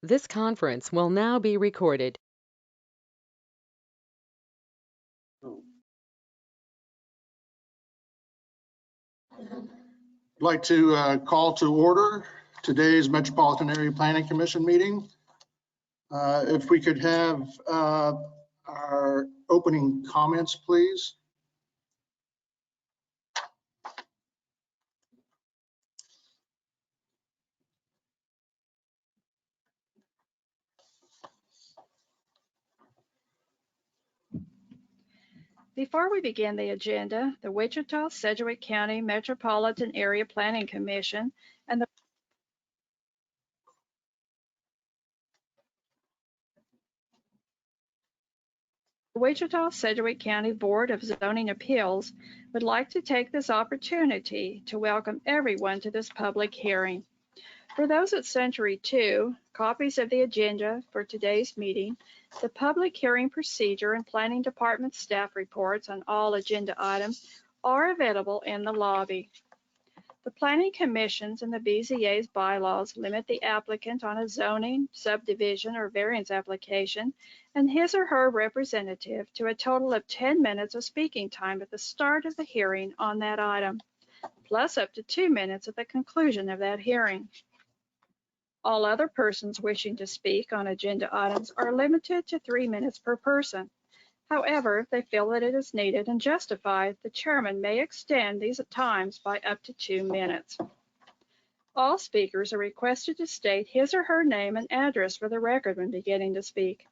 This conference will now be recorded. I'd like to call to order today's Metropolitan Area Planning Commission meeting. If we could have our opening comments, please. Before we begin the agenda, the Wichita-Sedgwick County Metropolitan Area Planning Commission and the Wichita-Sedgwick County Board of Zoning Appeals would like to take this opportunity to welcome everyone to this public hearing. For those at Century 2, copies of the agenda for today's meeting, the public hearing procedure and Planning Department staff reports on all agenda items are available in the lobby. The Planning Commission's and the BZA's bylaws limit the applicant on a zoning, subdivision, or variance application and his or her representative to a total of 10 minutes of speaking time at the start of the hearing on that item, plus up to 2 minutes at the conclusion of that hearing. All other persons wishing to speak on agenda items are limited to 3 minutes per person. However, if they feel that it is needed and justified, the chairman may extend these times by up to 2 minutes. All speakers are requested to state his or her name and address for the record when beginning to speak.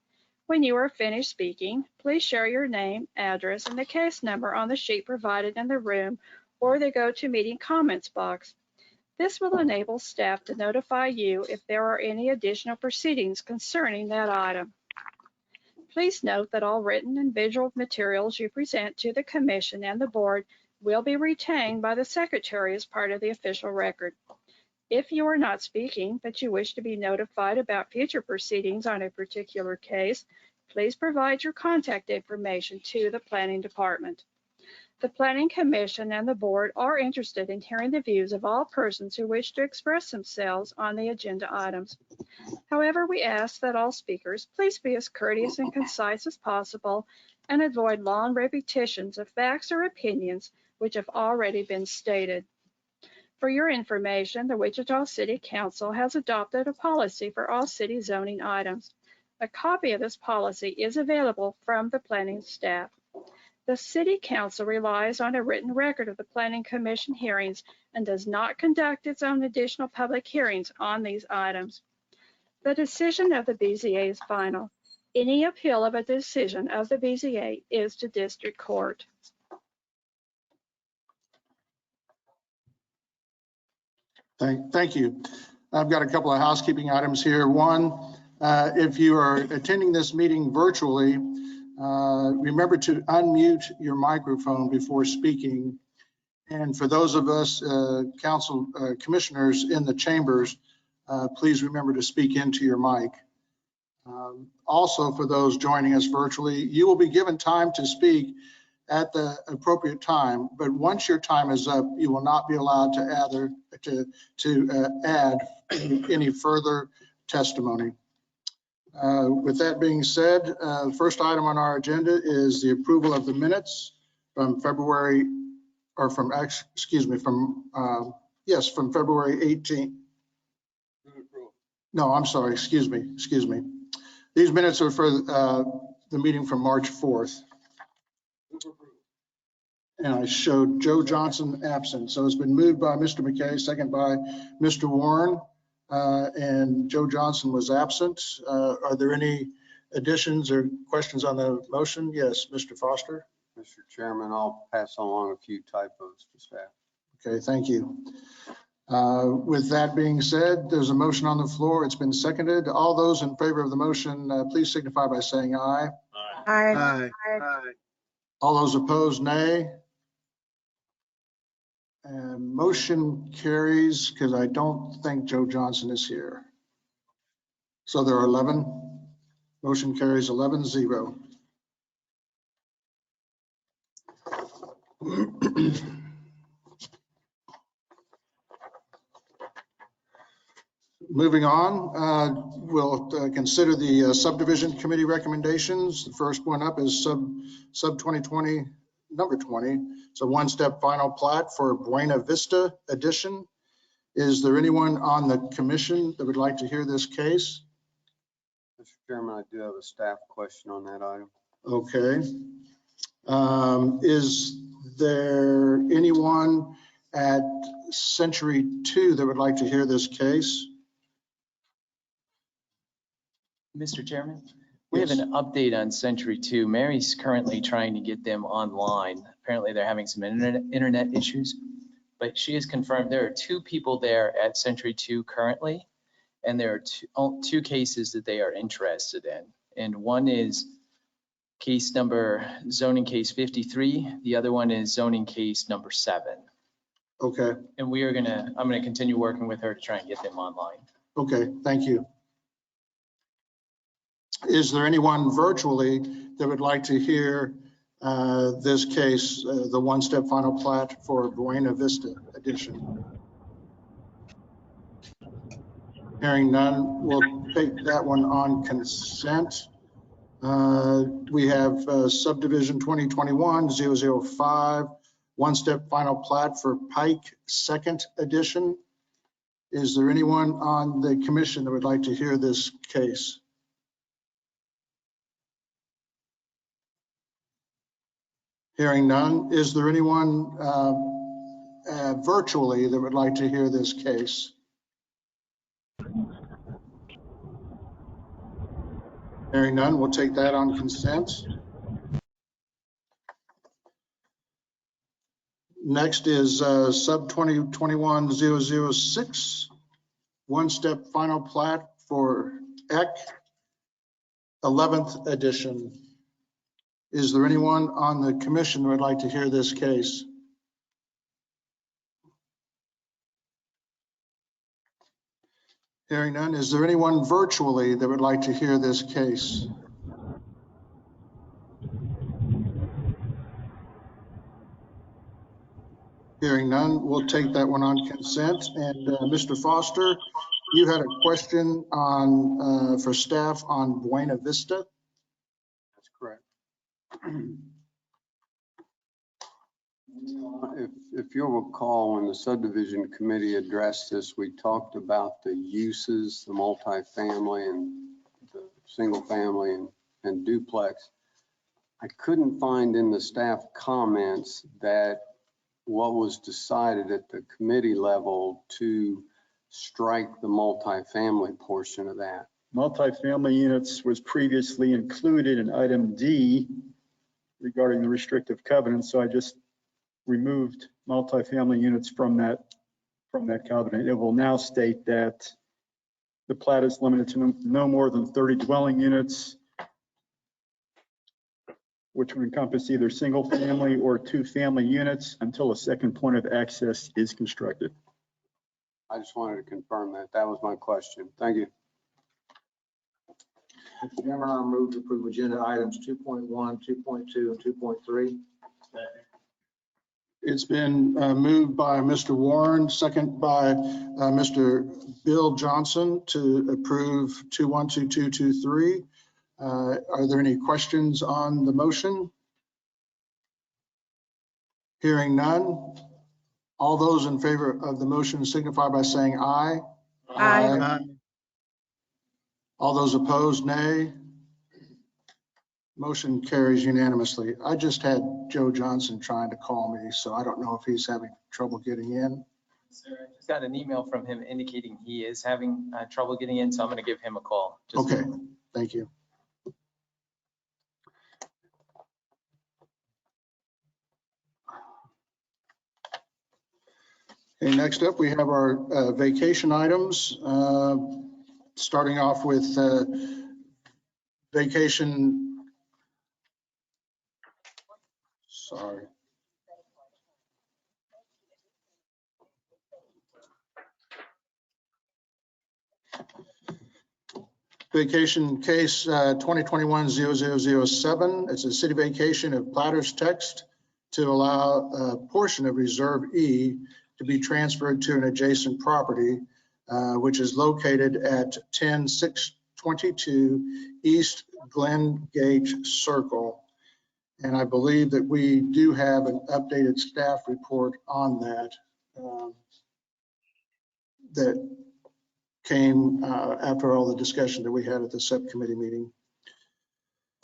When you are finished speaking, please share your name, address, and the case number on the sheet provided in the room or the GoToMeeting comments box. This will enable staff to notify you if there are any additional proceedings concerning that item. Please note that all written and visual materials you present to the Commission and the Board will be retained by the Secretary as part of the official record. If you are not speaking, but you wish to be notified about future proceedings on a particular case, please provide your contact information to the Planning Department. The Planning Commission and the Board are interested in hearing the views of all persons who wish to express themselves on the agenda items. However, we ask that all speakers please be as courteous and concise as possible and avoid long repetitions of facts or opinions which have already been stated. For your information, the Wichita City Council has adopted a policy for all city zoning items. A copy of this policy is available from the planning staff. The City Council relies on a written record of the Planning Commission hearings and does not conduct its own additional public hearings on these items. The decision of the BZA is final. Any appeal of a decision of the BZA is to district court. Thank you. I've got a couple of housekeeping items here. One, if you are attending this meeting virtually, remember to unmute your microphone before speaking. And for those of us council commissioners in the chambers, please remember to speak into your mic. Also, for those joining us virtually, you will be given time to speak at the appropriate time, but once your time is up, you will not be allowed to add any further testimony. With that being said, the first item on our agenda is the approval of the minutes from February 18th. No, I'm sorry, excuse me. These minutes are for the meeting from March 4th. And I showed Joe Johnson absent. So it's been moved by Mr. McKay, second by Mr. Warren. And Joe Johnson was absent. Are there any additions or questions on the motion? Yes, Mr. Foster. Mr. Chairman, I'll pass along a few typos to staff. Okay, thank you. With that being said, there's a motion on the floor. It's been seconded. All those in favor of the motion, please signify by saying aye. Aye. Aye. All those opposed, nay. And motion carries because I don't think Joe Johnson is here. So there are 11. Motion carries 11-0. Moving on, we'll consider the subdivision committee recommendations. The first one up is sub 2020, number 20. It's a one-step final plat for Buena Vista addition. Is there anyone on the commission that would like to hear this case? Mr. Chairman, I do have a staff question on that item. Okay. Is there anyone at Century 2 that would like to hear this case? Mr. Chairman, we Yes. have an update on Century 2. Mary's currently trying to get them online. Apparently they're having some internet issues, but she has confirmed there are 2 people there at Century 2 currently, and there are two cases that they are interested in. And one is case number zoning case 53. The other one is zoning case number 7. Okay. And I'm gonna continue working with her to try and get them online. Okay, thank you. Is there anyone virtually that would like to hear this case, the one-step final plat for Buena Vista addition? Hearing none, we'll take that one on consent. We have subdivision 2021-005, one-step final plat for Pike second edition. Is there anyone on the commission that would like to hear this case? Hearing none, is there anyone virtually that would like to hear this case? Hearing none, we'll take that on consent. Next is sub 2021-006, one-step final plat for EC 11th edition. Is there anyone on the commission who would like to hear this case? Hearing none, is there anyone virtually that would like to hear this case? Hearing none, we'll take that one on consent. And Mr. Foster, you had a question on for staff on Buena Vista. That's correct. If you'll recall, when the subdivision committee addressed this, we talked about the uses, the multifamily and the single family and duplex. I couldn't find in the staff comments that what was decided at the committee level to strike the multifamily portion of that. Multifamily units was previously included in item D regarding the restrictive covenant, so I just removed multifamily units from that covenant. It will now state that the plat is limited to no more than 30 dwelling units, which would encompass either single family or 2 family units until a second point of access is constructed. I just wanted to confirm that. That was my question. Thank you. Mr. Chairman, I'll move to approve agenda items 2.1, 2.2, and 2.3. It's been moved by Mr. Warren, second by Mr. Bill Johnson to approve 2.1, 2.2, 2.3. Are there any questions on the motion? Hearing none. All those in favor of the motion signify by saying aye. Aye. All those opposed, nay. Motion carries unanimously. I just had Joe Johnson trying to call me, so I don't know if he's having trouble getting in. Sir, I just got an email from him indicating he is having trouble getting in, so I'm going to give him a call. Okay, thank you. Okay, next up, we have our vacation items. Starting off with vacation. Sorry. Vacation case 2021-0007. It's a city vacation of Platter's text to allow a portion of Reserve E to be transferred to an adjacent property. which is located at 10622 East Glen Gate Circle. And I believe that we do have an updated staff report on that that came after all the discussion that we had at the subcommittee meeting.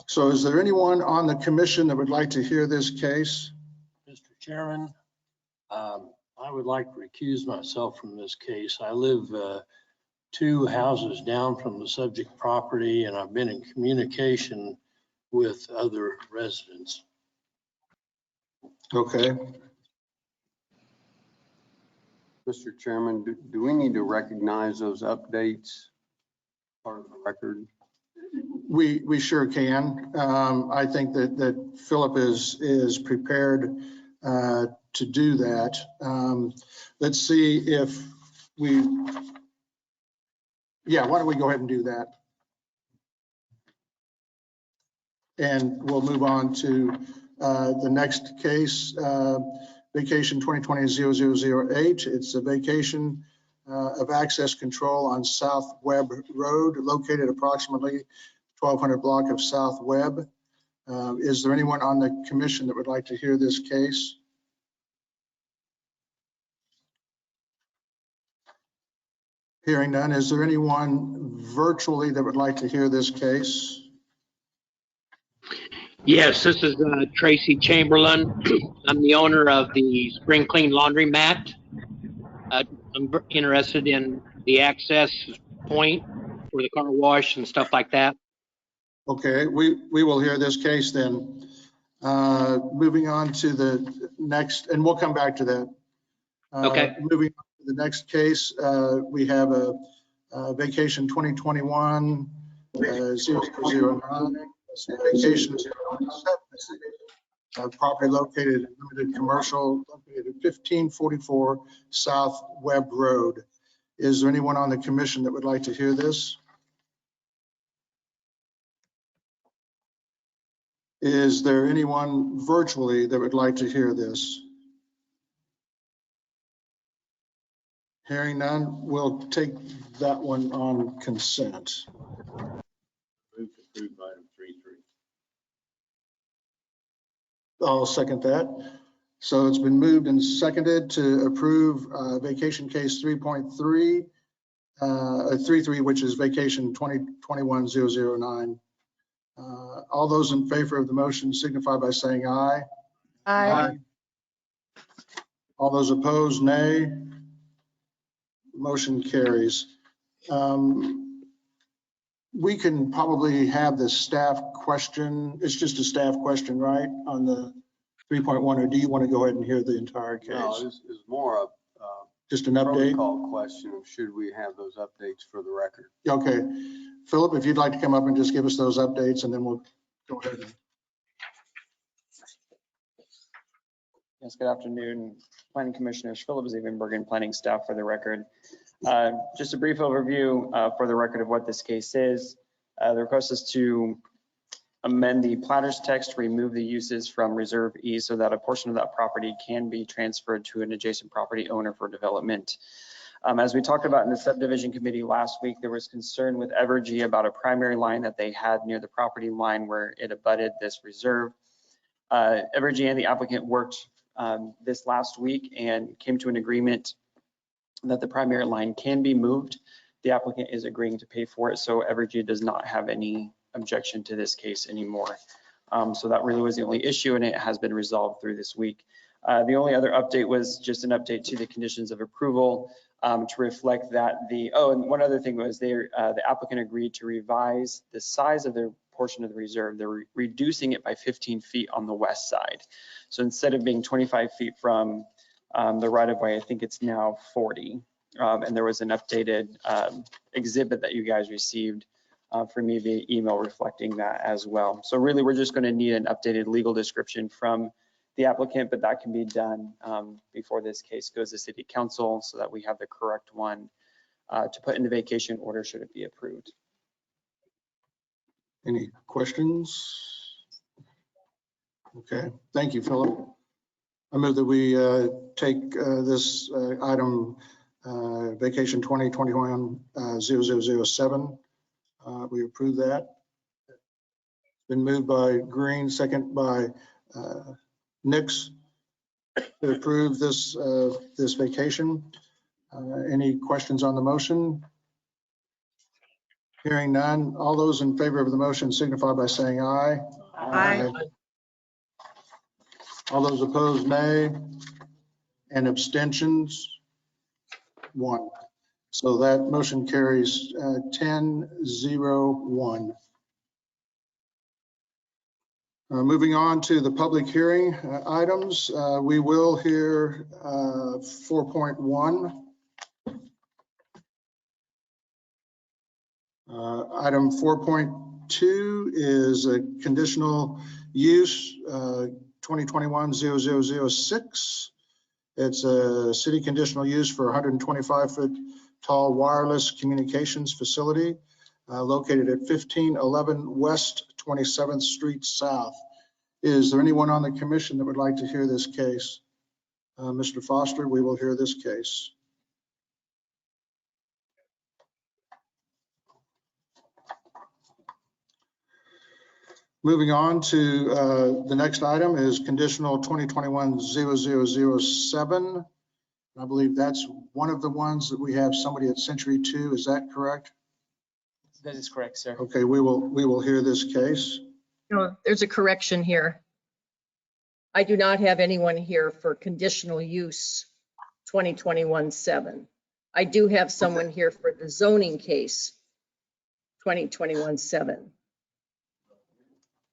So is there anyone on the commission that would like to hear this case? Mr. Chairman, I would like to recuse myself from this case. I live 2 houses down from the subject property, and I've been in communication with other residents. Okay. Mr. Chairman, do we need to recognize those updates part of the record? We sure can. I think that Philip is prepared to do that. Let's see if why don't we go ahead and do that? And we'll move on to the next case, vacation 2020-0008. It's a vacation of access control on South Webb Road, located approximately 1200 block of South Webb. Is there anyone on the commission that would like to hear this case? Hearing none, is there anyone virtually that would like to hear this case? Yes, this is Tracy Chamberlain. I'm the owner of the Spring Clean Laundromat. I'm interested in the access point for the car wash and stuff like that. Okay, we will hear this case then. Moving on to the next, and we'll come back to that. Okay. Moving on to the next case, we have a vacation 2021 009. Vacation property located in limited commercial, located at 1544 South Webb Road. Is there anyone on the commission that would like to hear this? Is there anyone virtually that would like to hear this? Hearing none, we'll take that one on consent. Move to approve item 3.3. I'll second that. So it's been moved and seconded to approve vacation case 3.3, 3.3, which is vacation 2021-009. All those in favor of the motion signify by saying aye. Aye. All those opposed, nay. Motion carries. We can probably have the staff question. It's just a staff question, right, on the 3.1, or do you want to go ahead and hear the entire case? No, it's more of Just an update? protocol question of should we have those updates for the record? Okay. Philip, if you'd like to come up and just give us those updates, and then we'll go ahead. Yes, good afternoon, Planning Commissioners. Philip Zevenbergen, Planning staff for the record. Just a brief overview for the record of what this case is. The request is to amend the platter's text to remove the uses from Reserve E so that a portion of that property can be transferred to an adjacent property owner for development. As we talked about in the subdivision committee last week, there was concern with Evergy about a primary line that they had near the property line where it abutted this reserve. Evergy and the applicant worked this last week and came to an agreement that the primary line can be moved. The applicant is agreeing to pay for it, so Evergy does not have any objection to this case anymore. So that really was the only issue, and it has been resolved through this week. The only other update was just an update to the conditions of approval to reflect that and one other thing was the applicant agreed to revise the size of their portion of the reserve. They're reducing it by 15 feet on the west side. So instead of being 25 feet from the right of way, I think it's now 40. And there was an updated exhibit that you guys received from me via email reflecting that as well. So really, we're just going to need an updated legal description from the applicant, but that can be done before this case goes to City Council so that we have the correct one to put in the vacation order should it be approved. Any questions? Okay, thank you, Philip. I move that we take this item vacation 2021-0007. We approve that. Been moved by Green, second by Nix to approve this this vacation. Any questions on the motion? Hearing none. All those in favor of the motion signify by saying aye. Aye. All those opposed, nay. And abstentions, 1. So that motion carries 10-0-1. Moving on to the public hearing items, we will hear 4.1. Item 4.2 is a conditional use 2021-0006. It's a city conditional use for 125-foot tall wireless communications facility located at 1511 West 27th Street South. Is there anyone on the commission that would like to hear this case? Mr. Foster, we will hear this case. Moving on to the next item is conditional 2021-0007. I believe that's one of the ones that we have somebody at Century 2. Is that correct? That is correct, sir. Okay, we will hear this case. No, there's a correction here. I do not have anyone here for conditional use 2021-7. I do have someone here for the zoning case 2021-7.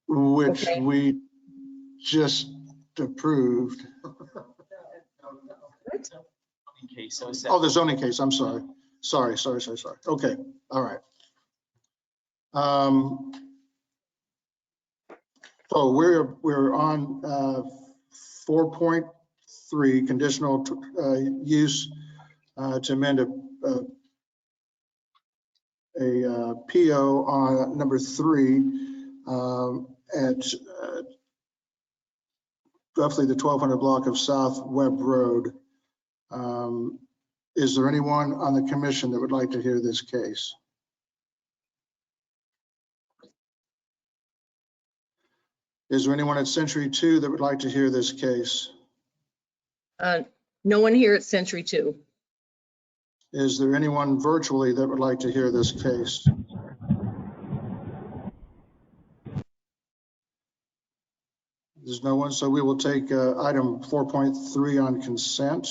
Which Okay. we just approved. Case, so Oh, the zoning case, I'm sorry. Sorry. Okay, all right. So we're on 4.3, conditional use to amend a PO on number 3 at roughly the 1200 block of South Webb Road. Is there anyone on the commission that would like to hear this case? Is there anyone at Century 2 that would like to hear this case? No one here at Century 2. Is there anyone virtually that would like to hear this case? There's no one, so we will take item 4.3 on consent.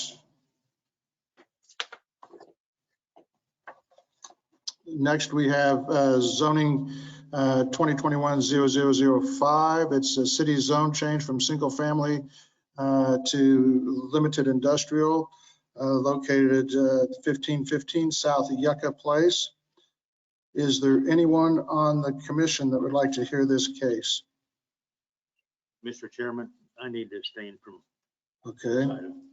Next, we have zoning 2021-0005. It's a city zone change from single family to limited industrial located at 1515 South Yucca Place. Is there anyone on the commission that would like to hear this case? Mr. Chairman, I need to abstain from Okay. this item.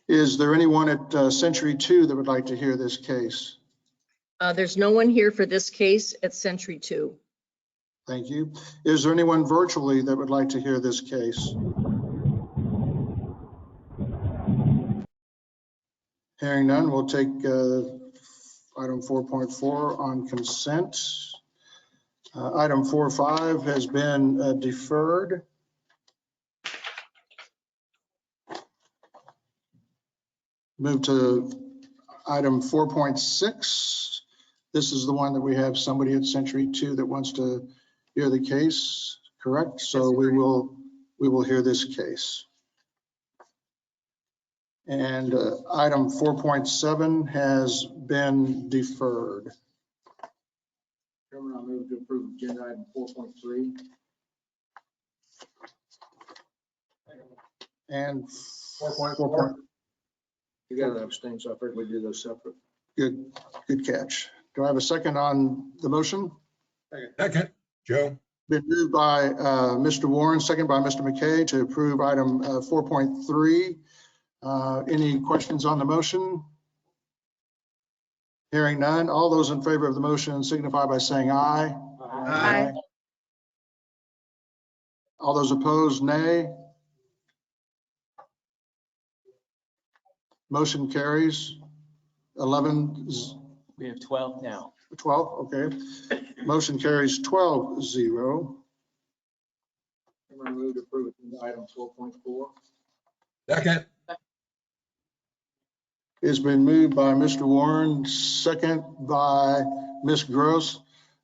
Is there anyone at Century 2 that would like to hear this case? There's no one here for this case at Century 2. Thank you. Is there anyone virtually that would like to hear this case? Hearing none, we'll take item 4.4 on consent. Item 4.5 has been deferred. Move to item 4.6. This is the one that we have somebody at Century 2 that wants to hear the case, correct? So we will hear this case. And item 4.7 has been deferred. Chairman, I move to approve agenda item 4.3. And 4.4. You got to abstain, so I figured we'd do those separate. Good catch. Do I have a second on the motion? Second, Joe. Been moved by Mr. Warren, second by Mr. McKay to approve item 4.3. Any questions on the motion? Hearing none. All those in favor of the motion signify by saying aye. Aye. All those opposed, nay. Motion carries. 11, We have 12 now. 12, okay. Motion carries 12-0. I move to approve agenda item 12.4. Second. It's been moved by Mr. Warren, second by Ms. Gross,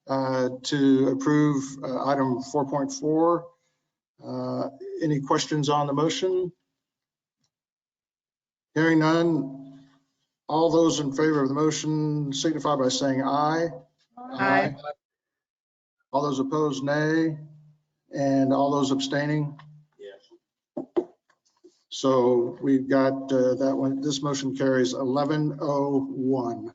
to approve item 4.4. Any questions on the motion? Hearing none. All those in favor of the motion signify by saying aye. Aye. All those opposed, nay. And all those abstaining? Yes. So we've got that one. This motion carries 11-01.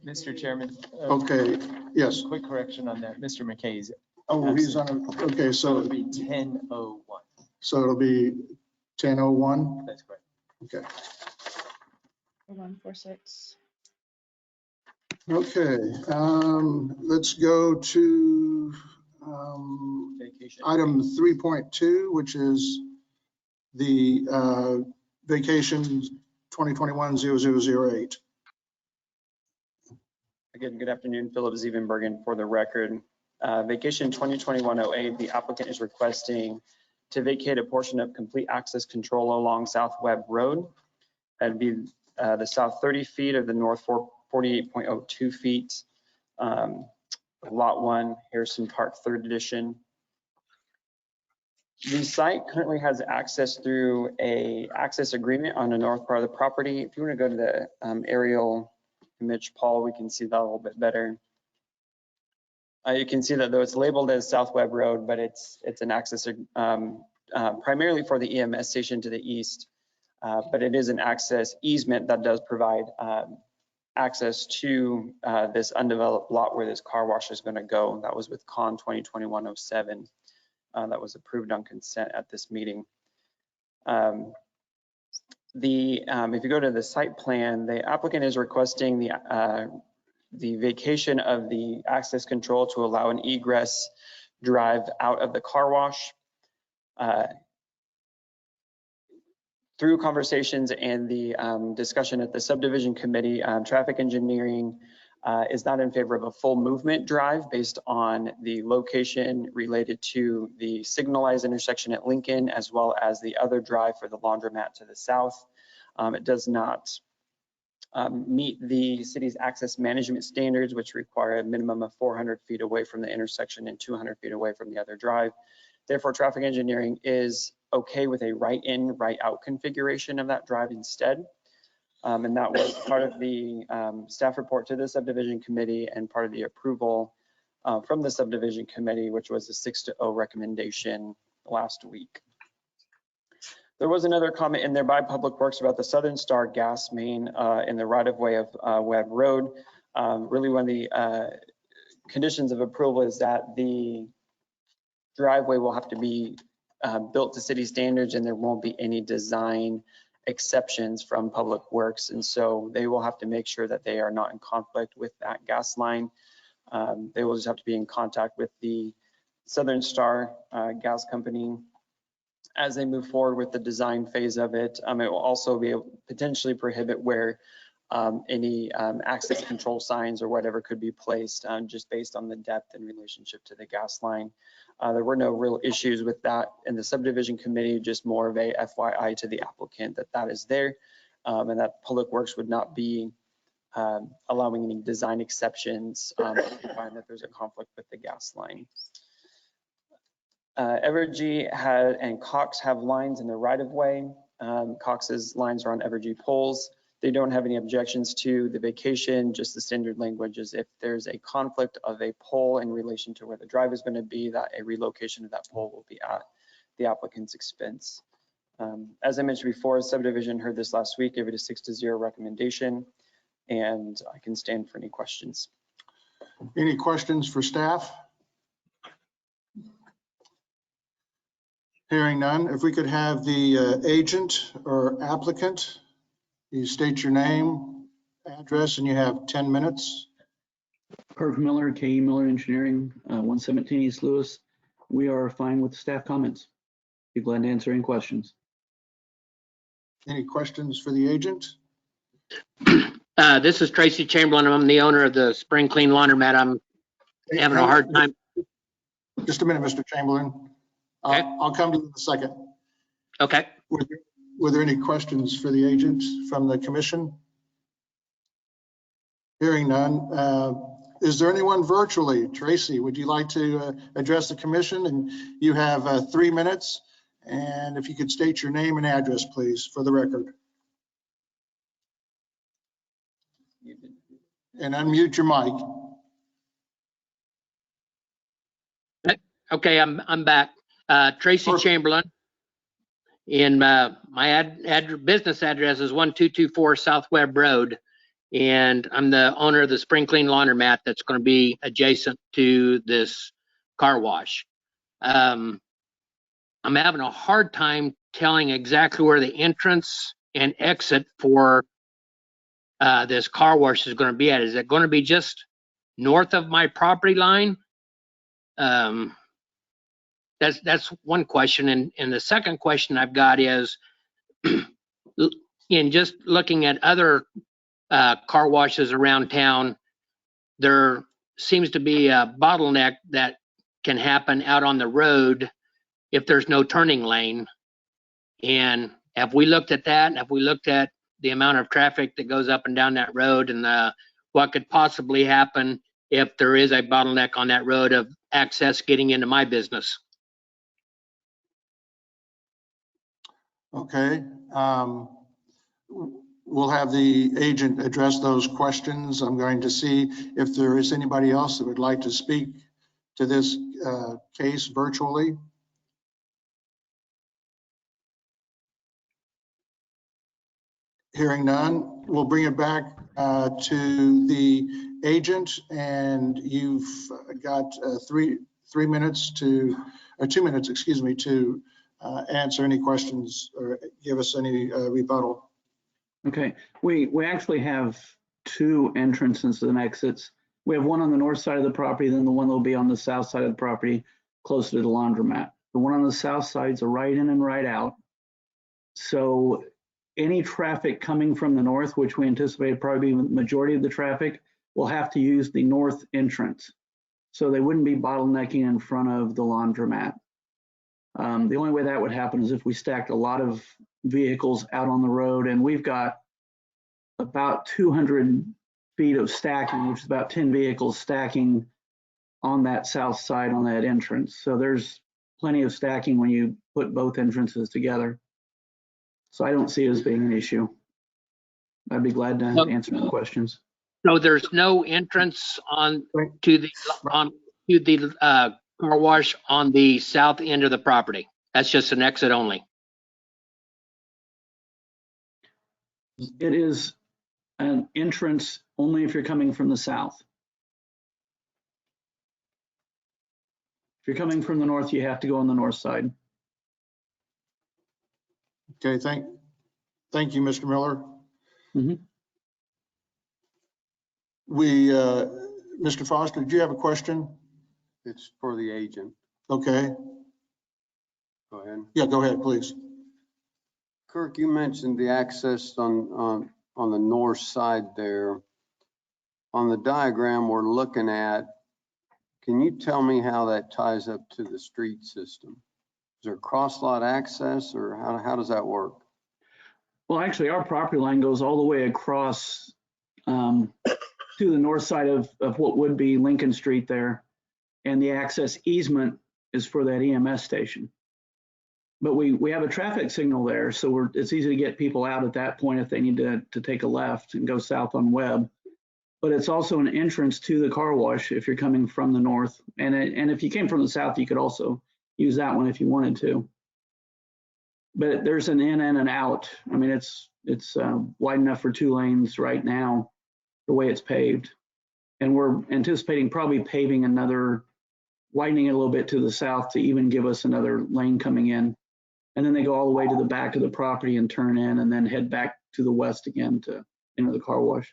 Mr. Chairman. Okay, yes. Quick correction on that. Mr. McKay's. Oh, he's on, okay, So so, it'll be 10:01. so it'll be 10:01. That's correct. Okay. 146. Okay, let's go to Vacation. item 3.2, which is the vacation 2021-0008. Again, good afternoon, Philip Zevenbergen for the record. Vacation 2021-08, the applicant is requesting to vacate a portion of complete access control along South Webb Road. That'd be the south 30 feet of the north 48.02 feet. Lot 1, Harrison Park, 3rd edition. The site currently has access through a access agreement on the north part of the property. If you want to go to the aerial image, Paul, we can see that a little bit better. You can see that though it's labeled as South Webb Road, but it's an access primarily for the EMS station to the east, but it is an access easement that does provide access to this undeveloped lot where this car wash is going to go. That was with Con 2021-07. That was approved on consent at this meeting. If you go to the site plan, the applicant is requesting the vacation of the access control to allow an egress drive out of the car wash. Through conversations and the discussion at the subdivision committee, traffic engineering is not in favor of a full movement drive based on the location related to the signalized intersection at Lincoln, as well as the other drive for the laundromat to the south. It does not meet the city's access management standards, which require a minimum of 400 feet away from the intersection and 200 feet away from the other drive. Therefore, traffic engineering is okay with a right in, right out configuration of that drive instead. And that was part of the staff report to the subdivision committee and part of the approval from the subdivision committee, which was a 6-0 recommendation last week. There was another comment in there by Public Works about the Southern Star gas main in the right of way of Webb Road. Really one of the conditions of approval is that the driveway will have to be built to city standards and there won't be any design exceptions from Public Works. And so they will have to make sure that they are not in conflict with that gas line. They will just have to be in contact with the Southern Star gas company as they move forward with the design phase of it. It will also be able to potentially prohibit where any access control signs or whatever could be placed just based on the depth in relationship to the gas line. There were no real issues with that in the subdivision committee, just more of a FYI to the applicant that that is there and that Public Works would not be allowing any design exceptions if you find that there's a conflict with the gas line. Evergy and Cox have lines in the right of way. Cox's lines are on Evergy poles. They don't have any objections to the vacation, just the standard language is if there's a conflict of a pole in relation to where the drive is going to be, that a relocation of that pole will be at the applicant's expense. As I mentioned before, subdivision heard this last week, gave it a 6-0 recommendation, and I can stand for any questions. Any questions for staff? Hearing none, if we could have the agent or applicant, you state your name, address, and you have 10 minutes. Kirk Miller, K.E. Miller Engineering, 117 East Louis. We are fine with staff comments. Be glad to answer any questions. Any questions for the agent? This is Tracy Chamberlain. I'm the owner of the Spring Clean Laundromat. I'm having a hard time. Just a minute, Mr. Chamberlain. Okay. I'll come to you in a second. Okay. Were there any questions for the agent from the commission? Hearing none. Is there anyone virtually? Tracy, would you like to address the commission? And you have 3 minutes. And if you could state your name and address, please, for the record. And unmute your mic. Okay, I'm back. Tracy Chamberlain. And my business address is 1224 South Webb Road. And I'm the owner of the Spring Clean Laundromat that's going to be adjacent to this car wash. I'm having a hard time telling exactly where the entrance and exit for this car wash is going to be at. Is it going to be just north of my property line? That's one question. And the second question I've got is, in just looking at other car washes around town, there seems to be a bottleneck that can happen out on the road if there's no turning lane. And have we looked at that? And have we looked at the amount of traffic that goes up and down that road, and what could possibly happen if there is a bottleneck on that road of access getting into my business? Okay. We'll have the agent address those questions. I'm going to see if there is anybody else that would like to speak to this case virtually. Hearing none, we'll bring it back to the agent, and you've got 3 minutes to, or 2 minutes, excuse me, to answer any questions or give us any rebuttal. Okay, we actually have 2 entrances and exits. We have one on the north side of the property, then the one that will be on the south side of the property, closer to the laundromat. The one on the south side is a right in and right out. So any traffic coming from the north, which we anticipate probably be the majority of the traffic, will have to use the north entrance. So they wouldn't be bottlenecking in front of the laundromat. The only way that would happen is if we stacked a lot of vehicles out on the road, and we've got about 200 feet of stacking, which is about 10 vehicles stacking on that south side on that entrance. So there's plenty of stacking when you put both entrances together. So I don't see it as being an issue. I'd be glad to answer the questions. So there's no entrance to the car wash on the south end of the property. That's just an exit only. It is an entrance only if you're coming from the south. If you're coming from the north, you have to go on the north side. Okay, thank you, Mr. Miller. Mm-hmm. Mr. Foster, do you have a question? It's for the agent. Okay. Go ahead. Yeah, go ahead, please. Kirk, you mentioned the access on the north side there. On the diagram we're looking at, can you tell me how that ties up to the street system? Is there cross lot access, or how does that work? Well, actually, our property line goes all the way across to the north side of what would be Lincoln Street there. And the access easement is for that EMS station. But we have a traffic signal there, so it's easy to get people out at that point if they need to take a left and go south on Webb. But it's also an entrance to the car wash if you're coming from the north. And if you came from the south, you could also use that one if you wanted to. But there's an in and an out. I mean, it's wide enough for 2 lanes right now, the way it's paved. And we're anticipating probably paving widening it a little bit to the south to even give us another lane coming in. And then they go all the way to the back of the property and turn in, and then head back to the west again to enter the car wash.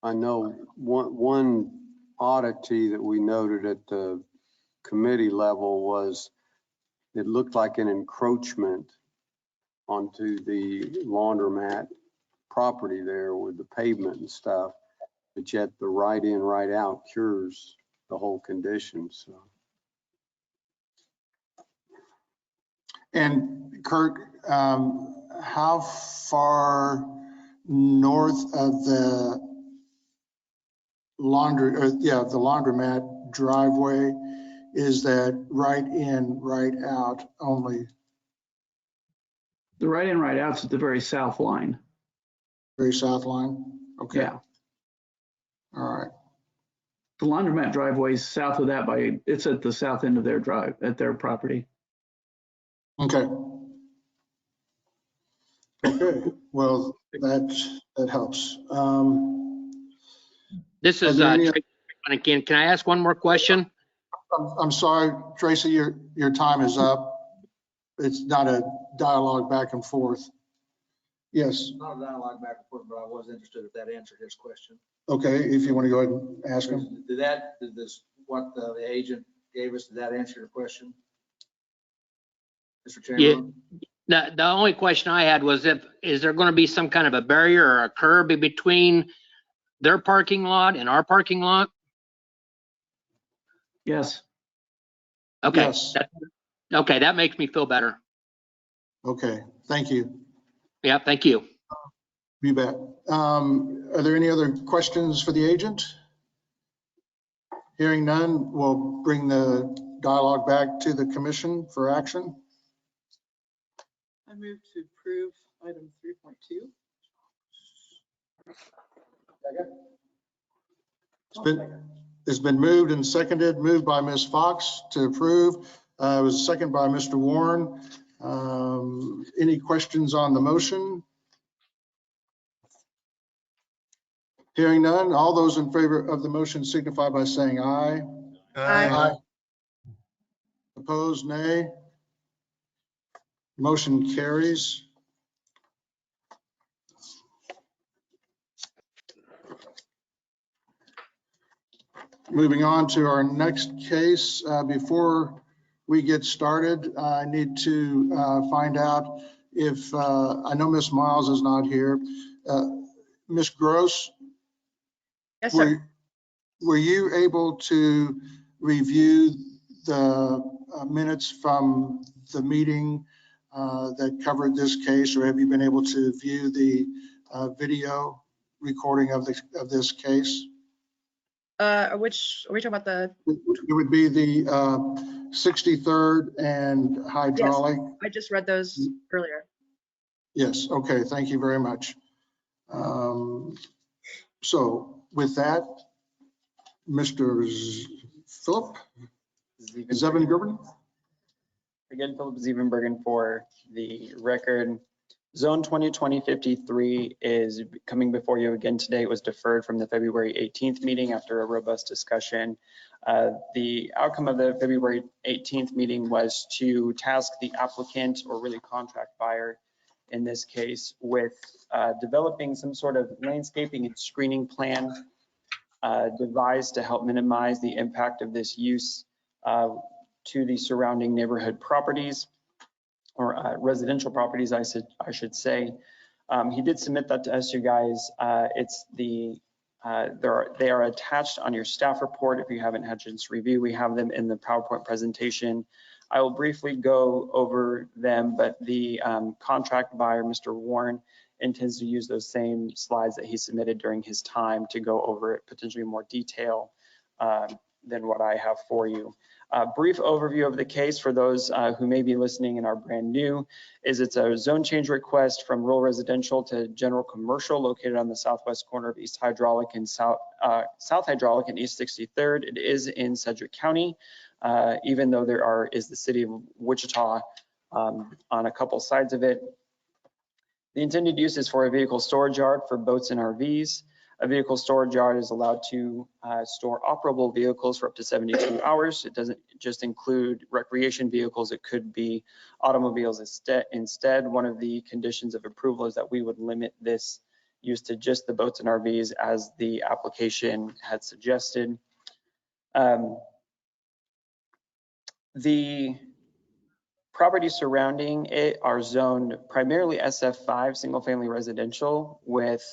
I know one oddity that we noted at the committee level was it looked like an encroachment onto the laundromat property there with the pavement and stuff, but yet the right in, right out cures the whole condition, so. And Kurt, how far north of the the laundromat driveway is that right in, right out only? The right in, right out's at the very south line. Very south line? Okay. Yeah. All right. The laundromat driveway is south of that it's at the south end of their drive, at their property. Okay. Okay. Well, that helps. This is Tracy again. Can I ask one more question? I'm sorry, Tracy, your time is up. It's not a dialogue back and forth. Yes. Not a dialogue back and forth, but I was interested if that answered his question. Okay, if you want to go ahead and ask him. What the agent gave us, did that answer your question? Mr. Chamberlain? Yeah. The only question I had was is there going to be some kind of a barrier or a curb in between their parking lot and our parking lot? Yes. Okay. Yes. Okay, that makes me feel better. Okay, thank you. Yeah, thank you. You bet. Are there any other questions for the agent? Hearing none, we'll bring the dialogue back to the commission for action. I move to approve item 3.2. It's been moved and seconded, moved by Ms. Fox to approve. It was seconded by Mr. Warren. Any questions on the motion? Hearing none, all those in favor of the motion signify by saying aye. Aye. Opposed, nay. Motion carries. Moving on to our next case. Before we get started, I need to find out if, I know Ms. Miles is not here. Ms. Gross? Yes, sir. Were you able to review the minutes from the meeting that covered this case, or have you been able to view the video recording of this case? Which are we talking about? It would be the 63rd and hydraulic. Yes, I just read those earlier. Yes, okay, thank you very much. So with that, Mr. Philip Zevenbergen. Again, Philip Zevenbergen for the record. Zone 2020-53 is coming before you again today. It was deferred from the February 18th meeting after a robust discussion. The outcome of the February 18th meeting was to task the applicant, or really contract buyer in this case, with developing some sort of landscaping and screening plan devised to help minimize the impact of this use to the surrounding neighborhood properties, or residential properties, I should say. He did submit that to us, you guys. They are attached on your staff report if you haven't had a chance to review. We have them in the PowerPoint presentation. I will briefly go over them, but the contract buyer, Mr. Warren, intends to use those same slides that he submitted during his time to go over it potentially in more detail than what I have for you. Brief overview of the case for those who may be listening and are brand new is it's a zone change request from rural residential to general commercial located on the southwest corner of East Hydraulic and South Hydraulic and East 63rd. It is in Sedgwick County, even though is the city of Wichita on a couple sides of it. The intended use is for a vehicle storage yard for boats and RVs. A vehicle storage yard is allowed to store operable vehicles for up to 72 hours. It doesn't just include recreation vehicles. It could be automobiles instead. One of the conditions of approval is that we would limit this use to just the boats and RVs as the application had suggested. The properties surrounding it are zoned primarily SF5, single family residential, with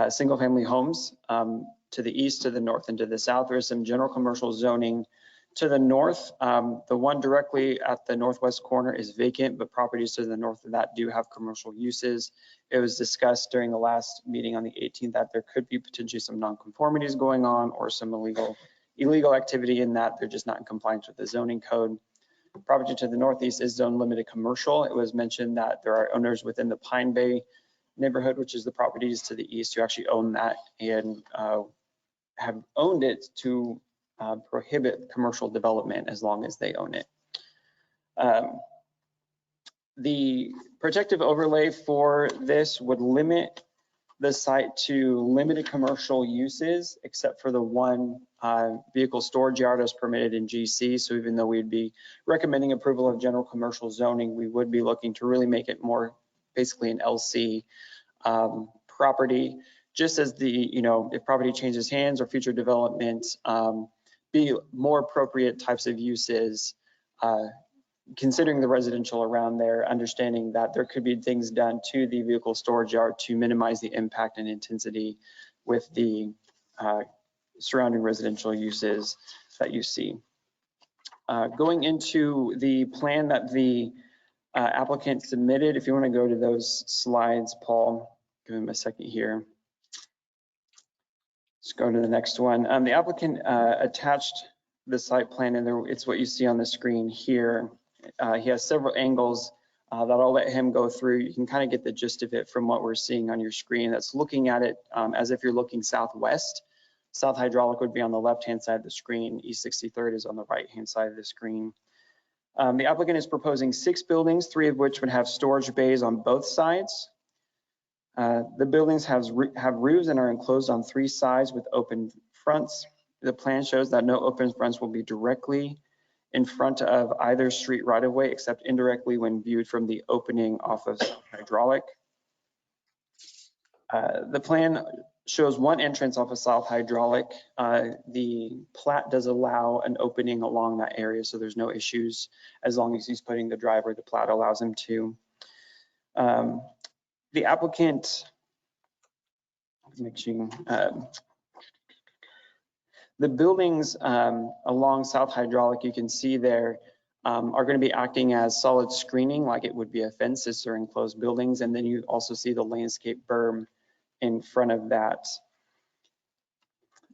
single family homes to the east, to the north, and to the south. There is some general commercial zoning to the north. The one directly at the northwest corner is vacant, but properties to the north of that do have commercial uses. It was discussed during the last meeting on the 18th that there could be potentially some nonconformities going on or some illegal activity in that they're just not in compliance with the zoning code. Property to the northeast is zone limited commercial. It was mentioned that there are owners within the Pine Bay neighborhood, which is the properties to the east, who actually own that and have owned it to prohibit commercial development as long as they own it. The protective overlay for this would limit the site to limited commercial uses, except for the one vehicle storage yard as permitted in GC. So even though we'd be recommending approval of general commercial zoning, we would be looking to really make it more basically an LC property, just as the, if property changes hands or future development, be more appropriate types of uses, considering the residential around there, understanding that there could be things done to the vehicle storage yard to minimize the impact and intensity with the surrounding residential uses that you see. Going into the plan that the applicant submitted, if you want to go to those slides, Paul, give him a second here. Let's go to the next one. The applicant attached the site plan, and it's what you see on the screen here. He has several angles that I'll let him go through. You can kind of get the gist of it from what we're seeing on your screen. That's looking at it as if you're looking southwest. South Hydraulic would be on the left-hand side of the screen. East 63rd is on the right-hand side of the screen. The applicant is proposing 6 buildings, 3 of which would have storage bays on both sides. The buildings have roofs and are enclosed on 3 sides with open fronts. The plan shows that no open fronts will be directly in front of either street right-of-way, except indirectly when viewed from the opening off of South Hydraulic. The plan shows 1 entrance off of South Hydraulic. The plat does allow an opening along that area, so there's no issues as long as he's putting the driveway. The plat allows him to. The applicant, the buildings along South Hydraulic, you can see there, are going to be acting as solid screening, like it would be a fence. These are enclosed buildings. And then you also see the landscape berm in front of that.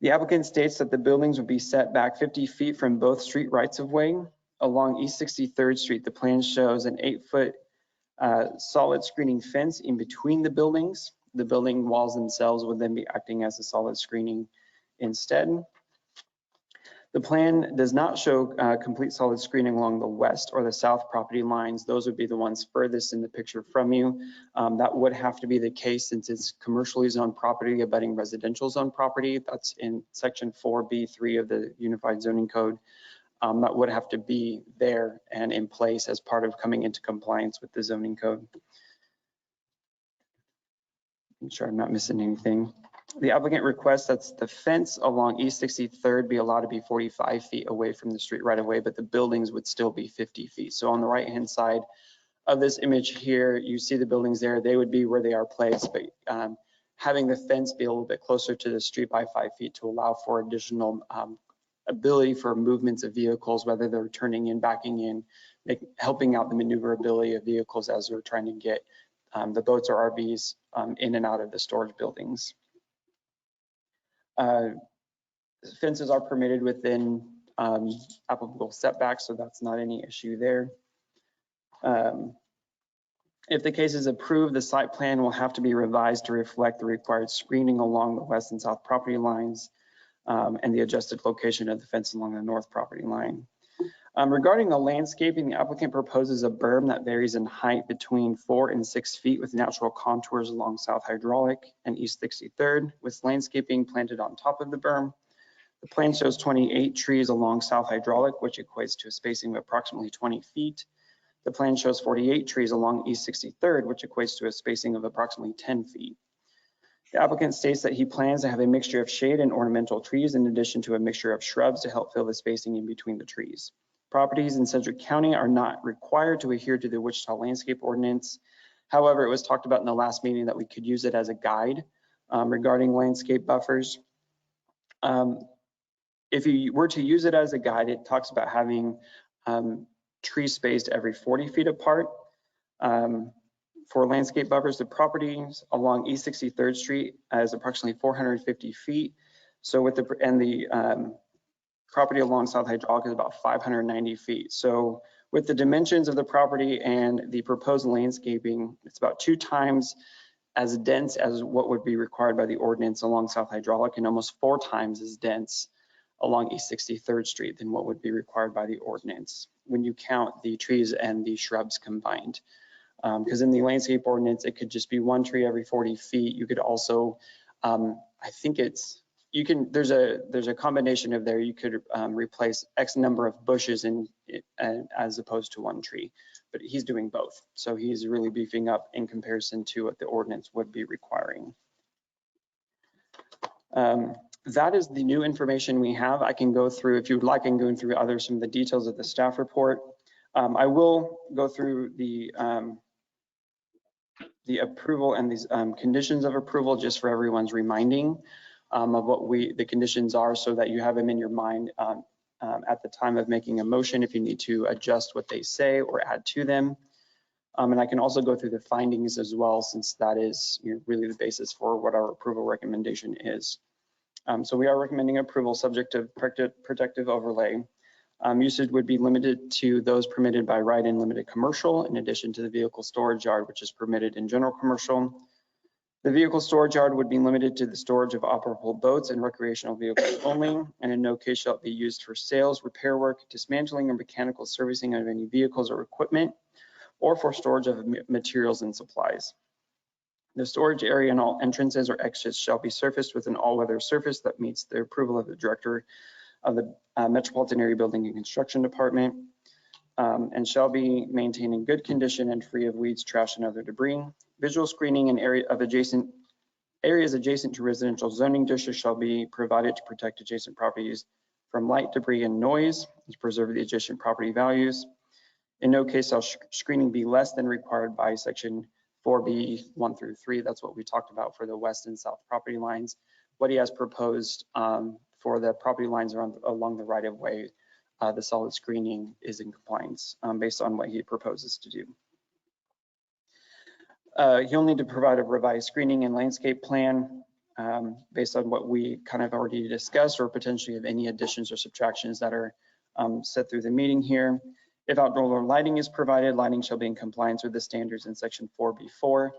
The applicant states that the buildings would be set back 50 feet from both street rights of way. Along East 63rd Street, the plan shows an 8-foot solid screening fence in between the buildings. The building walls themselves would then be acting as a solid screening instead. The plan does not show complete solid screening along the west or the south property lines. Those would be the ones furthest in the picture from you. That would have to be the case since it's commercially zoned property abutting residential zone property. That's in section 4B3 of the Unified Zoning Code. That would have to be there and in place as part of coming into compliance with the zoning code. I'm sure I'm not missing anything. The applicant requests that the fence along East 63rd be allowed to be 45 feet away from the street right away, but the buildings would still be 50 feet. So on the right-hand side of this image here, you see the buildings there. They would be where they are placed, but having the fence be a little bit closer to the street by 5 feet to allow for additional ability for movements of vehicles, whether they're turning in, backing in, helping out the maneuverability of vehicles as they're trying to get the boats or RVs in and out of the storage buildings. Fences are permitted within applicable setbacks, so that's not any issue there. If the case is approved, the site plan will have to be revised to reflect the required screening along the west and south property lines and the adjusted location of the fence along the north property line. Regarding the landscaping, the applicant proposes a berm that varies in height between 4 and 6 feet with natural contours along South Hydraulic and East 63rd, with landscaping planted on top of the berm. The plan shows 28 trees along South Hydraulic, which equates to a spacing of approximately 20 feet. The plan shows 48 trees along East 63rd, which equates to a spacing of approximately 10 feet. The applicant states that he plans to have a mixture of shade and ornamental trees in addition to a mixture of shrubs to help fill the spacing in between the trees. Properties in Sedgwick County are not required to adhere to the Wichita Landscape Ordinance. However, it was talked about in the last meeting that we could use it as a guide regarding landscape buffers. If you were to use it as a guide, it talks about having trees spaced every 40 feet apart. For landscape buffers, the properties along East 63rd Street is approximately 450 feet. So with the property along South Hydraulic is about 590 feet. So with the dimensions of the property and the proposed landscaping, it's about 2 times as dense as what would be required by the ordinance along South Hydraulic and almost 4 times as dense along East 63rd Street than what would be required by the ordinance when you count the trees and the shrubs combined. Because in the landscape ordinance, it could just be 1 tree every 40 feet. You could also, I think it's, you can, there's a combination of there. You could replace X number of bushes as opposed to 1 tree, but he's doing both. So he's really beefing up in comparison to what the ordinance would be requiring. That is the new information we have. I can go through, if you would like, I can go through some of the details of the staff report. I will go through the approval and these conditions of approval just for everyone's reminding of what the conditions are so that you have them in your mind at the time of making a motion if you need to adjust what they say or add to them. And I can also go through the findings as well, since that is really the basis for what our approval recommendation is. So we are recommending approval subject to protective overlay. Usage would be limited to those permitted by right in limited commercial, in addition to the vehicle storage yard, which is permitted in general commercial. The vehicle storage yard would be limited to the storage of operable boats and recreational vehicles only, and in no case shall it be used for sales, repair work, dismantling, or mechanical servicing of any vehicles or equipment, or for storage of materials and supplies. The storage area and all entrances or exits shall be surfaced with an all-weather surface that meets the approval of the director of the Metropolitan Area Building and Construction Department, and shall be maintained in good condition and free of weeds, trash, and other debris. Visual screening in areas adjacent to residential zoning districts shall be provided to protect adjacent properties from light, debris, and noise, to preserve the adjacent property values. In no case shall screening be less than required by section 4B 1 through 3. That's what we talked about for the west and south property lines. What he has proposed for the property lines along the right of way, the solid screening is in compliance based on what he proposes to do. He'll need to provide a revised screening and landscape plan based on what we kind of already discussed, or potentially of any additions or subtractions that are set through the meeting here. If outdoor lighting is provided, lighting shall be in compliance with the standards in section 4B4.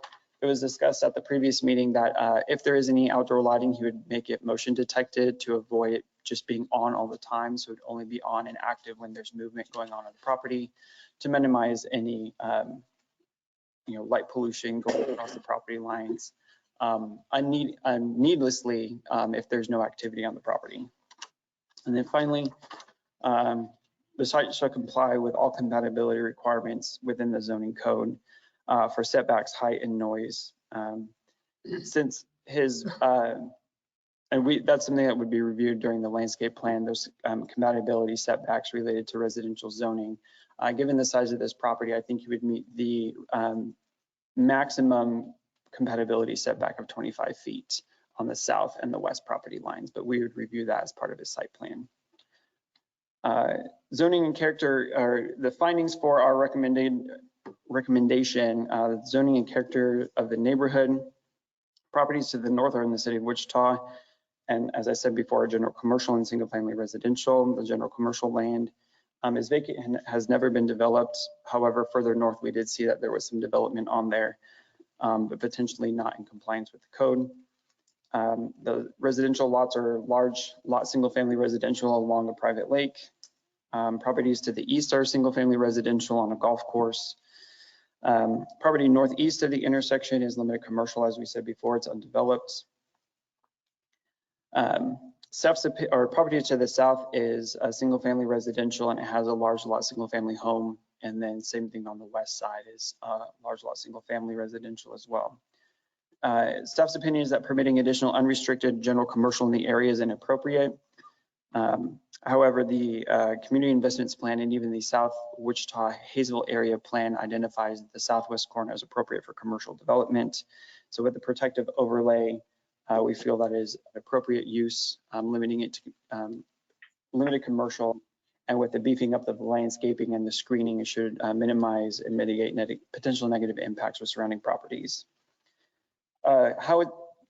It was discussed at the previous meeting that if there is any outdoor lighting, he would make it motion detected to avoid it just being on all the time. So it would only be on and active when there's movement going on the property, to minimize any light pollution going across the property lines needlessly if there's no activity on the property. And then finally, the site shall comply with all compatibility requirements within the zoning code for setbacks, height, and noise. Since his, that's something that would be reviewed during the landscape plan, those compatibility setbacks related to residential zoning. Given the size of this property, I think he would meet the maximum compatibility setback of 25 feet on the south and the west property lines, but we would review that as part of his site plan. Zoning and character are the findings for our recommendation. Zoning and character of the neighborhood. Properties to the north are in the city of Wichita, and as I said before, general commercial and single family residential. The general commercial land is vacant and has never been developed. However, further north we did see that there was some development on there, but potentially not in compliance with the code. The residential lots are large lot single family residential along a private lake. Properties to the east are single family residential on a golf course. Property northeast of the intersection is limited commercial, as we said before, it's undeveloped. Property to the south is a single family residential and it has a large lot single family home. And then same thing on the west side is large lot single family residential as well. Staff's opinion is that permitting additional unrestricted general commercial in the area is inappropriate. However, the community investments plan and even the South Wichita-Hayesville area plan identifies the southwest corner as appropriate for commercial development. So with the protective overlay, we feel that is appropriate use, limiting it to limited commercial, and with the beefing up of the landscaping and the screening, it should minimize and mitigate potential negative impacts with surrounding properties.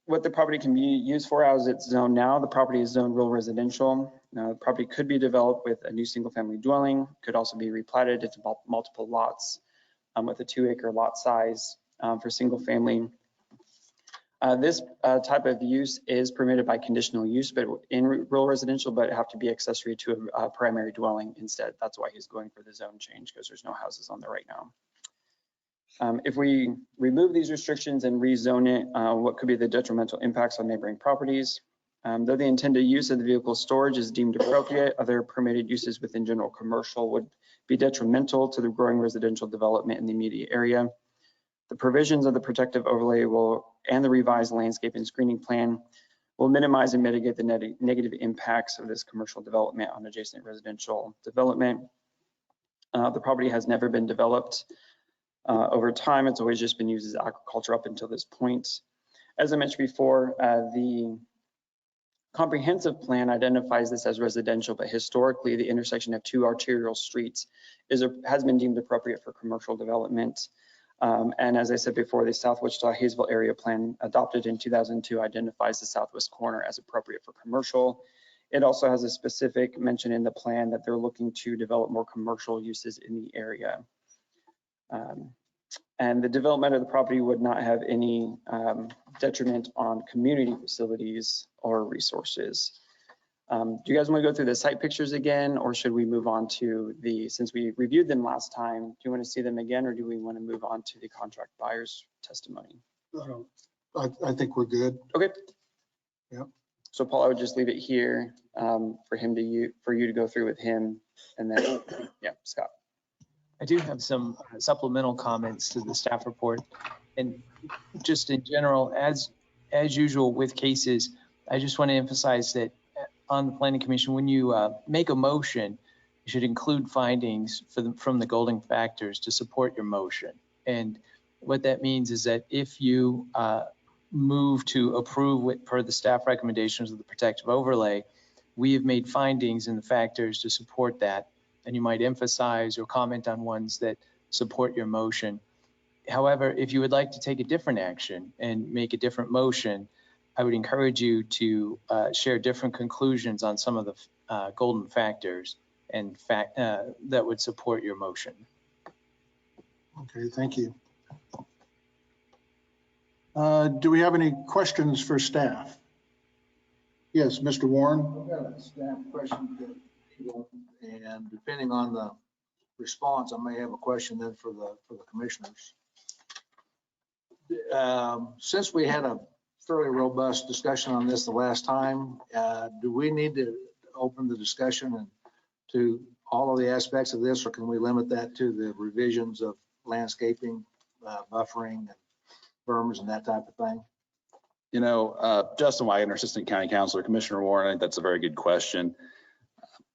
What the property can be used for, as it's zoned now, the property is zoned rural residential. Now, the property could be developed with a new single-family dwelling, could also be replatted into multiple lots with a 2-acre lot size for single-family. This type of use is permitted by conditional use, but in rural residential, but have to be accessory to a primary dwelling instead. That's why he's going for the zone change, because there's no houses on there right now. If we remove these restrictions and rezone it, what could be the detrimental impacts on neighboring properties? Though the intended use of the vehicle storage is deemed appropriate, other permitted uses within general commercial would be detrimental to the growing residential development in the immediate area. The provisions of the protective overlay and the revised landscape and screening plan will minimize and mitigate the negative impacts of this commercial development on adjacent residential development. The property has never been developed. Over time, it's always just been used as agriculture up until this point. As I mentioned before, the comprehensive plan identifies this as residential, but historically the intersection of 2 arterial streets has been deemed appropriate for commercial development. And as I said before, the South Wichita-Hayesville area plan adopted in 2002 identifies the southwest corner as appropriate for commercial. It also has a specific mention in the plan that they're looking to develop more commercial uses in the area. And the development of the property would not have any detriment on community facilities or resources. Do you guys want to go through the site pictures again, or should we move on to since we reviewed them last time, do you want to see them again, or do we want to move on to the contract buyer's testimony? I think we're good. Okay. Yep. So Paul, I would just leave it here for you to go through with him, and then, yeah, Scott. I do have some supplemental comments to the staff report. And just in general, as usual with cases, I just want to emphasize that on the Planning Commission, when you make a motion, you should include findings from the Golden factors to support your motion. And what that means is that if you move to approve per the staff recommendations of the protective overlay, we have made findings in the factors to support that. And you might emphasize or comment on ones that support your motion. However, if you would like to take a different action and make a different motion, I would encourage you to share different conclusions on some of the golden factors and that would support your motion. Okay, thank you. Do we have any questions for staff? Yes, Mr. Warren. I've got a staff question, and depending on the response, I may have a question then for the commissioners. Since we had a fairly robust discussion on this the last time, do we need to open the discussion to all of the aspects of this, or can we limit that to the revisions of landscaping, buffering, and berms and that type of thing? You know, Justin Wagner, Assistant County Councilor, Commissioner Warren, I think that's a very good question.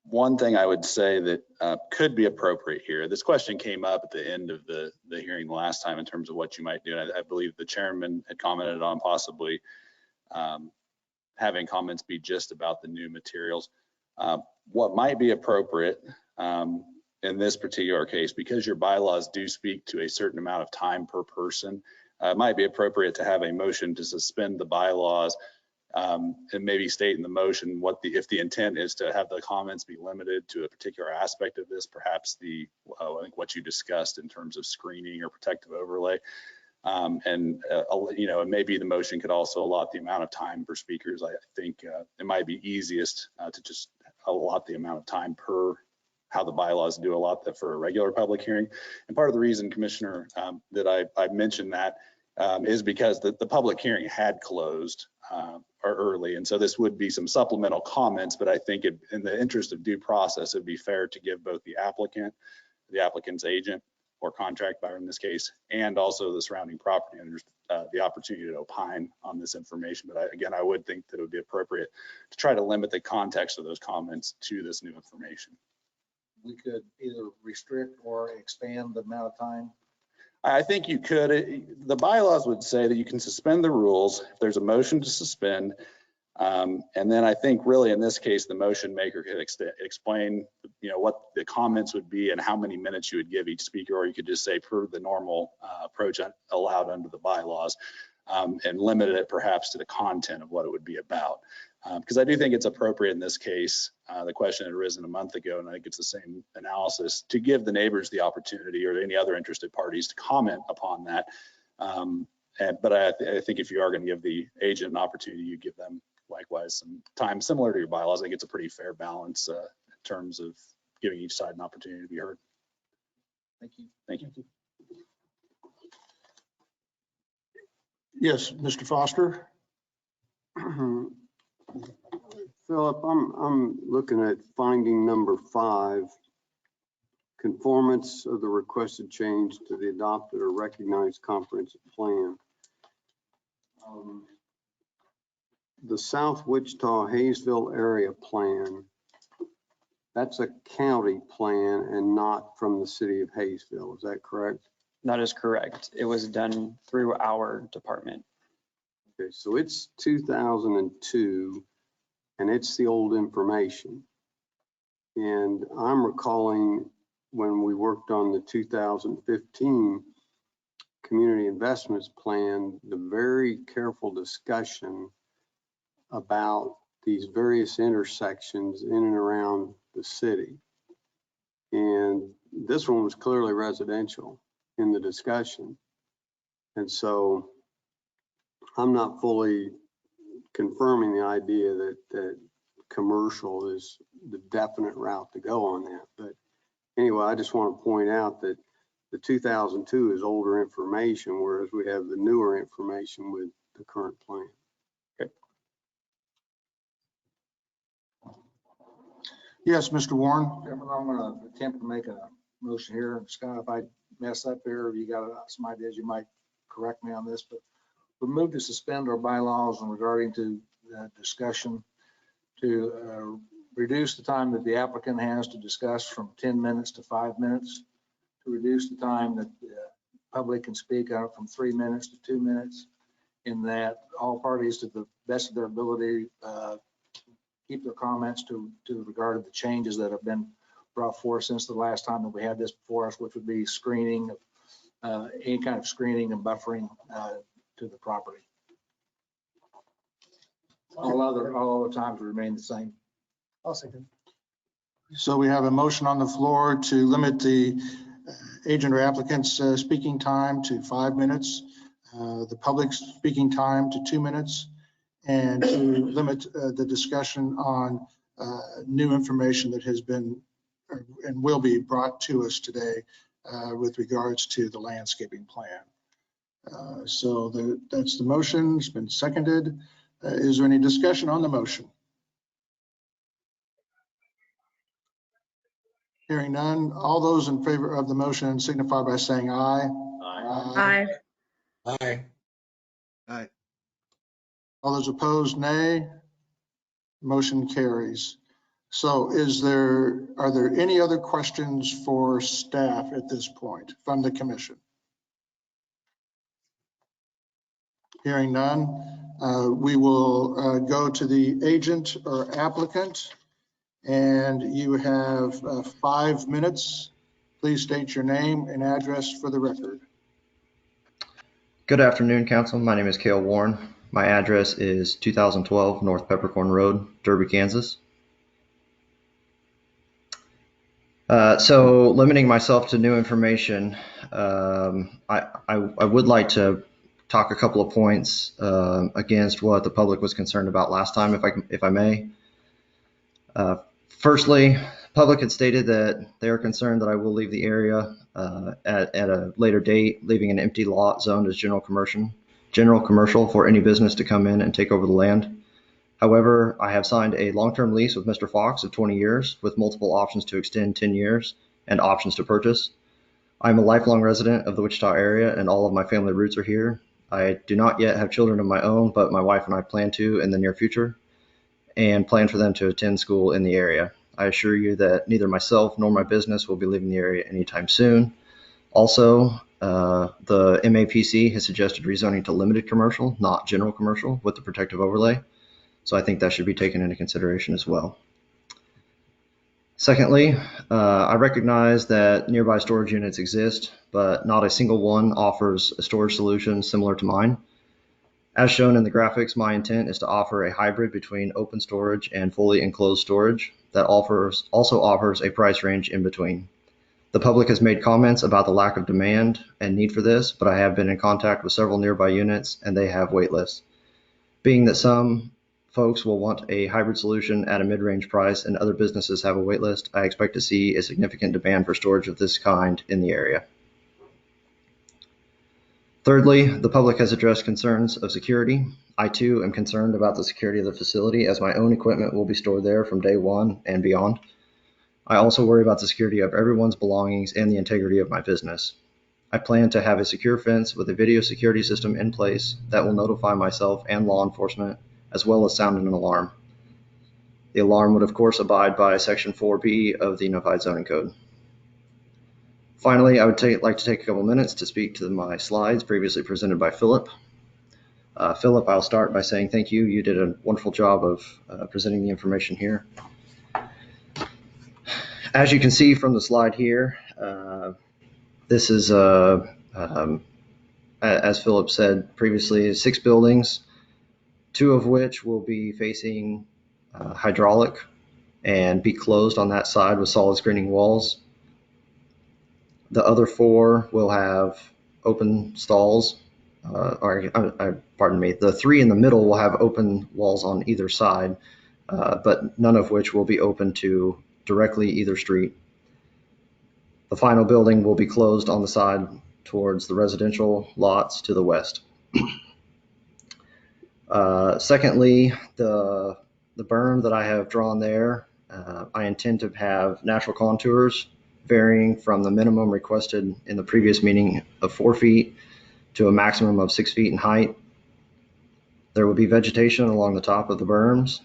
One thing I would say that could be appropriate here, this question came up at the end of the hearing last time in terms of what you might do. And I believe the chairman had commented on possibly having comments be just about the new materials. What might be appropriate in this particular case, because your bylaws do speak to a certain amount of time per person, it might be appropriate to have a motion to suspend the bylaws and maybe state in the motion if the intent is to have the comments be limited to a particular aspect of this, perhaps I think what you discussed in terms of screening or protective overlay. You know, maybe the motion could also allot the amount of time for speakers. I think it might be easiest to just allot the amount of time per how the bylaws do allot that for a regular public hearing. And part of the reason, Commissioner, that I mentioned that is because the public hearing had closed early. And so this would be some supplemental comments, but I think in the interest of due process, it'd be fair to give both the applicant's agent or contract buyer in this case, and also the surrounding property owners the opportunity to opine on this information. But again, I would think that it would be appropriate to try to limit the context of those comments to this new information. We could either restrict or expand the amount of time. I think you could. The bylaws would say that you can suspend the rules if there's a motion to suspend. And then I think really in this case, the motion maker could explain, what the comments would be and how many minutes you would give each speaker, or you could just say per the normal approach allowed under the bylaws, and limit it perhaps to the content of what it would be about. Because I do think it's appropriate in this case. The question had arisen a month ago, and I think it's the same analysis, to give the neighbors the opportunity or any other interested parties to comment upon that. But I think if you are going to give the agent an opportunity, you give them likewise some time similar to your bylaws. I think it's a pretty fair balance in terms of giving each side an opportunity to be heard. Thank you. Thank you. Yes, Mr. Foster. Philip, I'm looking at finding number 5, conformance of the requested change to the adopted or recognized comprehensive plan. The South Wichita Hayesville area plan, that's a county plan and not from the city of Hayesville. Is that correct? That is correct. It was done through our department. Okay, so it's 2002 and it's the old information. And I'm recalling when we worked on the 2015 community investments plan, the very careful discussion about these various intersections in and around the city. And this one was clearly residential in the discussion. And so I'm not fully confirming the idea that commercial is the definite route to go on that. But anyway, I just want to point out that the 2002 is older information, whereas we have the newer information with the current plan. Okay. Yes, Mr. Warren. I'm going to attempt to make a motion here. Scott, if I mess up here, if you got some ideas, you might correct me on this, but we move to suspend our bylaws regarding to discussion to reduce the time that the applicant has to discuss from 10 minutes to 5 minutes, to reduce the time that the public can speak out from 3 minutes to 2 minutes, in that all parties to the best of their ability keep their comments to regard to the changes that have been brought forth since the last time that we had this before us, which would be screening, any kind of screening and buffering to the property. All other times remain the same. I'll second. So we have a motion on the floor to limit the agent or applicant's speaking time to 5 minutes, the public's speaking time to 2 minutes, and to limit the discussion on new information that has been and will be brought to us today with regards to the landscaping plan. So that's the motion. It's been seconded. Is there any discussion on the motion? Hearing none. All those in favor of the motion signify by saying aye. Aye. Aye. Aye. All those opposed, nay. Motion carries. So are there any other questions for staff at this point from the commission? Hearing none, we will go to the agent or applicant, and you have 5 minutes. Please state your name and address for the record. Good afternoon, Council. My name is Cale Warren. My address is 2012 North Peppercorn Road, Derby, Kansas. So limiting myself to new information, I would like to talk a couple of points against what the public was concerned about last time, if I may. Firstly, public had stated that they are concerned that I will leave the area at a later date, leaving an empty lot zoned as general commercial for any business to come in and take over the land. However, I have signed a long-term lease with Mr. Fox of 20 years with multiple options to extend 10 years and options to purchase. I'm a lifelong resident of the Wichita area and all of my family roots are here. I do not yet have children of my own, but my wife and I plan to in the near future and plan for them to attend school in the area. I assure you that neither myself nor my business will be leaving the area anytime soon. Also, the MAPC has suggested rezoning to limited commercial, not general commercial, with the protective overlay. So I think that should be taken into consideration as well. Secondly, I recognize that nearby storage units exist, but not a single one offers a storage solution similar to mine. As shown in the graphics, my intent is to offer a hybrid between open storage and fully enclosed storage that also offers a price range in between. The public has made comments about the lack of demand and need for this, but I have been in contact with several nearby units and they have wait lists. Being that some folks will want a hybrid solution at a mid-range price and other businesses have a wait list, I expect to see a significant demand for storage of this kind in the area. Thirdly, the public has addressed concerns of security. I too am concerned about the security of the facility as my own equipment will be stored there from day one and beyond. I also worry about the security of everyone's belongings and the integrity of my business. I plan to have a secure fence with a video security system in place that will notify myself and law enforcement, as well as sound an alarm. The alarm would of course abide by Section 4B of the Unified Zoning Code. Finally, I would like to take a couple minutes to speak to my slides previously presented by Philip. Philip, I'll start by saying thank you. You did a wonderful job of presenting the information here. As you can see from the slide here, this is, as Philip said previously, 6 buildings, 2 of which will be facing hydraulic and be closed on that side with solid screening walls. The other 4 will have open stalls, pardon me, the 3 in the middle will have open walls on either side, but none of which will be open to directly either street. The final building will be closed on the side towards the residential lots to the west. Secondly, the berm that I have drawn there, I intend to have natural contours varying from the minimum requested in the previous meeting of 4 feet to a maximum of 6 feet in height. There will be vegetation along the top of the berms.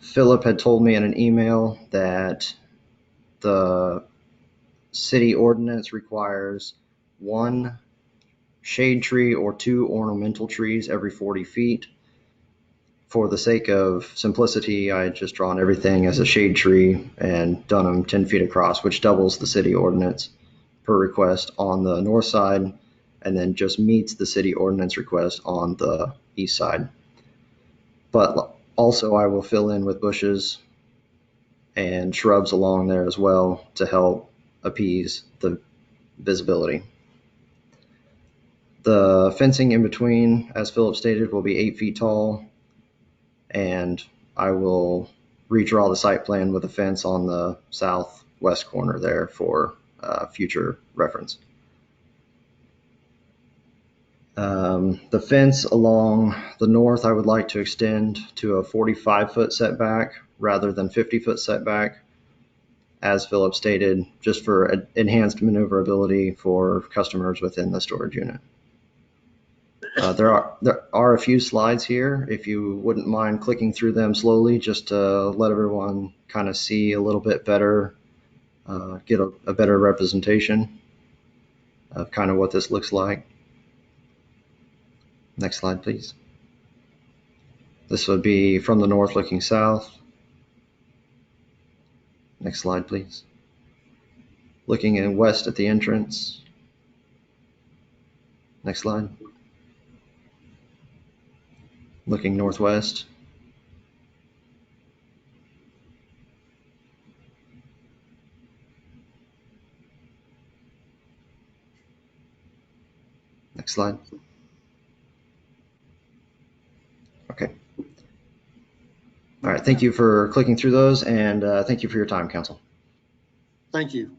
Philip had told me in an email that the city ordinance requires 1 shade tree or 2 ornamental trees every 40 feet. For the sake of simplicity, I had just drawn everything as a shade tree and done them 10 feet across, which doubles the city ordinance per request on the north side, and then just meets the city ordinance request on the east side. But also I will fill in with bushes and shrubs along there as well to help appease the visibility. The fencing in between, as Philip stated, will be 8 feet tall, and I will redraw the site plan with a fence on the southwest corner there for future reference. The fence along the north, I would like to extend to a 45-foot setback rather than 50-foot setback, as Philip stated, just for enhanced maneuverability for customers within the storage unit. There are a few slides here, if you wouldn't mind clicking through them slowly, just to let everyone kind of see a little bit better, get a better representation of kind of what this looks like. Next slide, please. This would be from the north looking south. Next slide, please. Looking in west at the entrance. Next slide. Looking northwest. Next slide. Okay. All right, thank you for clicking through those, and thank you for your time, Council. Thank you.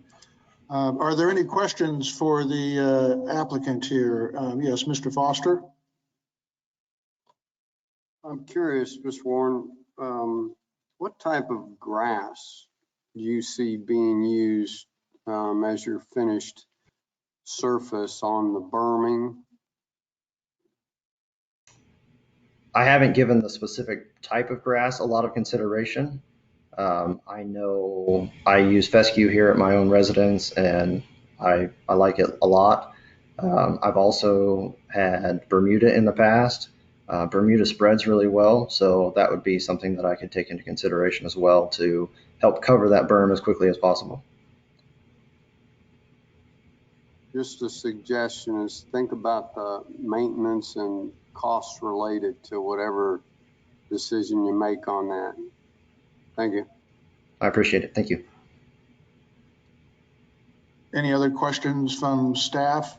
Are there any questions for the applicant here? Yes, Mr. Foster. I'm curious, Ms. Warren, what type of grass do you see being used as your finished surface on the berming I haven't given the specific type of grass a lot of consideration. I know I use fescue here at my own residence, and I like it a lot. I've also had Bermuda in the past. Bermuda spreads really well, so that would be something that I could take into consideration as well to help cover that berm as quickly as possible. Just a suggestion is think about the maintenance and costs related to whatever decision you make on that. Thank you. I appreciate it. Thank you. Any other questions from staff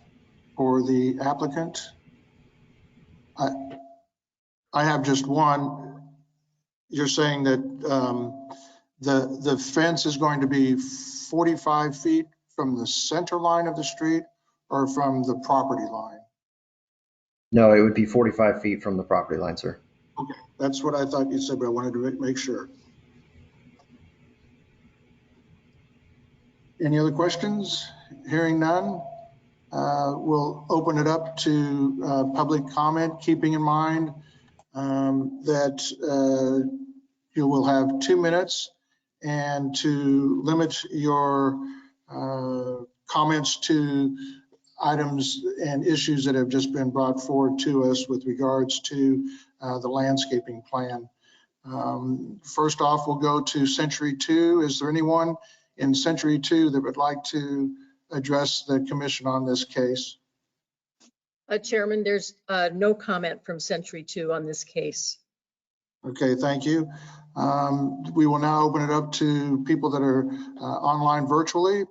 or the applicant? I have just one. You're saying that the fence is going to be 45 feet from the center line of the street or from the property line? No, it would be 45 feet from the property line, sir. Okay, that's what I thought you said, but I wanted to make sure. Any other questions? Hearing none, we'll open it up to public comment, keeping in mind that you will have 2 minutes, and to limit your comments to items and issues that have just been brought forward to us with regards to the landscaping plan. First off, we'll go to Century 2. Is there anyone in Century 2 that would like to address the commission on this case? Chairman, there's no comment from Century 2 on this case. Okay, thank you. We will now open it up to people that are online virtually.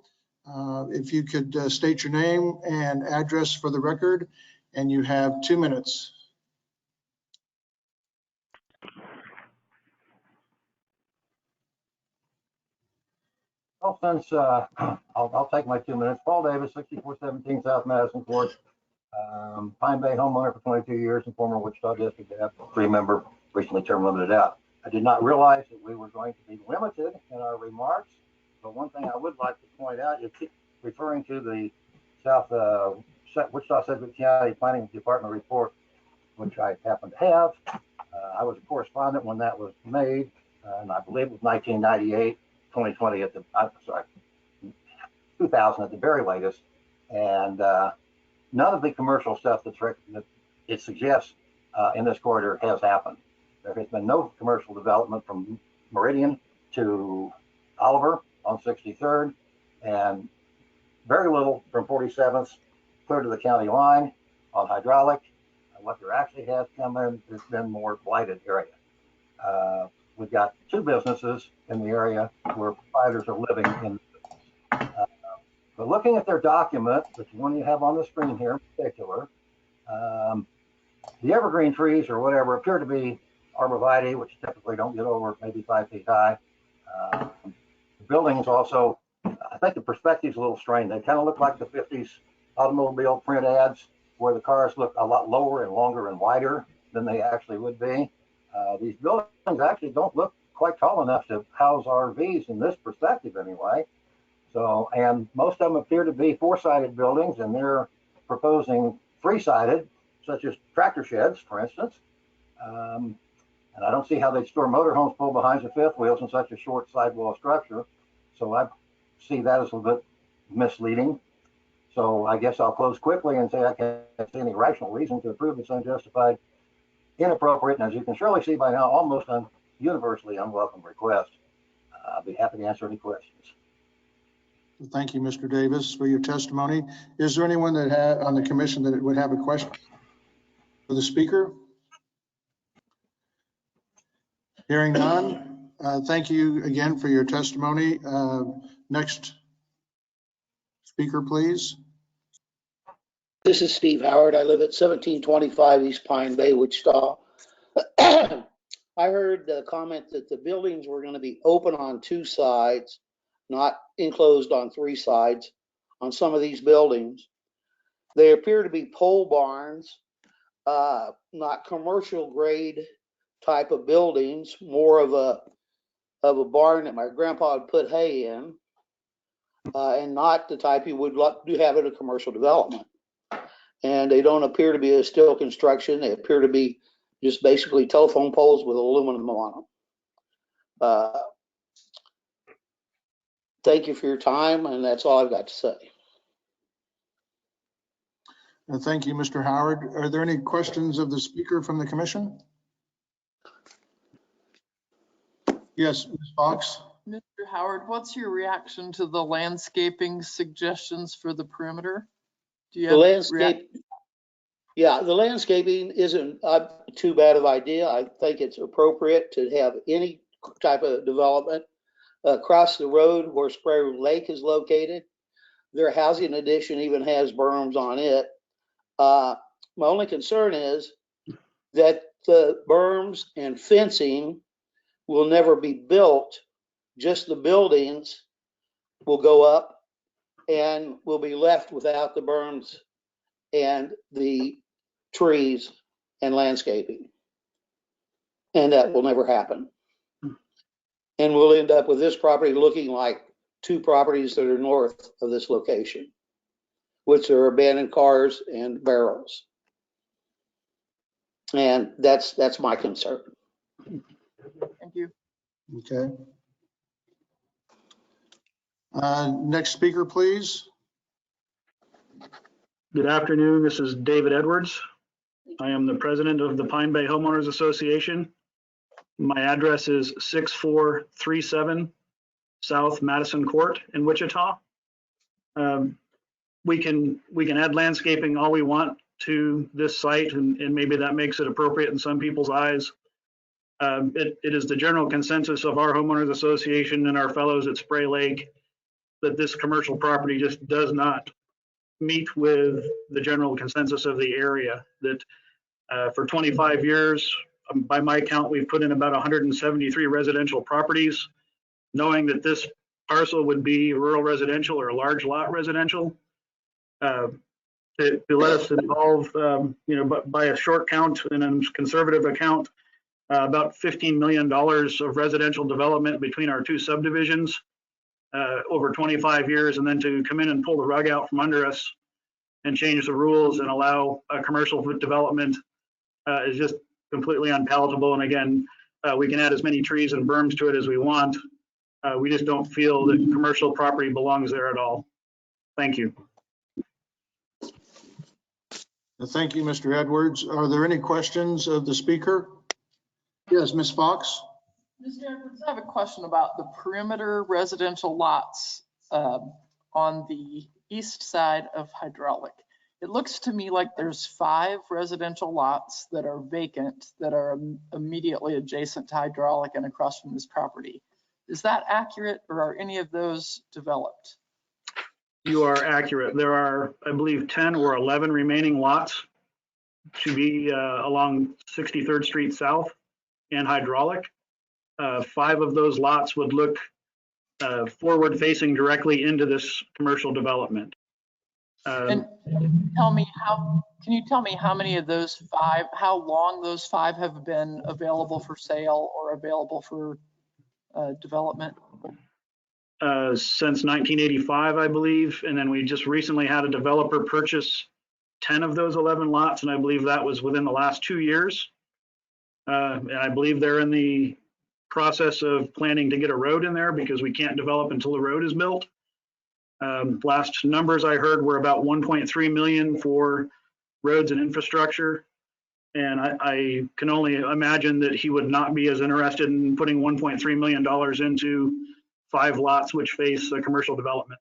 If you could state your name and address for the record, and you have 2 minutes. Well, since I'll take my 2 minutes. Paul Davis, 6417 South Madison Court, Pine Bay homeowner for 22 years and former Wichita District 3-member, recently term limited out. I did not realize that we were going to be limited in our remarks, but one thing I would like to point out, you keep referring to the South Wichita-Sedgwick County Planning Department report, which I happen to have. I was a correspondent when that was made, and I believe it was 1998. 2020 at the, 2000 at the very latest, and none of the commercial stuff that it suggests in this corridor has happened. There has been no commercial development from Meridian to Oliver on 63rd, and very little from 47th clear to the county line on hydraulic. What there actually has come in has been more blighted area. We've got 2 businesses in the area where proprietors are living in. But looking at their document, which one you have on the screen here in particular, the evergreen trees or whatever appear to be arborvitae, which typically don't get over maybe 5 feet high. The buildings also, I think the perspective's a little strange. They kind of look like the 50s automobile print ads where the cars look a lot lower and longer and wider than they actually would be. These buildings actually don't look quite tall enough to house RVs in this perspective anyway. So, and most of them appear to be 4-sided buildings, and they're proposing 3-sided, such as tractor sheds, for instance. And I don't see how they'd store motorhomes pulled behind the 5th wheels in such a short sidewall structure. So I see that as a bit misleading. So I guess I'll close quickly and say I can't see any rational reason to approve this unjustified, inappropriate, and as you can surely see by now, almost universally unwelcome request. I'll be happy to answer any questions. Thank you, Mr. Davis, for your testimony. Is there anyone that had on the commission that would have a question for the speaker? Hearing none, thank you again for your testimony. Next speaker, please. This is Steve Howard. I live at 1725 East Pine Bay, Wichita. I heard the comment that the buildings were going to be open on 2 sides, not enclosed on 3 sides on some of these buildings. They appear to be pole barns, not commercial grade type of buildings, more of a barn that my grandpa would put hay in, and not the type you would do have in a commercial development. And they don't appear to be a steel construction. They appear to be just basically telephone poles with aluminum on them. Thank you for your time, and that's all I've got to say. Thank you, Mr. Howard. Are there any questions of the speaker from the commission? Yes, Ms. Fox. Mr. Howard, what's your reaction to the landscaping suggestions for the perimeter? Do you The have landscape, yeah, the landscaping isn't too bad of an idea. I think it's appropriate to have any type of development across the road where Spray Lake is located. Their housing addition even has berms on it. My only concern is that the berms and fencing will never be built. Just the buildings will go up and we'll be left without the berms and the trees and landscaping. And that will never happen. And we'll end up with this property looking like two properties that are north of this location, which are abandoned cars and barrels. And that's my concern. Thank you. Okay. Next speaker, please. Good afternoon. This is David Edwards. I am the president of the Pine Bay Homeowners Association. My address is 6437 South Madison Court in Wichita. We can add landscaping all we want to this site, and maybe that makes it appropriate in some people's eyes. It is the general consensus of our homeowners association and our fellows at Spray Lake that this commercial property just does not meet with the general consensus of the area. That for 25 years, by my count, we've put in about 173 residential properties, knowing that this parcel would be rural residential or large lot residential. To let us involve, by a short count and a conservative account, about $15 million of residential development between our two subdivisions over 25 years, and then to come in and pull the rug out from under us and change the rules and allow a commercial development is just completely unpalatable. And again, we can add as many trees and berms to it as we want. We just don't feel that commercial property belongs there at all. Thank you. Thank you, Mr. Edwards. Are there any questions of the speaker? Yes, Ms. Fox. Mr. Edwards, I have a question about the perimeter residential lots on the east side of Hydraulic. It looks to me like there's 5 residential lots that are vacant that are immediately adjacent to Hydraulic and across from this property. Is that accurate, or are any of those developed? You are accurate. There are, I believe, 10 or 11 remaining lots to be along 63rd Street South and Hydraulic. 5 of those lots would look forward facing directly into this commercial development. And can you tell me how many of those 5, how long those 5 have been available for sale or available for development? Since 1985, I believe. And then we just recently had a developer purchase 10 of those 11 lots, and I believe that was within the last 2 years. And I believe they're in the process of planning to get a road in there because we can't develop until the road is built. Last numbers I heard were about 1.3 million for roads and infrastructure. And I can only imagine that he would not be as interested in putting $1.3 million into 5 lots which face a commercial development.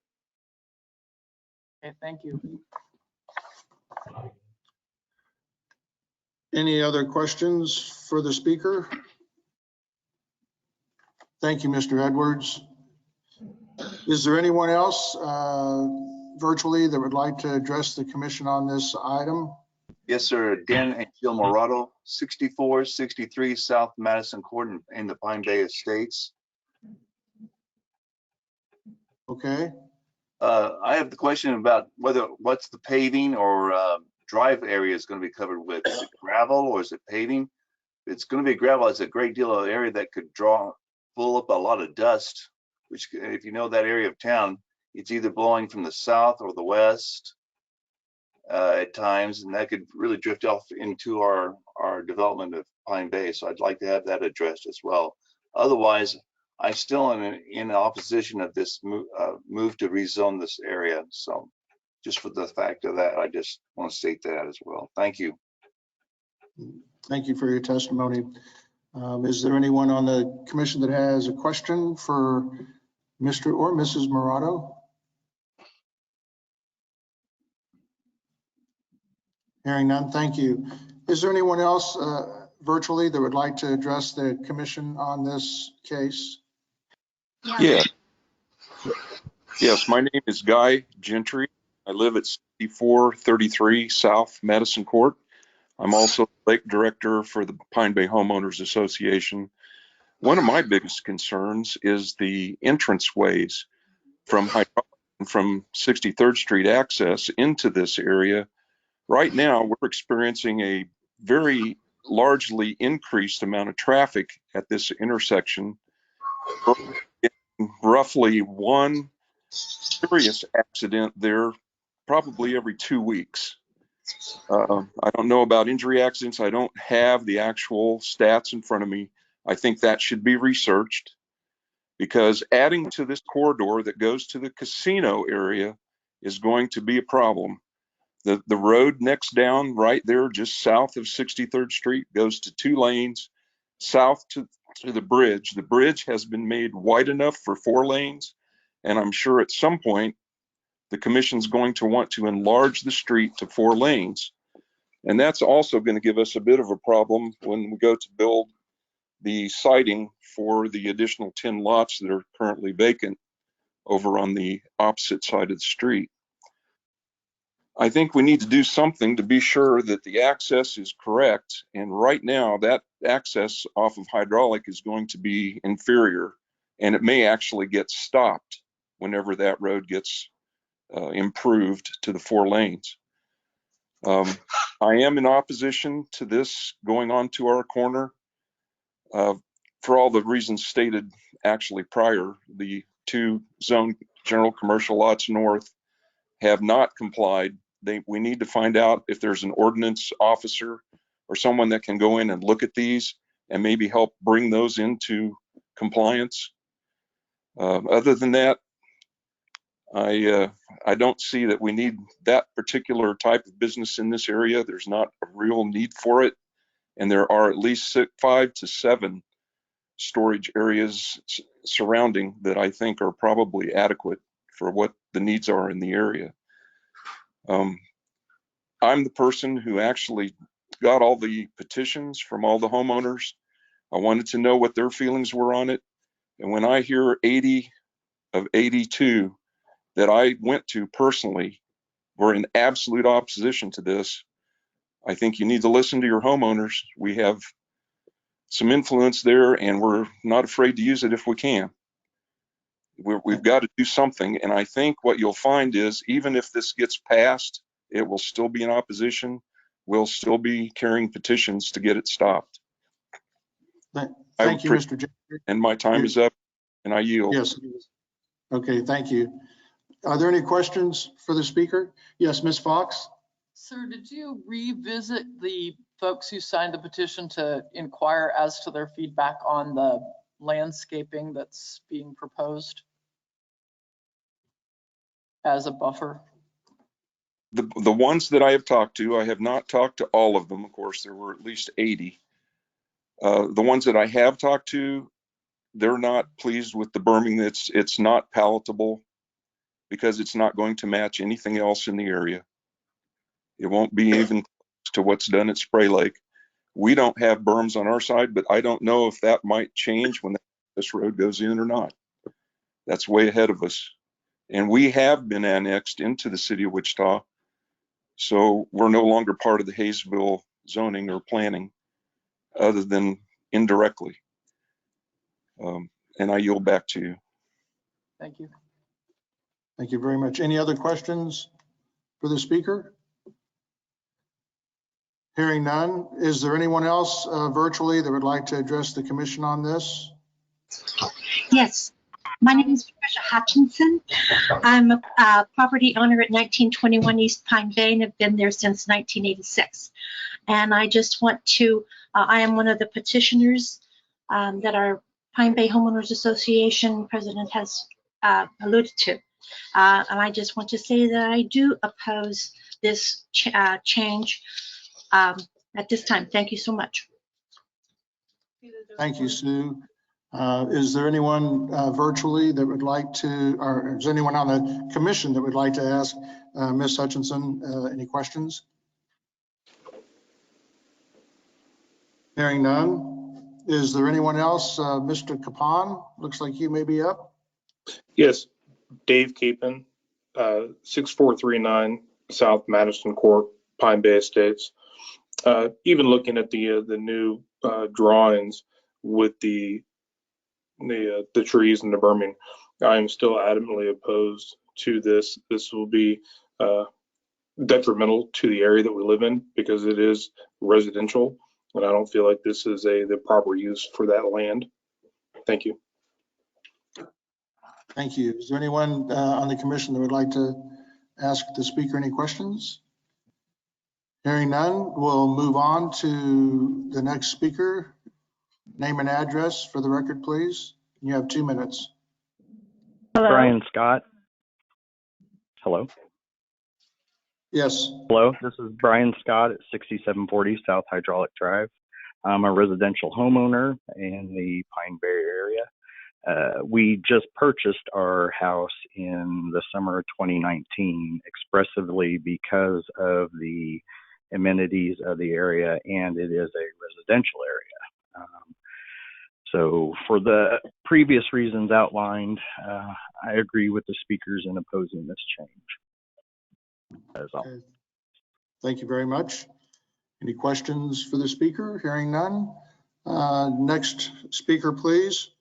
Okay, thank you. Any other questions for the speaker? Thank you, Mr. Edwards. Is there anyone else virtually that would like to address the commission on this item? Yes, sir. Dan and Jill Morado, 6463 South Madison Court in the Pine Bay Estates. Okay. I have the question about what's the paving or drive area is going to be covered with. Is it gravel or is it paving? If it's going to be gravel, it's a great deal of area that could pull up a lot of dust, which if you know that area of town, it's either blowing from the south or the west. at times, and that could really drift off into our development of Pine Bay. So I'd like to have that addressed as well. Otherwise, I still am in opposition of this move to rezone this area. So just for the fact of that, I just want to state that as well. Thank you. Thank you for your testimony. Is there anyone on the commission that has a question for Mr. or Mrs. Morato? Hearing none, thank you. Is there anyone else virtually that would like to address the commission on this case? Yeah. Yes, my name is Guy Gentry. I live at 6433 South Madison Court. I'm also lake director for the Pine Bay Homeowners Association. One of my biggest concerns is the entranceways from 63rd Street access into this area. Right now, we're experiencing a very largely increased amount of traffic at this intersection. Roughly one serious accident there probably every 2 weeks. I don't know about injury accidents. I don't have the actual stats in front of me. I think that should be researched, because adding to this corridor that goes to the casino area is going to be a problem. The road next down right there, just south of 63rd Street, goes to 2 lanes south to the bridge. The bridge has been made wide enough for 4 lanes, and I'm sure at some point the commission's going to want to enlarge the street to 4 lanes. And that's also going to give us a bit of a problem when we go to build the siding for the additional 10 lots that are currently vacant over on the opposite side of the street. I think we need to do something to be sure that the access is correct. And right now, that access off of Hydraulic is going to be inferior, and it may actually get stopped whenever that road gets improved to the 4 lanes. I am in opposition to this going on to our corner for all the reasons stated actually prior. The 2 zone general commercial lots north have not complied. We need to find out if there's an ordinance officer or someone that can go in and look at these and maybe help bring those into compliance. Other than that, I don't see that we need that particular type of business in this area. There's not a real need for it. And there are at least 5 to 7 storage areas surrounding that I think are probably adequate for what the needs are in the area. I'm the person who actually got all the petitions from all the homeowners. I wanted to know what their feelings were on it. And when I hear 80 of 82 that I went to personally were in absolute opposition to this, I think you need to listen to your homeowners. We have some influence there, and we're not afraid to use it if we can. We've got to do something. And I think what you'll find is, even if this gets passed, it will still be in opposition. We'll still be carrying petitions to get it stopped. Thank you, Mr. Gentry. And my time is up, and I yield. Yes. Okay, thank you. Are there any questions for the speaker? Yes, Ms. Fox. Sir, did you revisit the folks who signed the petition to inquire as to their feedback on the landscaping that's being proposed as a buffer? The ones that I have talked to, I have not talked to all of them. Of course, there were at least 80. The ones that I have talked to, they're not pleased with the berming. It's not palatable because it's not going to match anything else in the area. It won't be even close to what's done at Spray Lake. We don't have berms on our side, but I don't know if that might change when this road goes in or not. That's way ahead of us. And we have been annexed into the city of Wichita. So we're no longer part of the Hayesville zoning or planning other than indirectly. And I yield back to you. Thank you. Thank you very much. Any other questions for the speaker? Hearing none, is there anyone else virtually that would like to address the commission on this? Yes. My name is Patricia Hutchinson. I'm a property owner at 1921 East Pine Bay and have been there since 1986. And I just want to, I am one of the petitioners that our Pine Bay Homeowners Association president has alluded to. And I just want to say that I do oppose this change at this time. Thank you so much. Thank you, Sue. Is there anyone virtually that would like to, or is anyone on the commission that would like to ask Ms. Hutchinson any questions? Hearing none. Is there anyone else? Mr. Capon, looks like you may be up. Yes, Dave Capon, 6439 South Madison Court, Pine Bay Estates. Even looking at the new drawings with the trees and the berming, I am still adamantly opposed to this. This will be detrimental to the area that we live in because it is residential, and I don't feel like this is the proper use for that land. Thank you. Thank you. Is there anyone on the commission that would like to ask the speaker any questions? Hearing none, we'll move on to the next speaker. Name and address for the record, please. You have 2 minutes. Hello. Brian Scott. Hello. Yes. Hello, this is Brian Scott at 6740 South Hydraulic Drive. I'm a residential homeowner in the Pine Bay area. We just purchased our house in the summer of 2019 expressively because of the amenities of the area, and it is a residential area. So for the previous reasons outlined, I agree with the speakers in opposing this change. That is all. Okay. Thank you very much. Any questions for the speaker? Hearing none. Next speaker, please.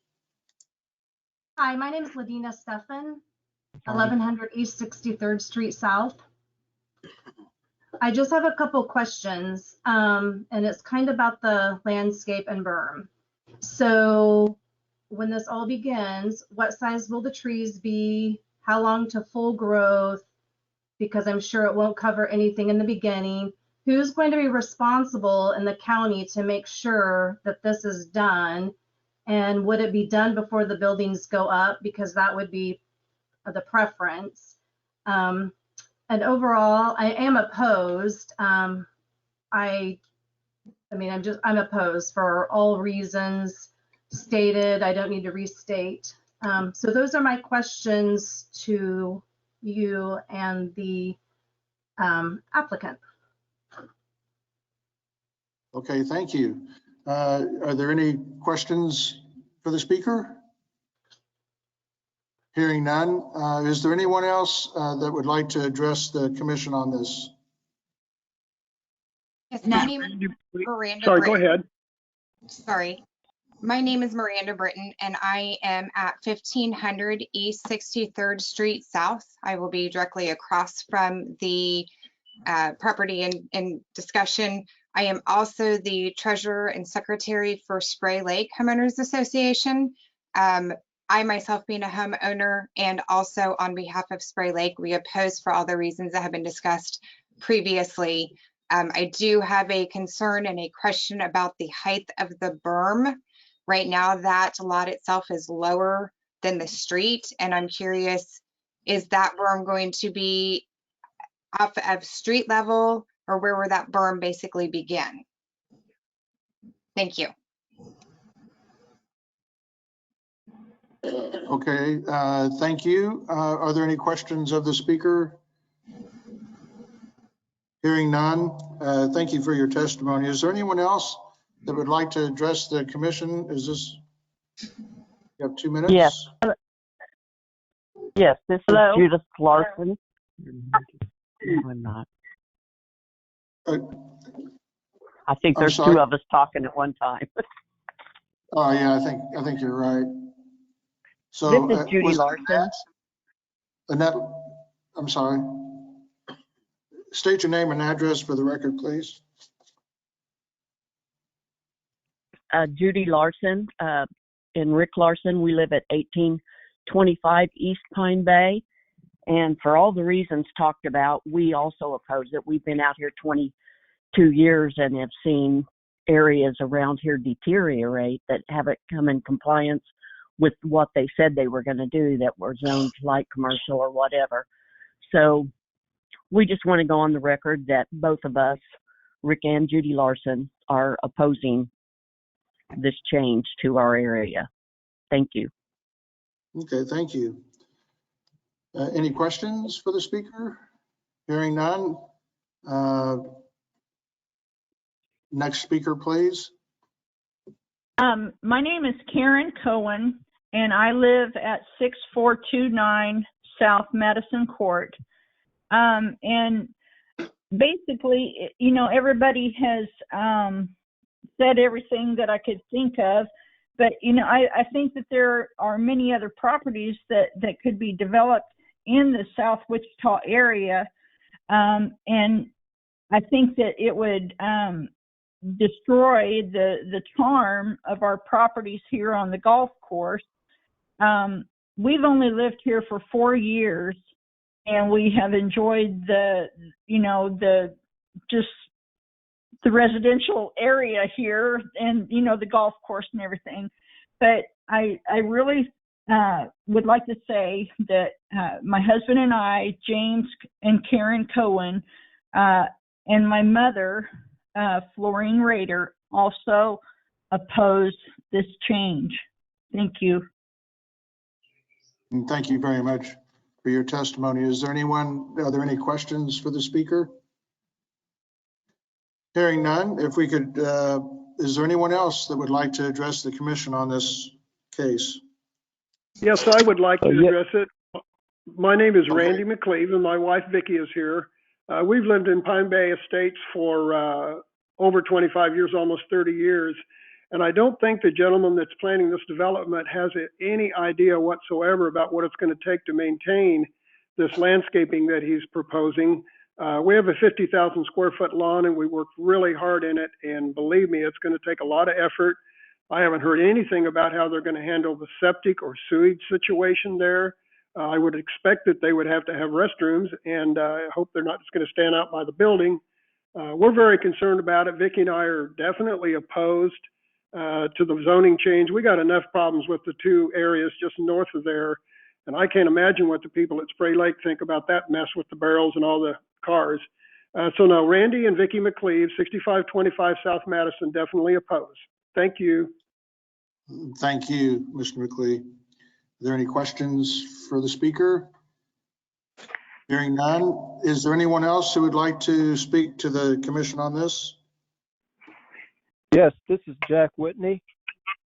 Hi, my name is Ladina Stefan, 1100 East 63rd Street South. I just have a couple questions, and it's kind of about the landscape and berm. So when this all begins, what size will the trees be? How long to full growth? Because I'm sure it won't cover anything in the beginning. Who's going to be responsible in the county to make sure that this is done? And would it be done before the buildings go up? Because that would be the preference. And overall, I am opposed. I'm opposed for all reasons stated. I don't need to restate. So those are my questions to you and the applicant. Okay, thank you. Are there any questions for the speaker? Hearing none. Is there anyone else that would like to address the commission on this? Yes, my name is Miranda. Sorry, Britton. go ahead. Sorry. My name is Miranda Britton, and I am at 1500 East 63rd Street South. I will be directly across from the property in discussion. I am also the treasurer and secretary for Spray Lake Homeowners Association. I myself being a homeowner, and also on behalf of Spray Lake, we oppose for all the reasons that have been discussed previously. I do have a concern and a question about the height of the berm. Right now, that lot itself is lower than the street, and I'm curious, is that berm going to be off of street level, or where will that berm basically begin? Thank you. Okay, thank you. Are there any questions of the speaker? Hearing none, thank you for your testimony. Is there anyone else that would like to address the commission? Is this, you have 2 minutes? Yes. Yes, this is Judith Larson. No, I'm not. I think there's two of us talking at one time. Oh yeah, I think you're right. So this is Judy Larson. Annette, I'm sorry. State your name and address for the record, please. Judy Larson and Rick Larson. We live at 25 East Pine Bay. And for all the reasons talked about, we also oppose it. We've been out here 22 years and have seen areas around here deteriorate that haven't come in compliance with what they said they were going to do, that were zoned light commercial or whatever. So we just want to go on the record that both of us, Rick and Judy Larson, are opposing this change to our area. Thank you. Okay, thank you. Any questions for the speaker? Hearing none. Next speaker, please. My name is Karen Cohen, and I live at 6429 South Madison Court. And basically, you know, everybody has said everything that I could think of, but, you know, I think that there are many other properties that could be developed in the South Wichita area. And I think that it would destroy the charm of our properties here on the golf course. We've only lived here for 4 years, and we have enjoyed the residential area here, and, you know, the golf course and everything. But I really would like to say that my husband and I, James and Karen Cohen, and my mother, Florine Rader, also oppose this change. Thank you. And thank you very much for your testimony. Are there any questions for the speaker? Hearing none, if we could, is there anyone else that would like to address the commission on this case? Yes, I would like to address it. My name is Randy McCleve, and my wife Vicki is here. We've lived in Pine Bay Estates for over 25 years, almost 30 years. And I don't think the gentleman that's planning this development has any idea whatsoever about what it's going to take to maintain this landscaping that he's proposing. We have a 50,000 square foot lawn, and we worked really hard in it. And believe me, it's going to take a lot of effort. I haven't heard anything about how they're going to handle the septic or sewage situation there. I would expect that they would have to have restrooms, and I hope they're not just going to stand out by the building. We're very concerned about it. Vicki and I are definitely opposed to the zoning change. We got enough problems with the two areas just north of there, and I can't imagine what the people at Spray Lake think about that mess with the barrels and all the cars. So no, Randy and Vicki McCleve, 6525 South Madison, definitely oppose. Thank you. Thank you, Mr. McCleve. Are there any questions for the speaker? Hearing none, is there anyone else who would like to speak to the commission on this? Yes, this is Jack Whitney.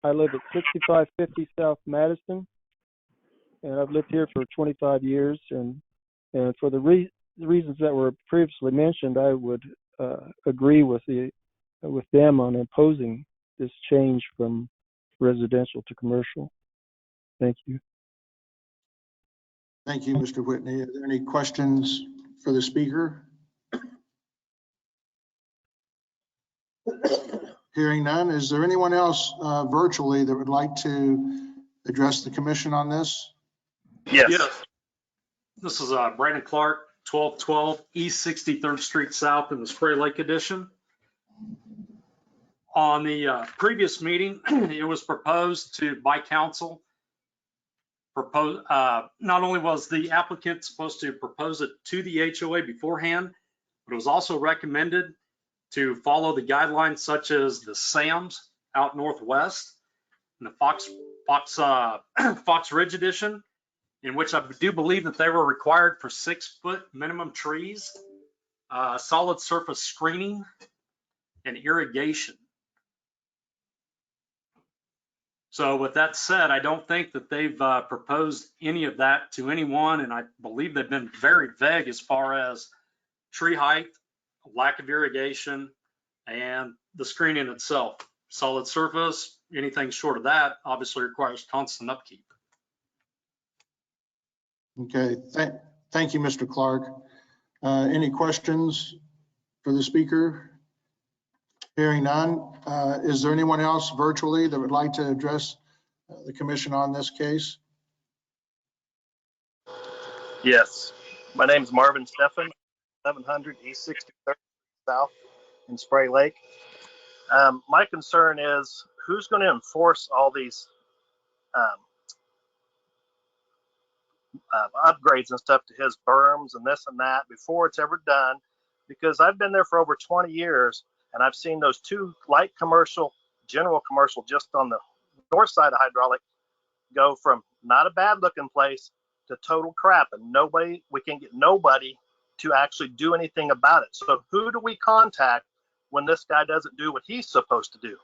I live at 6550 South Madison, and I've lived here for 25 years. And for the reasons that were previously mentioned, I would agree with them on opposing this change from residential to commercial. Thank you. Thank you, Mr. Whitney. Are there any questions for the speaker? Hearing none, is there anyone else virtually that would like to address the commission on this? Yes. This is Brandon Clark, 1212 East 63rd Street South in the Spray Lake Edition. On the previous meeting, it was proposed by council. Not only was the applicant supposed to propose it to the HOA beforehand, but it was also recommended to follow the guidelines such as the SAMs out northwest and the Fox Ridge Edition, in which I do believe that they were required for 6-foot minimum trees, solid surface screening, and irrigation. So with that said, I don't think that they've proposed any of that to anyone, and I believe they've been very vague as far as tree height, lack of irrigation, and the screening itself. Solid surface, anything short of that obviously requires constant upkeep. Okay, thank you, Mr. Clark. Any questions for the speaker? Hearing none, is there anyone else virtually that would like to address the commission on this case? Yes. My name's Marvin Steffen, 1100 East 63rd South in Spray Lake. My concern is who's going to enforce all these upgrades and stuff to his berms and this and that before it's ever done, because I've been there for over 20 years and I've seen those two light commercial, general commercial just on the north side of hydraulic go from not a bad looking place to total crap, and we can get nobody to actually do anything about it. So who do we contact when this guy doesn't do what he's supposed to do?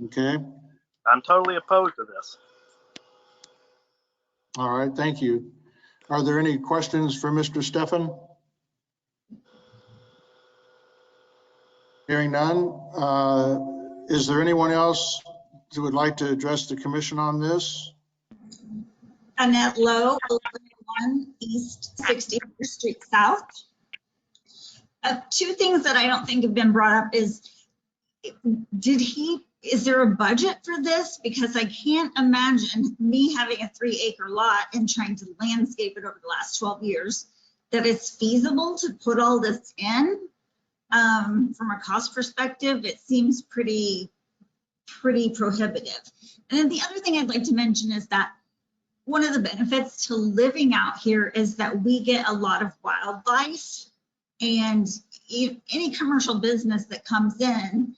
Okay. I'm totally opposed to this. All right, thank you. Are there any questions for Mr. Steffen? Hearing none, is there anyone else who would like to address the commission on this? Annette Lowe, 1 East 61st Street South. Two things that I don't think have been brought up is, is there a budget for this? Because I can't imagine me having a 3-acre lot and trying to landscape it over the last 12 years, that it's feasible to put all this in. From a cost perspective, it seems pretty prohibitive. And then the other thing I'd like to mention is that one of the benefits to living out here is that we get a lot of wildlife, and any commercial business that comes in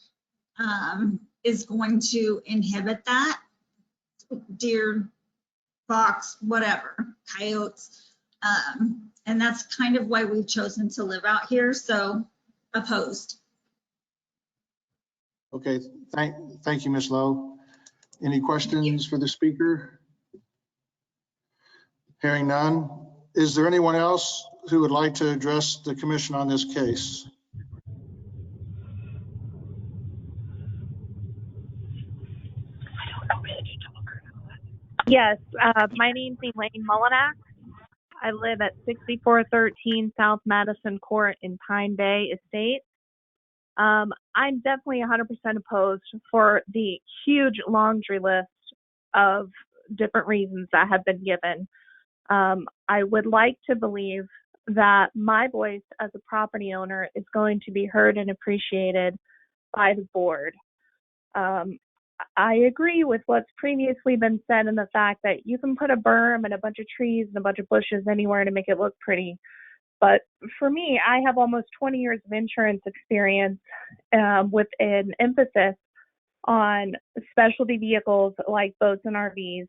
is going to inhibit that. Deer, fox, whatever, coyotes. And that's kind of why we've chosen to live out here. So opposed. Okay, thank you, Ms. Lowe. Any questions for the speaker? Hearing none. Is there anyone else who would like to address the commission on this case? Yes, my name's Elaine Mullinax. I live at 6413 South Madison Court in Pine Bay Estates. I'm definitely 100% opposed for the huge laundry list of different reasons that have been given. I would like to believe that my voice as a property owner is going to be heard and appreciated by the board. I agree with what's previously been said in the fact that you can put a berm and a bunch of trees and a bunch of bushes anywhere to make it look pretty. But for me, I have almost 20 years of insurance experience with an emphasis on specialty vehicles like boats and RVs.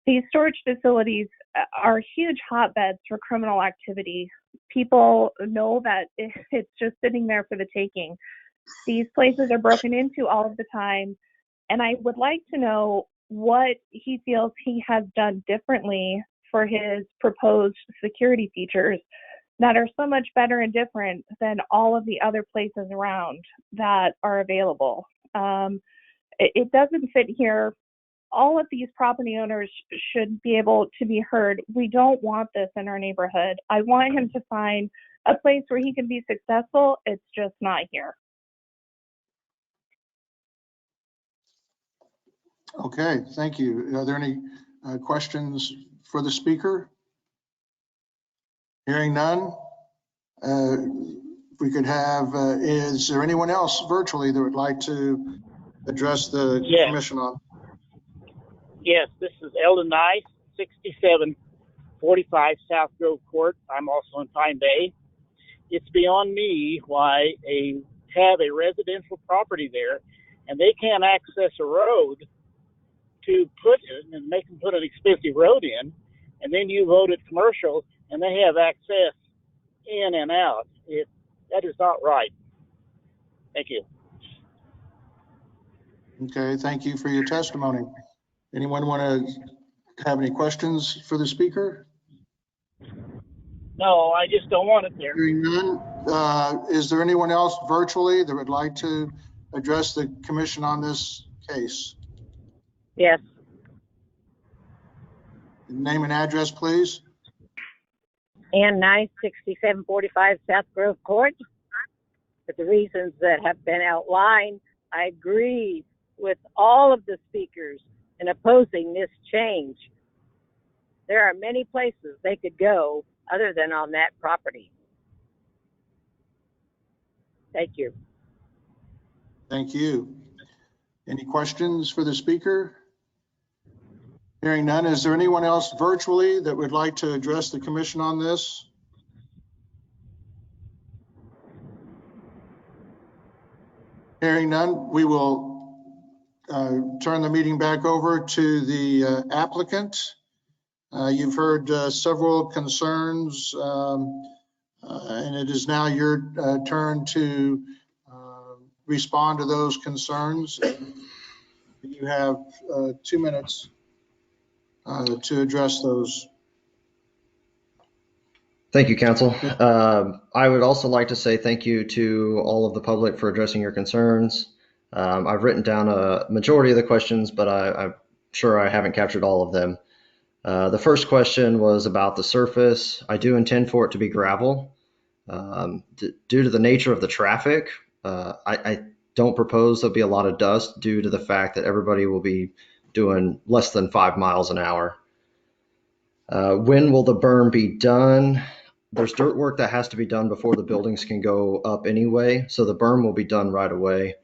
These storage facilities are huge hotbeds for criminal activity. People know that it's just sitting there for the taking. These places are broken into all of the time. And I would like to know what he feels he has done differently for his proposed security features that are so much better and different than all of the other places around that are available. It doesn't fit here. All of these property owners should be able to be heard. We don't want this in our neighborhood. I want him to find a place where he can be successful. It's just not here. Okay, thank you. Are there any questions for the speaker? Hearing none, we could have, is there anyone else virtually that would like to address the commission on? Yes, this is Eldon Nice, 6745 South Grove Court. I'm also in Pine Bay. It's beyond me why have a residential property there and they can't access a road to put in and make them put an expensive road in, and then you vote it commercial and they have access in and out. That is not right. Thank you. Okay, thank you for your testimony. Anyone want to have any questions for the speaker? No, I just don't want it there. Hearing none, is there anyone else virtually that would like to address the commission on this case? Yes. Name and address, please. Ann Nice, 6745 South Grove Court. For the reasons that have been outlined, I agree with all of the speakers in opposing this change. There are many places they could go other than on that property. Thank you. Thank you. Any questions for the speaker? Hearing none, is there anyone else virtually that would like to address the commission on this? Hearing none, we will turn the meeting back over to the applicant. You've heard several concerns, and it is now your turn to respond to those concerns. You have 2 minutes to address those. Thank you, Council. I would also like to say thank you to all of the public for addressing your concerns. I've written down a majority of the questions, but I'm sure I haven't captured all of them. The first question was about the surface. I do intend for it to be gravel. Due to the nature of the traffic, I don't propose there'll be a lot of dust due to the fact that everybody will be doing less than 5 miles an hour. When will the berm be done? There's dirt work that has to be done before the buildings can go up anyway, so the berm will be done right away.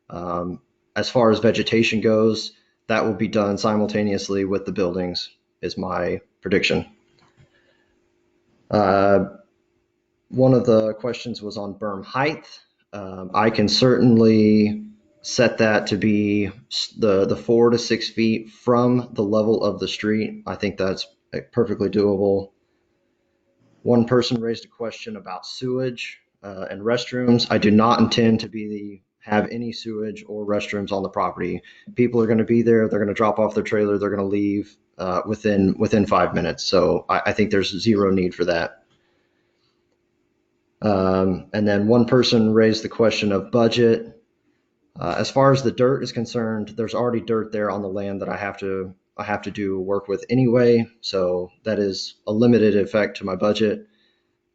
As far as vegetation goes, that will be done simultaneously with the buildings, is my prediction. One of the questions was on berm height. I can certainly set that to be the 4 to 6 feet from the level of the street. I think that's perfectly doable. One person raised a question about sewage and restrooms. I do not intend to have any sewage or restrooms on the property. People are going to be there. They're going to drop off their trailer. They're going to leave within 5 minutes. So I think there's zero need for that. And then one person raised the question of budget. As far as the dirt is concerned, there's already dirt there on the land that I have to do work with anyway. So that is a limited effect to my budget.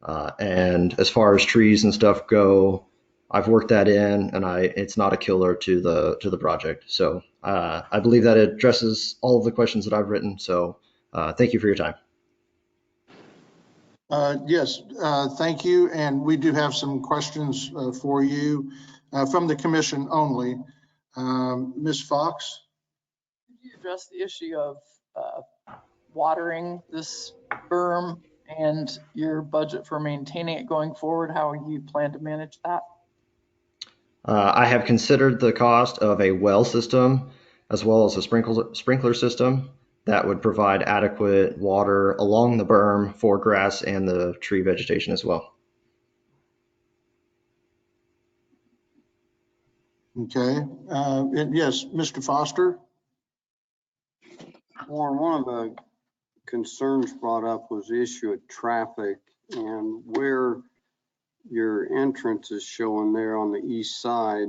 And as far as trees and stuff go, I've worked that in, and it's not a killer to the project. So I believe that addresses all of the questions that I've written. So thank you for your time. Yes, thank you. And we do have some questions for you from the commission only. Ms. Fox? Could you address the issue of watering this berm and your budget for maintaining it going forward? How you plan to manage that? I have considered the cost of a well system as well as a sprinkler system that would provide adequate water along the berm for grass and the tree vegetation as well. Okay. And yes, Mr. Foster? Warren, one of the concerns brought up was the issue of traffic and where your entrance is showing there on the east side.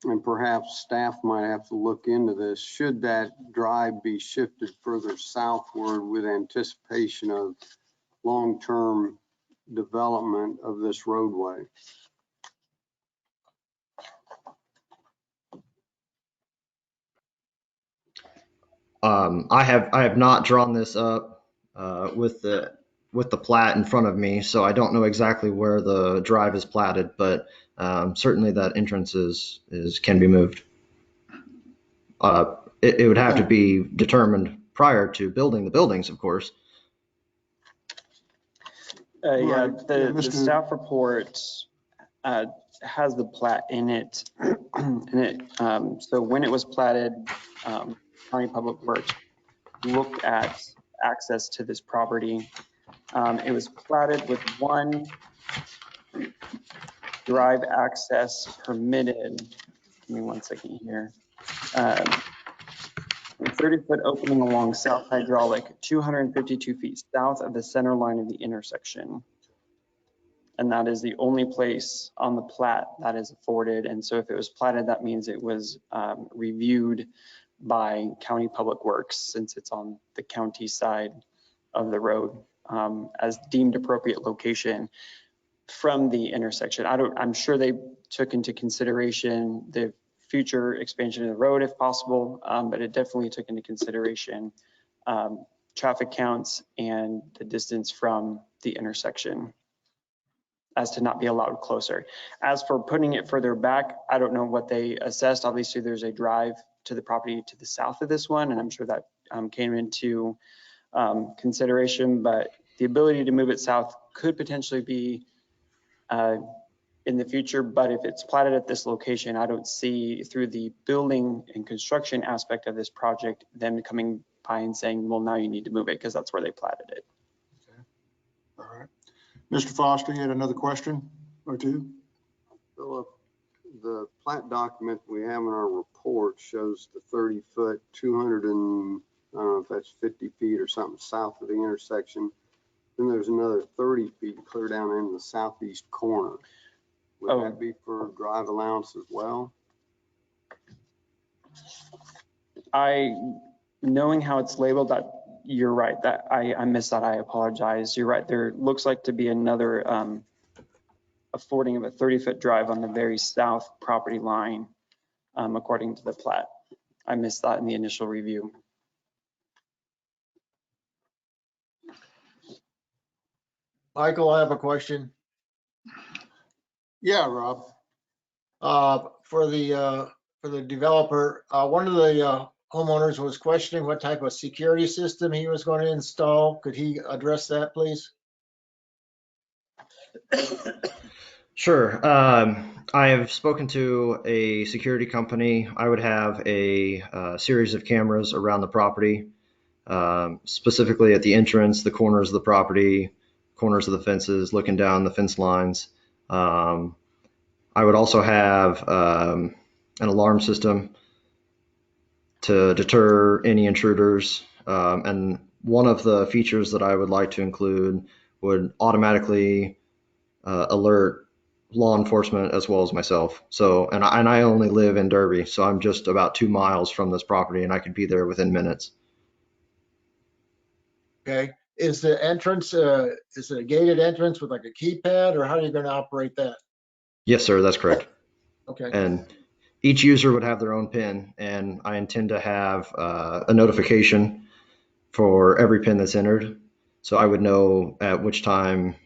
And perhaps staff might have to look into this. Should that drive be shifted further southward with anticipation of long-term development of this roadway? I have not drawn this up with the plat in front of me, so I don't know exactly where the drive is platted, but certainly that entrance can be moved. It would have to be determined prior to building the buildings, of course. Yeah, the staff report has the plat in it, so when it was platted, County Public Works looked at access to this property. It was platted with one drive access permitted. Give me 1 second here. 30-foot opening along South Hydraulic, 252 feet south of the center line of the intersection. And that is the only place on the plat that is afforded. And so if it was platted, that means it was reviewed by County Public Works, since it's on the county side of the road, as deemed appropriate location from the intersection. I'm sure they took into consideration the future expansion of the road if possible, but it definitely took into consideration traffic counts and the distance from the intersection as to not be allowed closer. As for putting it further back, I don't know what they assessed. Obviously, there's a drive to the property to the south of this one, and I'm sure that came into consideration, but the ability to move it south could potentially be in the future, but if it's platted at this location, I don't see through the building and construction aspect of this project them coming by and saying, well, now you need to move it, because that's where they platted it. Okay. All right. Mr. Foster, you had another question or two? Philip, the plat document we have in our report shows the 30-foot, 200 and, I don't know if that's 50 feet or something south of the intersection. Then there's another 30 feet clear down in the southeast corner. Would that be for drive allowance as well? Knowing how it's labeled, that you're right, that I missed that, I apologize. You're right, there looks like to be another affording of a 30-foot drive on the very south property line, according to the plat. I missed that in the initial review. Michael, I have a question. Yeah, Rob. For the developer, one of the homeowners was questioning what type of security system he was going to install. Could he address that, please? Sure. I have spoken to a security company. I would have a series of cameras around the property, specifically at the entrance, the corners of the property, corners of the fences, looking down the fence lines. I would also have an alarm system to deter any intruders. And one of the features that I would like to include would automatically alert law enforcement as well as myself. So, and I only live in Derby, so I'm just about 2 miles from this property, and I could be there within minutes. Okay. Is the entrance, is it a gated entrance with like a keypad, or how are you going to operate that? Yes, sir, that's correct. Okay. And each user would have their own PIN, and I intend to have a notification for every PIN that's entered. So I would know at which time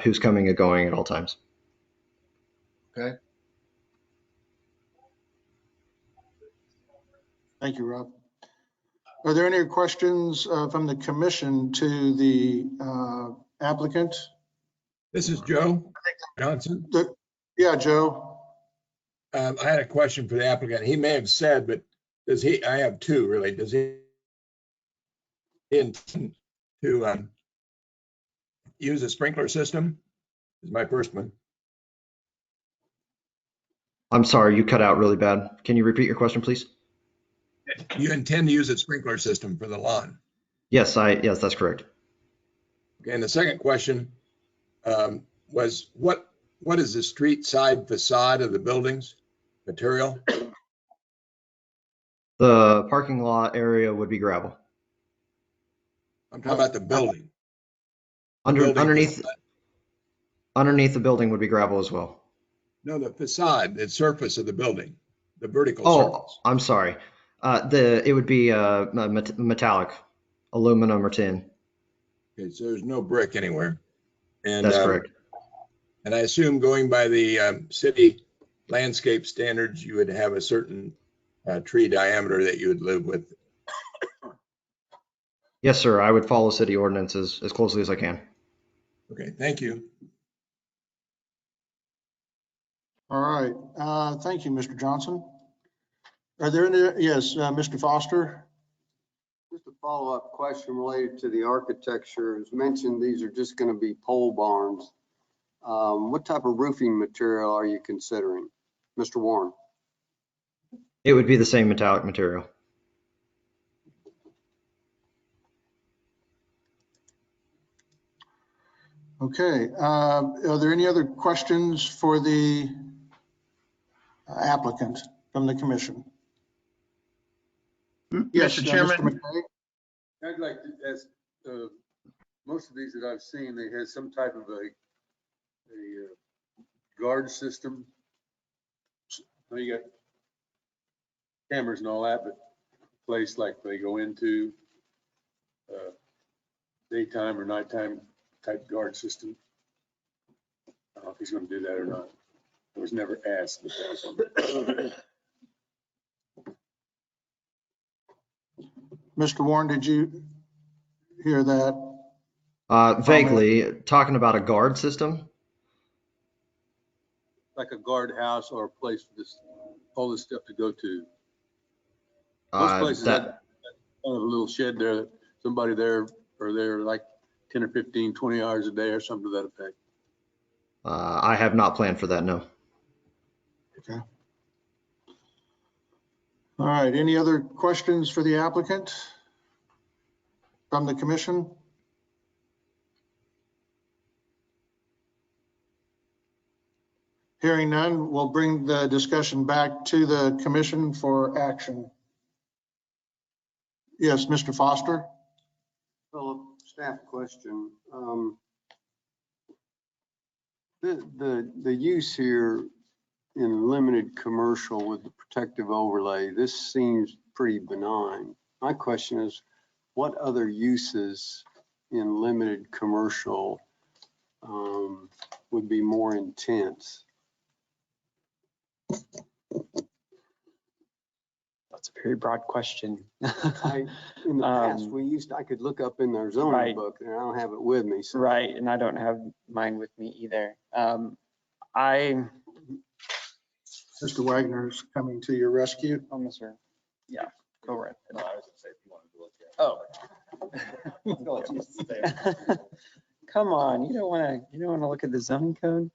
who's coming and going at all times. Okay. Thank you, Rob. Are there any questions from the commission to the applicant? This is Joe Johnson. Yeah, Joe. I had a question for the applicant. He may have said, but does he, I have two really. Does he intend to use a sprinkler system? Is my first one. I'm sorry, you cut out really bad. Can you repeat your question, please? You intend to use a sprinkler system for the lawn? Yes, yes, that's correct. Okay, and the second question was what is the street side facade of the buildings material? The parking lot area would be gravel. I'm talking about the building. Underneath the building would be gravel as well. No, the facade, the surface of the building, the vertical surface. I'm sorry. It would be metallic, aluminum or tin. Okay, so there's no brick anywhere. And that's correct. And I assume going by the city landscape standards, you would have a certain tree diameter that you would live with. Yes, sir. I would follow city ordinances as closely as I can. Okay, thank you. All right. Thank you, Mr. Johnson. Are there any, yes, Mr. Foster? Just a follow-up question related to the architecture. As mentioned, these are just going to be pole barns. What type of roofing material are you considering, Mr. Warren? It would be the same metallic material. Okay. Are there any other questions for the applicant from the commission? Yes, Mr. Chairman. I'd like to ask, most of these that I've seen, they have some type of a guard system. You got cameras and all that, but place like they go into daytime or nighttime type guard system. I don't know if he's going to do that or not. It was never asked. Mr. Warren, did you hear that? Vaguely, talking about a guard system. Like a guard house or a place for this, all this stuff to go to. Most places have kind of a little shed there, somebody there, or they're like 10 or 15, 20 hours a day or something to that effect. I have not planned for that, no. Okay. All right, any other questions for the applicant from the commission? Hearing none, we'll bring the discussion back to the commission for action. Yes, Mr. Foster. Philip, staff question. The use here in limited commercial with the protective overlay, this seems pretty benign. My question is, what other uses in limited commercial would be more intense? That's a very broad question. In the past, I could look up in their zoning book, and I don't have it with me. So. Right, and I don't have mine with me either. Mr. Wagner's coming to your rescue. Oh, Mr. Yeah, go right. No, I was going to say if you wanted to look at it. Oh. Come on, you don't want to look at the zoning code?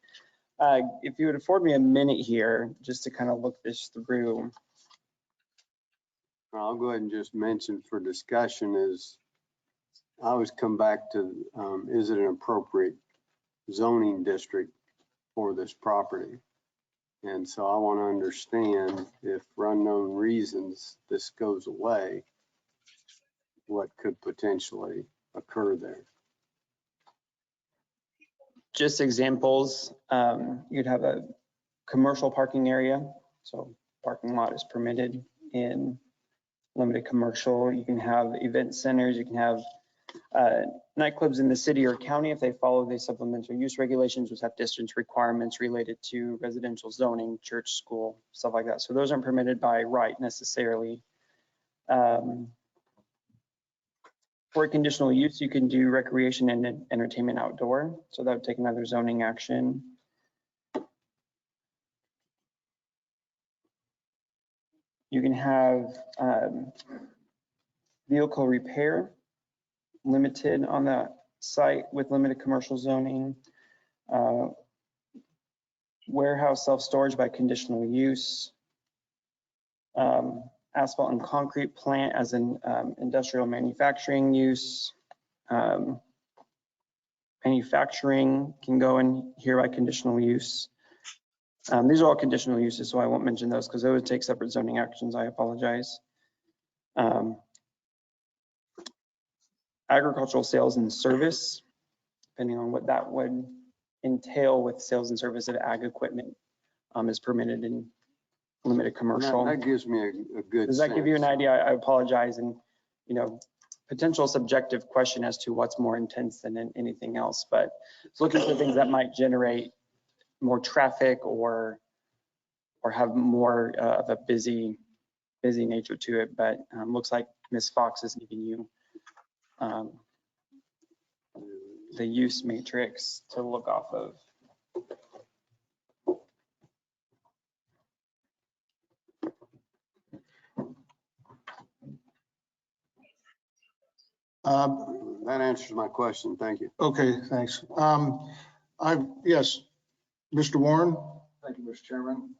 If you would afford me a minute here, just to kind of look this through. I'll go ahead and just mention for discussion is, I always come back to, is it an appropriate zoning district for this property? And so I want to understand if for unknown reasons this goes away, what could potentially occur there? Just examples, you'd have a commercial parking area. So parking lot is permitted in limited commercial. You can have event centers, you can have nightclubs in the city or county if they follow the supplemental use regulations, which have distance requirements related to residential zoning, church, school, stuff like that. So those aren't permitted by right necessarily. For conditional use, you can do recreation and entertainment outdoor. So that would take another zoning action. You can have vehicle repair limited on that site with limited commercial zoning. Warehouse self-storage by conditional use. Asphalt and concrete plant as an industrial manufacturing use. Manufacturing can go in here by conditional use. These are all conditional uses, so I won't mention those because they would take separate zoning actions. I apologize. Agricultural sales and service, depending on what that would entail with sales and service of ag equipment, is permitted in limited commercial. That gives me a good Does that give you an idea? I apologize. And, potential subjective question as to what's more intense than anything else, but it's looking for things that might generate more traffic or have more of a busy nature to it. But looks like Ms. Fox is giving you the use matrix to look off of. That answers my question. Thank you. Okay, thanks. Yes, Mr. Warren. Thank you, Mr. Chairman.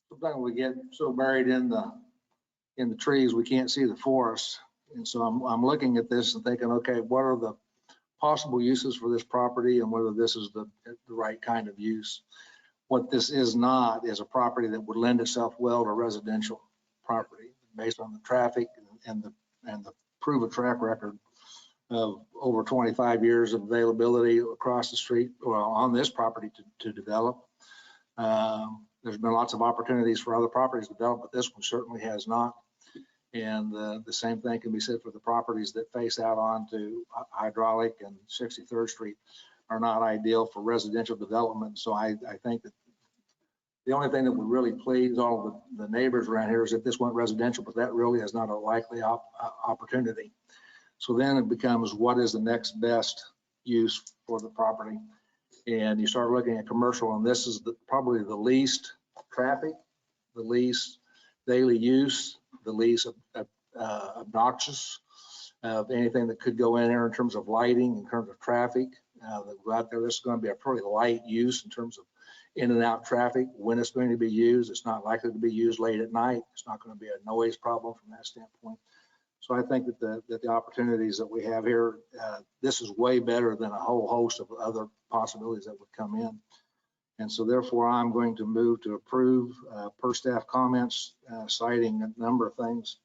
Sometimes we get so buried in the trees we can't see the forest, and so I'm looking at this and thinking, okay, what are the possible uses for this property and whether this is the right kind of use. What this is not is a property that would lend itself well to residential property based on the traffic and the proven track record of over 25 years of availability across the street or on this property to develop. there's been lots of opportunities for other properties to develop, but this one certainly has not. And the same thing can be said for the properties that face out onto Hydraulic and 63rd Street are not ideal for residential development. So I think that the only thing that would really please all of the neighbors around here is if this went residential, but that really is not a likely opportunity. So then it becomes, what is the next best use for the property? And you start looking at commercial, and this is probably the least traffic, the least daily use, the least obnoxious of anything that could go in there in terms of lighting, in terms of traffic. That go out there, this is going to be a pretty light use in terms of in and out traffic. When it's going to be used, it's not likely to be used late at night. It's not going to be a noise problem from that standpoint. So I think that the opportunities that we have here, this is way better than a whole host of other possibilities that would come in. And so therefore, I'm going to move to approve per staff comments, citing a number of things.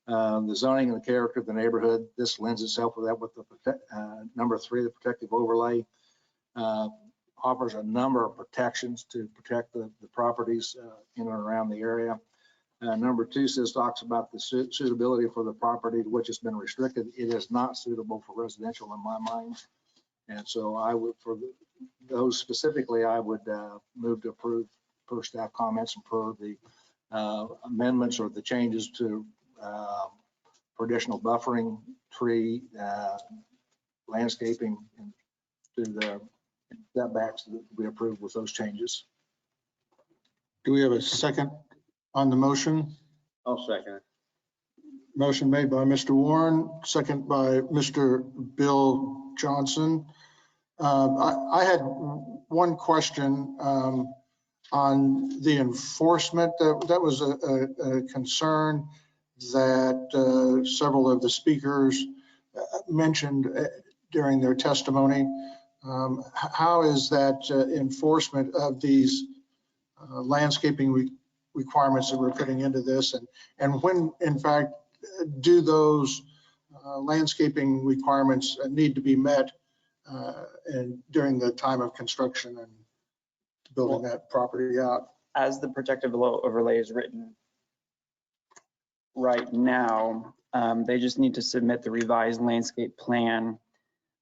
The zoning and the character of the neighborhood, this lends itself with that with the number 3, the protective overlay. Offers a number of protections to protect the properties in and around the area. Number 2 talks about the suitability for the property to which it's been restricted. It is not suitable for residential in my mind. And so I would, for those specifically, I would move to approve per staff comments and per the amendments or the changes to for additional buffering, tree, landscaping, and to the setbacks that we approved with those changes. Do we have a second on the motion? I'll second it. Motion made by Mr. Warren, second by Mr. Bill Johnson. I had one question on the enforcement. That was a concern that several of the speakers mentioned during their testimony. How is that enforcement of these landscaping requirements that we're putting into this, and when in fact do those landscaping requirements need to be met and during the time of construction and building that property out? As the protective overlay is written right now, they just need to submit the revised landscape plan,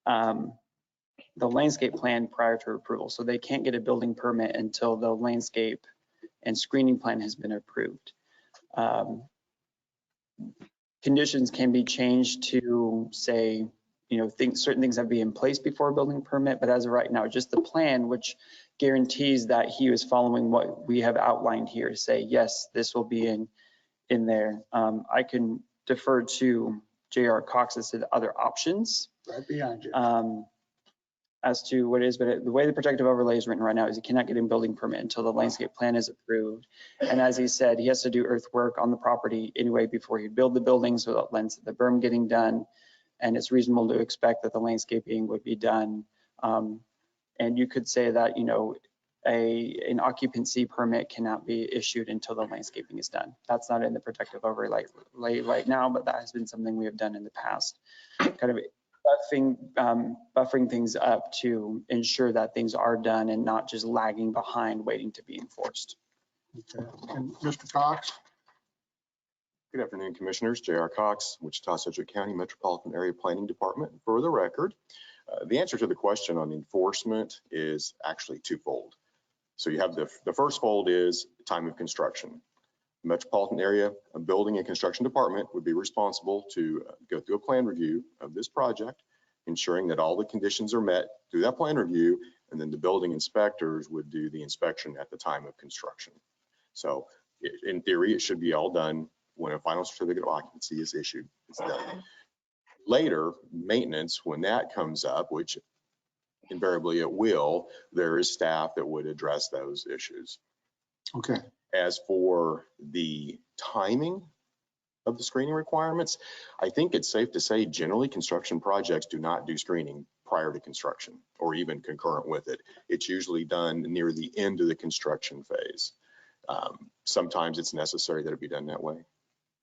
the landscape plan prior to approval. So they can't get a building permit until the landscape and screening plan has been approved. Conditions can be changed to say, certain things have to be in place before a building permit, but as of right now, just the plan, which guarantees that he was following what we have outlined here to say, yes, this will be in there. I can defer to J.R. Cox as to the other options. Right behind you. As to what it is, but the way the protective overlay is written right now is he cannot get a building permit until the landscape plan is approved. And as he said, he has to do earthwork on the property anyway before he build the building, so that lends to the berm getting done. And it's reasonable to expect that the landscaping would be done. And you could say that, an occupancy permit cannot be issued until the landscaping is done. That's not in the protective overlay right now, but that has been something we have done in the past. Kind of buffering things up to ensure that things are done and not just lagging behind waiting to be enforced. Okay. And Mr. Cox? Good afternoon, Commissioners. J.R. Cox, Wichita-Sedgwick County Metropolitan Area Planning Department. For the record, the answer to the question on enforcement is actually twofold. So you have the first fold is time of construction. The Metropolitan Area Building and Construction Department would be responsible to go through a plan review of this project, ensuring that all the conditions are met through that plan review, and then the building inspectors would do the inspection at the time of construction. So in theory, it should be all done when a final certificate of occupancy is issued. It's done. Later, maintenance, when that comes up, which invariably it will, there is staff that would address those issues. Okay. As for the timing of the screening requirements, I think it's safe to say generally construction projects do not do screening prior to construction or even concurrent with it. It's usually done near the end of the construction phase. Sometimes it's necessary that it be done that way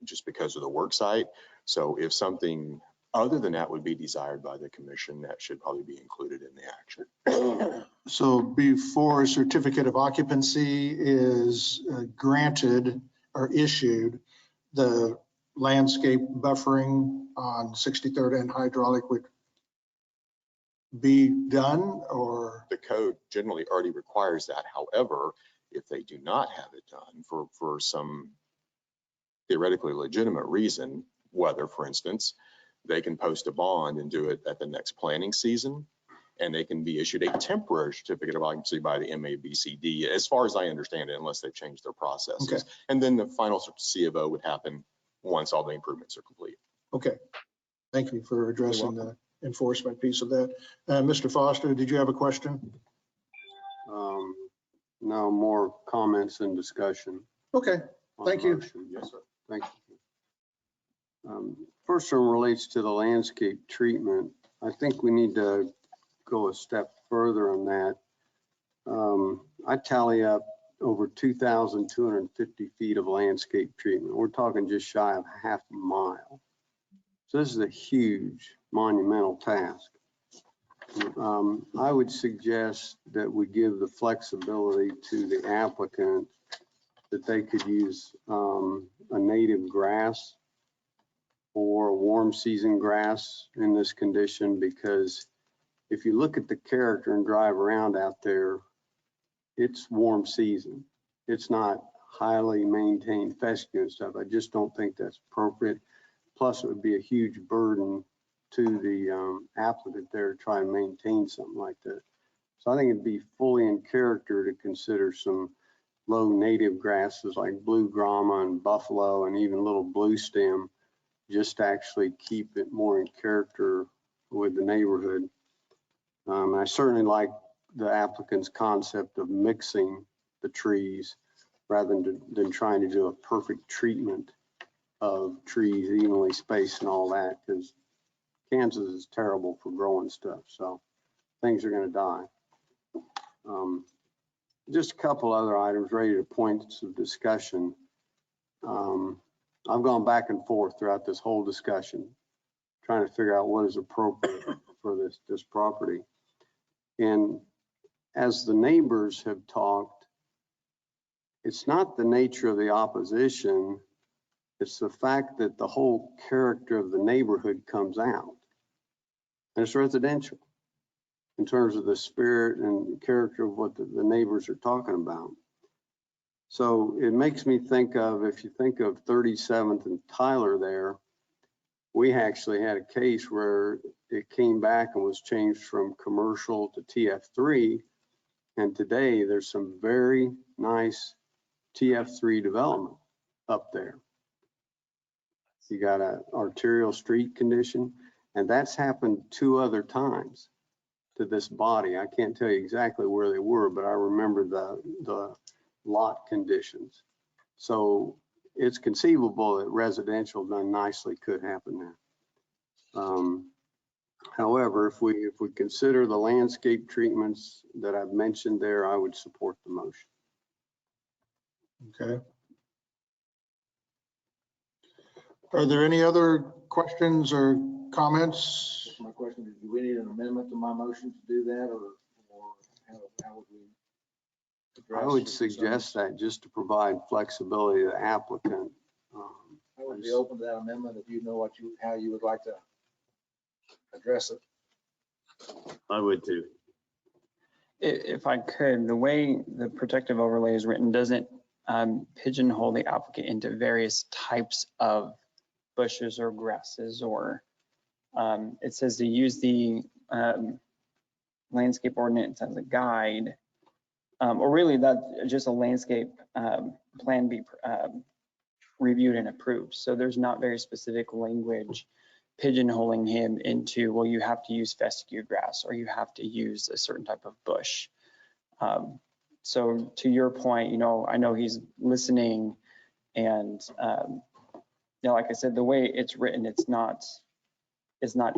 just because of the work site. So if something Other than that would be desired by the commission. That should probably be included in the action. So before a certificate of occupancy is granted or issued, the landscape buffering on 63rd and Hydraulic would be done, or? The code generally already requires that. However, if they do not have it done for some theoretically legitimate reason, whether, for instance, they can post a bond and do it at the next planting season, and they can be issued a temporary certificate of occupancy by the MAPC, as far as I understand it, unless they've changed their processes. Okay. And then the final C of O would happen once all the improvements are complete. Okay. Thank you for addressing the enforcement piece of that. Mr. Foster, did you have a question? No, more comments and discussion. Okay. Thank you. Yes, sir. Thank you. First one relates to the landscape treatment. I think we need to go a step further on that. I tally up over 2,250 feet of landscape treatment. We're talking just shy of half a mile. So this is a huge monumental task. I would suggest that we give the flexibility to the applicant that they could use a native grass or a warm season grass in this condition, because if you look at the character and drive around out there, it's warm season. It's not highly maintained fescue and stuff. I just don't think that's appropriate. Plus, it would be a huge burden to the applicant there to try and maintain something like that. So I think it'd be fully in character to consider some low native grasses like blue grama and buffalo and even little blue stem, just to actually keep it more in character with the neighborhood. I certainly like the applicant's concept of mixing the trees rather than trying to do a perfect treatment of trees evenly spaced and all that, because Kansas is terrible for growing stuff, so things are going to die. Just a couple other items ready to points of discussion. I've gone back and forth throughout this whole discussion, trying to figure out what is appropriate for this property. And as the neighbors have talked, it's not the nature of the opposition, it's the fact that the whole character of the neighborhood comes out. And it's residential in terms of the spirit and character of what the neighbors are talking about. So it makes me think of, if you think of 37th and Tyler there, we actually had a case where it came back and was changed from commercial to TF3. And today there's some very nice TF3 development up there. You got an arterial street condition, and that's happened 2 other times to this body. I can't tell you exactly where they were, but I remember the lot conditions. So it's conceivable that residential done nicely could happen there. However, if we consider the landscape treatments that I've mentioned there, I would support the motion. Okay. Are there any other questions or comments? My question is, do we need an amendment to my motion to do that, or how would we address? I would suggest that just to provide flexibility to the applicant. I would be open to that amendment if you know how you would like to address it. I would too. If I could, the way the protective overlay is written doesn't pigeonhole the applicant into various types of bushes or grasses, or it says to use the landscape ordinance as a guide, or really that just a landscape plan be reviewed and approved. So there's not very specific language pigeonholing him into, well, you have to use fescue grass or you have to use a certain type of bush. So to your point, I know he's listening, and like I said, the way it's written, it's not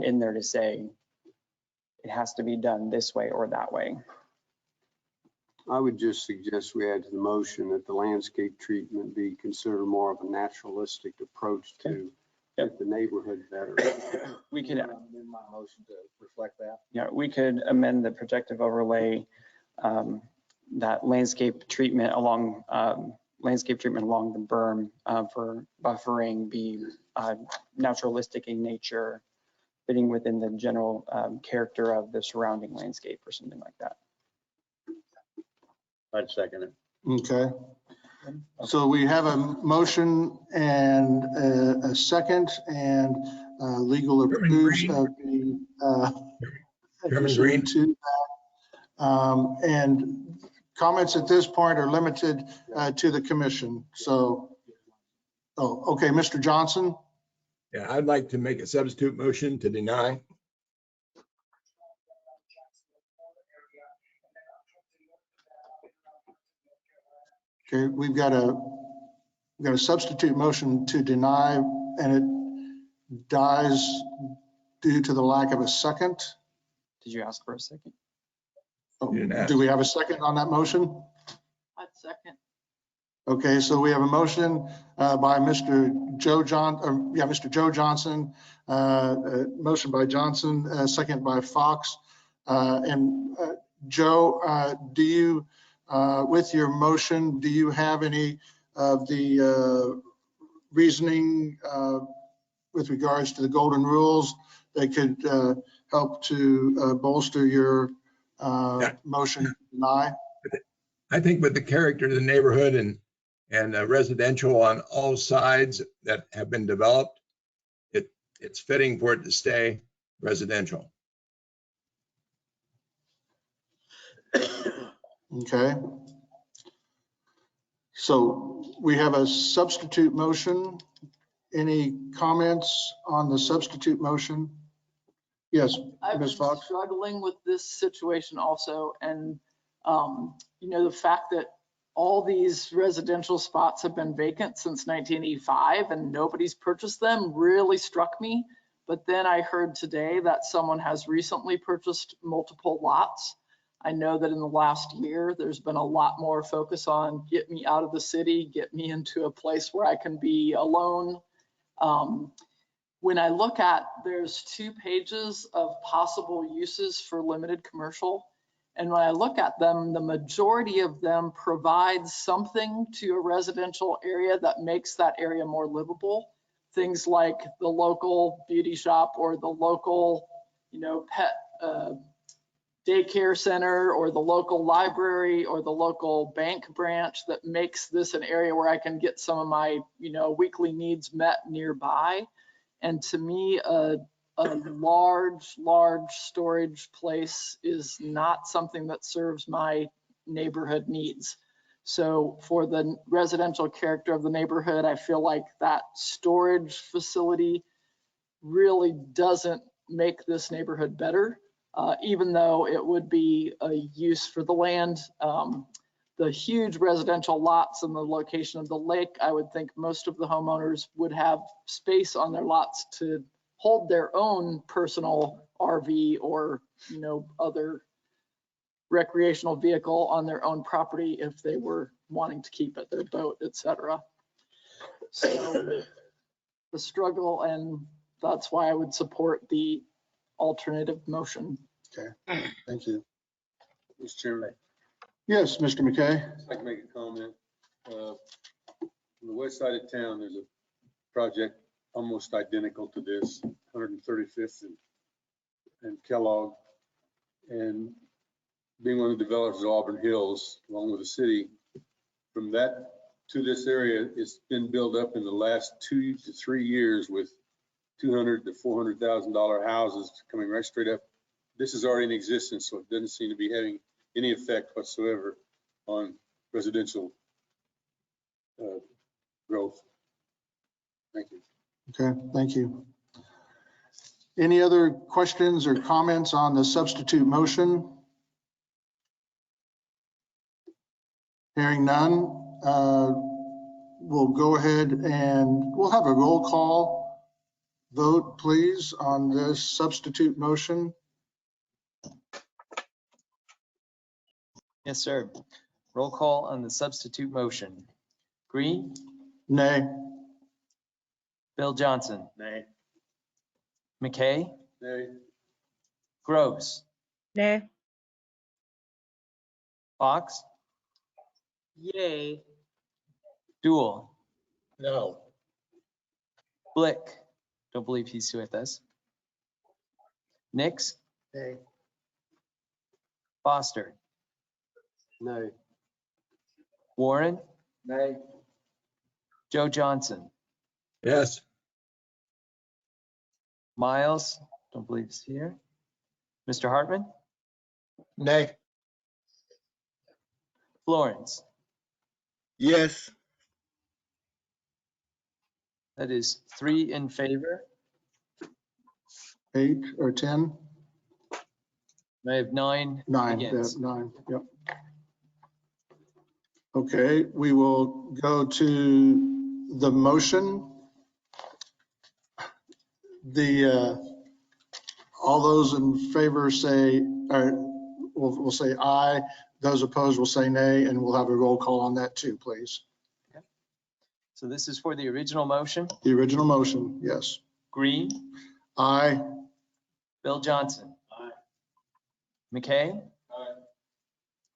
in there to say it has to be done this way or that way. I would just suggest we add to the motion that the landscape treatment be considered more of a naturalistic approach to fit the neighborhood better. We could, amend my motion to reflect that. yeah, we could amend the protective overlay, that landscape treatment along the berm for buffering be naturalistic in nature, fitting within the general character of the surrounding landscape or something like that. I'd second it. Okay. So we have a motion and a second, and legal approves of the Chairman Green. to that. And comments at this point are limited to the commission. So, okay, Mr. Johnson. Yeah, I'd like to make a substitute motion to deny. Okay, we've got a substitute motion to deny, and it dies due to the lack of a second. Did you ask for a second? Oh, do we have a second on that motion? I'd second. Okay, so we have a motion by Mr. Joe Johnson, motion by Johnson, second by Fox. And Joe, do you, with your motion, do you have any of the reasoning with regards to the golden rules that could help to bolster your motion to deny? I think with the character of the neighborhood and residential on all sides that have been developed, it's fitting for it to stay residential. Okay. So we have a substitute motion. Any comments on the substitute motion? Yes, I've Ms. been Fox. struggling with this situation also, and you know, the fact that all these residential spots have been vacant since 1985 and nobody's purchased them really struck me. But then I heard today that someone has recently purchased multiple lots. I know that in the last year, there's been a lot more focus on get me out of the city, get me into a place where I can be alone. When I look at, there's 2 pages of possible uses for limited commercial. And when I look at them, the majority of them provide something to a residential area that makes that area more livable. Things like the local beauty shop or the local, you know, pet daycare center or the local library or the local bank branch that makes this an area where I can get some of my, you know, weekly needs met nearby. And to me, a large storage place is not something that serves my neighborhood needs. So for the residential character of the neighborhood, I feel like that storage facility really doesn't make this neighborhood better, even though it would be a use for the land. The huge residential lots and the location of the lake, I would think most of the homeowners would have space on their lots to hold their own personal RV or, you know, other recreational vehicle on their own property if they were wanting to keep it, their boat, etc. So the struggle, and that's why I would support the alternative motion. Okay, thank you. Mr. Chairman. Yes, Mr. McKay. I'd like to make a comment. On the west side of town, there's a project almost identical to this, 135th and Kellogg. And being one of the developers of Auburn Hills, along with the city, from that to this area, it's been built up in the last 2 to 3 years with $200,000 to $400,000 houses coming right straight up. This is already in existence, so it doesn't seem to be having any effect whatsoever on residential growth. Thank you. Okay, thank you. Any other questions or comments on the substitute motion? Hearing none, we'll go ahead and we'll have a roll call vote, please, on this substitute motion. Yes, sir. Roll call on the substitute motion. Green? Nay. Bill Johnson. Nay. McKay. Nay. Gross. Nay. Fox. Yay. Dool. No. Blick. Don't believe he's with us. Nix. Nay. Foster. Nay. Warren. Nay. Joe Johnson. Yes. Miles. Don't believe he's here. Mr. Hartman. Nay. Florence. Yes. That is 3 in favor. 8 or 10? I have 9 9, against. 9, yep. Okay, we will go to the motion. All those in favor say, we'll say aye. Those opposed will say nay, and we'll have a roll call on that too, please. Okay. So this is for the original motion. The original motion, yes. Green. Aye. Bill Johnson. Aye. McKay. Aye.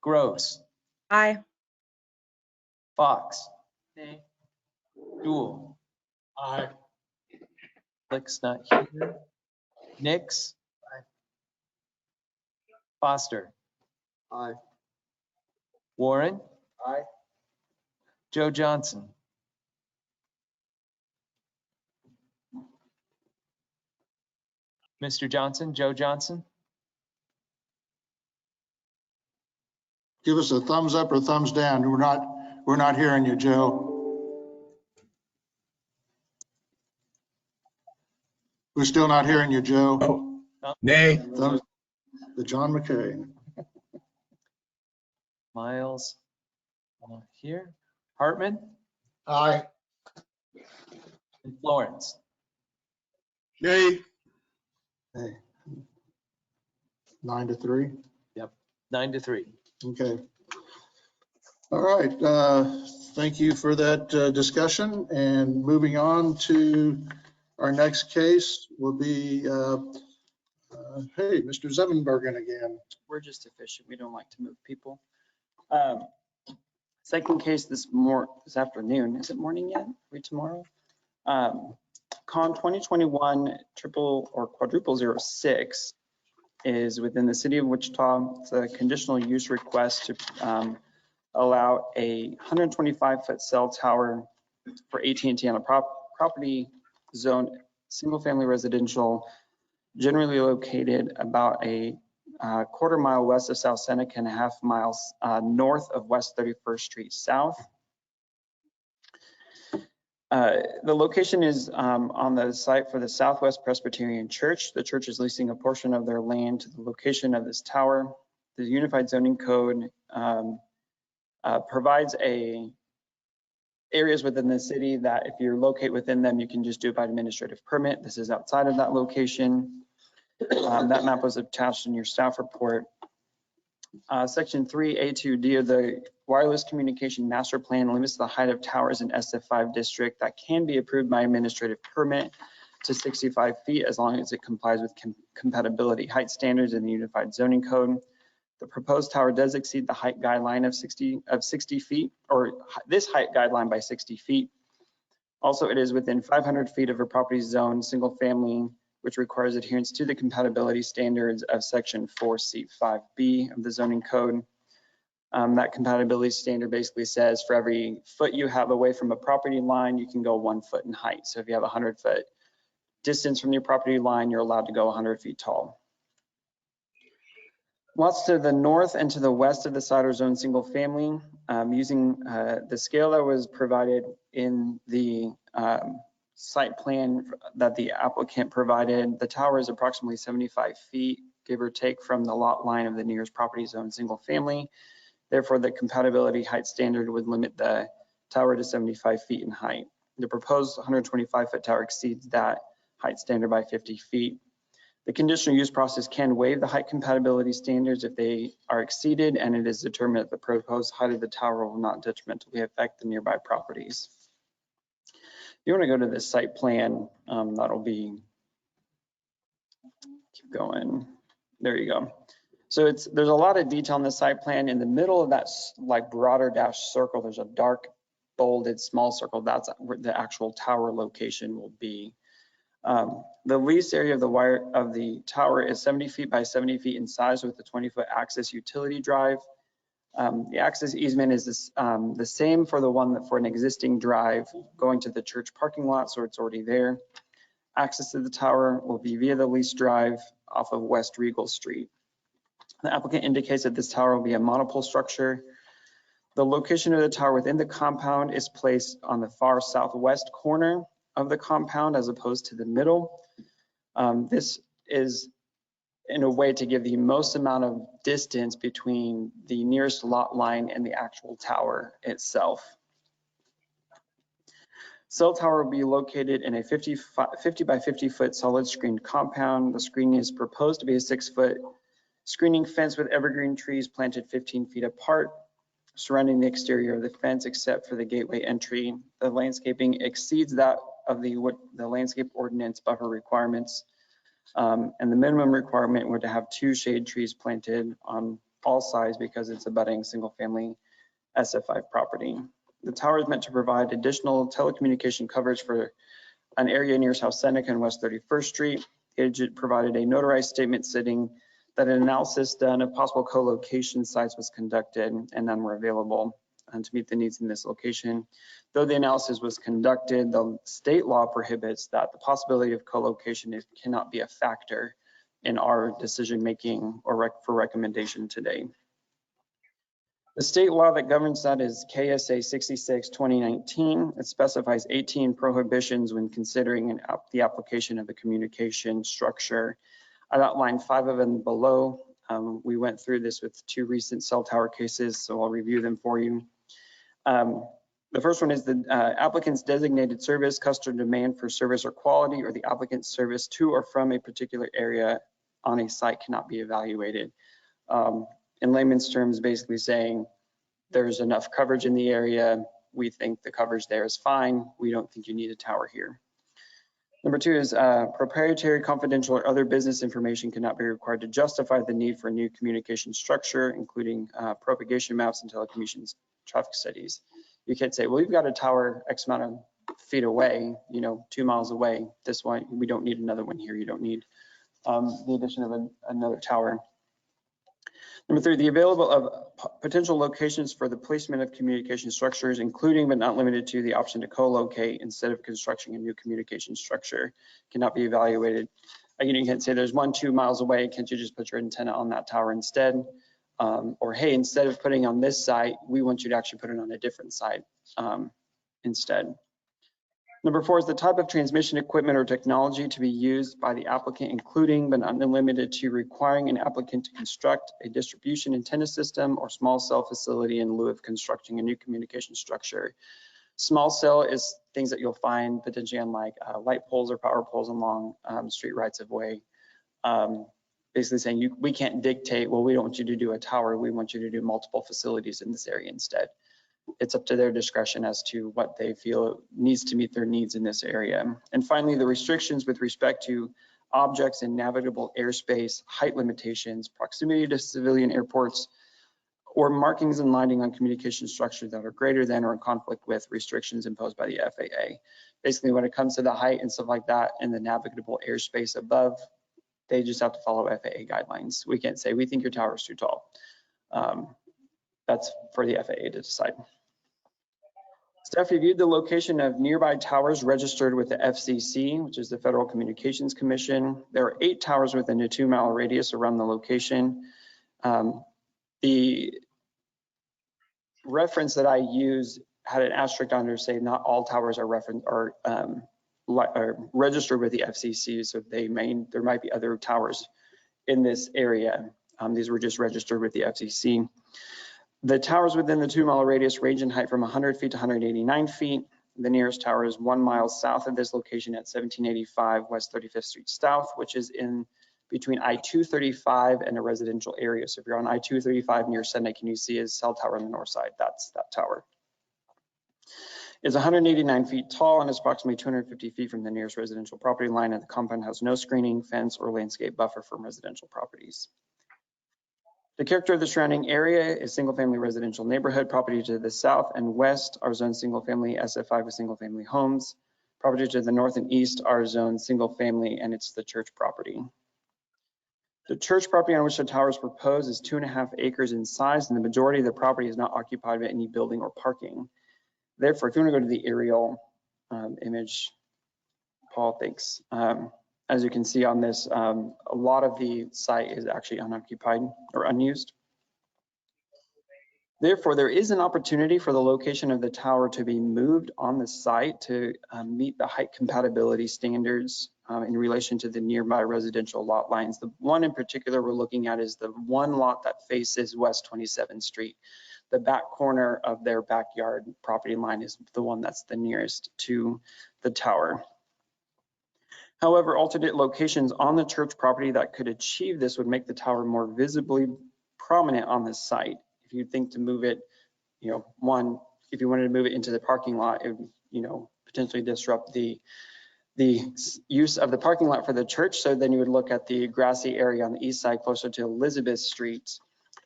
Gross. Aye. Fox. Nay. Dool. Aye. Blick's not here. Nix. Aye. Foster. Aye. Warren. Aye. Joe Johnson. Mr. Johnson, Joe Johnson. Give us a thumbs up or thumbs down. We're not hearing you, Joe. We're still not hearing you, Joe. Oh, nay. Thumbs, the John McKay. Miles. Here. Hartman. Aye. And Florence. Nay. Hey. 9-3. Yep. 9-3. Okay. All right. Thank you for that discussion. And moving on to our next case will be, hey, Mr. Zevenbergen again. We're just efficient. We don't like to move people. Second case this afternoon. Is it morning yet? Are we tomorrow? Con 2021 triple or quadruple 06 is within the city of Wichita. It's a conditional use request to allow a 125-foot cell tower for AT&T on a property zone, single-family residential, generally located about a quarter mile west of South Seneca and a half miles north of West 31st Street South. The location is on the site for the Southwest Presbyterian Church. The church is leasing a portion of their land to the location of this tower. The Unified Zoning Code provides areas within the city that if you locate within them, you can just do it by administrative permit. This is outside of that location. That map was attached in your staff report. Section 3A2D of the Wireless Communication Master Plan limits the height of towers in SF5 district that can be approved by administrative permit to 65 feet as long as it complies with compatibility height standards in the Unified Zoning Code. The proposed tower does exceed the height guideline of 60 feet, or this height guideline by 60 feet. Also, it is within 500 feet of a property zone, single family, which requires adherence to the compatibility standards of section 4C5B of the zoning code. That compatibility standard basically says for every foot you have away from a property line, you can go 1 foot in height. So if you have a 100-foot distance from your property line, you're allowed to go 100 feet tall. Lots to the north and to the west of the Cider Zone single family, using the scale that was provided in the site plan that the applicant provided. The tower is approximately 75 feet, give or take, from the lot line of the nearest property zone single family. Therefore, the compatibility height standard would limit the tower to 75 feet in height. The proposed 125-foot tower exceeds that height standard by 50 feet. The conditional use process can waive the height compatibility standards if they are exceeded, and it is determined that the proposed height of the tower will not detrimentally affect the nearby properties. you want to go to the site plan, that'll be, keep going. There you go. So there's a lot of detail in the site plan. In the middle of that like broader dash circle, there's a dark bolded small circle. That's where the actual tower location will be. The leased area of the tower is 70 feet by 70 feet in size with a 20-foot access utility drive. The access easement is the same for the one for an existing drive going to the church parking lot, so it's already there. Access to the tower will be via the leased drive off of West Regal Street. The applicant indicates that this tower will be a monopole structure. The location of the tower within the compound is placed on the far southwest corner of the compound as opposed to the middle. This is in a way to give the most amount of distance between the nearest lot line and the actual tower itself. Cell tower will be located in a 50 by 50 foot solid screened compound. The screening is proposed to be a 6-foot screening fence with evergreen trees planted 15 feet apart, surrounding the exterior of the fence except for the gateway entry. The landscaping exceeds that of the landscape ordinance buffer requirements. And the minimum requirement would have 2 shade trees planted on all sides because it's abutting single family SF5 property. The tower is meant to provide additional telecommunication coverage for an area near South Seneca and West 31st Street. The agent provided a notarized statement stating that an analysis done of possible co-location sites was conducted and none were available to meet the needs in this location. Though the analysis was conducted, the state law prohibits that the possibility of co-location cannot be a factor in our decision making or for recommendation today. The state law that governs that is KSA 66/2019. It specifies 18 prohibitions when considering the application of a communication structure. I've outlined 5 of them below. We went through this with 2 recent cell tower cases, so I'll review them for you. The first one is the applicant's designated service, customer demand for service or quality, or the applicant's service to or from a particular area on a site cannot be evaluated. In layman's terms, basically saying there's enough coverage in the area. We think the coverage there is fine. We don't think you need a tower here. Number 2 is proprietary, confidential, or other business information cannot be required to justify the need for a new communication structure, including propagation maps and telecommunications traffic studies. You can't say, well, you've got a tower X amount of feet away, 2 miles away. This one, we don't need another one here. You don't need the addition of another tower. Number 3, the available of potential locations for the placement of communication structures, including but not limited to the option to co-locate instead of constructing a new communication structure, cannot be evaluated. Again, you can't say there's one 2 miles away. Can't you just put your antenna on that tower instead? Or hey, instead of putting on this site, we want you to actually put it on a different site instead. Number 4 is the type of transmission equipment or technology to be used by the applicant, including but not limited to requiring an applicant to construct a distribution antenna system or small cell facility in lieu of constructing a new communication structure. Small cell is things that you'll find potentially on like light poles or power poles along street rights of way. Basically saying we can't dictate, well, we don't want you to do a tower. We want you to do multiple facilities in this area instead. It's up to their discretion as to what they feel needs to meet their needs in this area. And finally, the restrictions with respect to objects in navigable airspace, height limitations, proximity to civilian airports, or markings and lighting on communication structures that are greater than or in conflict with restrictions imposed by the FAA. Basically, when it comes to the height and stuff like that and the navigable airspace above, they just have to follow FAA guidelines. We can't say, we think your tower is too tall. That's for the FAA to decide. Staff reviewed the location of nearby towers registered with the FCC, which is the Federal Communications Commission. There are 8 towers within a 2-mile radius around the location. The reference that I use had an asterisk under say not all towers are registered with the FCC, so there might be other towers in this area. These were just registered with the FCC. The towers within the 2-mile radius range in height from 100 feet to 189 feet. The nearest tower is 1 mile south of this location at 1785 West 35th Street South, which is in between I-235 and a residential area. So if you're on I-235 near Seneca, can you see a cell tower on the north side? That's that tower. is 189 feet tall and is approximately 250 feet from the nearest residential property line, and the compound has no screening, fence, or landscape buffer from residential properties. The character of the surrounding area is single-family residential neighborhood. Property to the south and west are zoned single-family SF5 with single-family homes. Property to the north and east are zoned single-family, and it's the church property. The church property on which the tower is proposed is 2.5 acres in size, and the majority of the property is not occupied by any building or parking. Therefore, if you want to go to the aerial image, Paul, thanks. As you can see on this, a lot of the site is actually unoccupied or unused. Therefore, there is an opportunity for the location of the tower to be moved on the site to meet the height compatibility standards in relation to the nearby residential lot lines. The one in particular we're looking at is the one lot that faces West 27th Street. The back corner of their backyard property line is the one that's the nearest to the tower. However, alternate locations on the church property that could achieve this would make the tower more visibly prominent on the site. If you think to move it, if you wanted to move it into the parking lot, it would, potentially disrupt the use of the parking lot for the church. So then you would look at the grassy area on the east side closer to Elizabeth Street.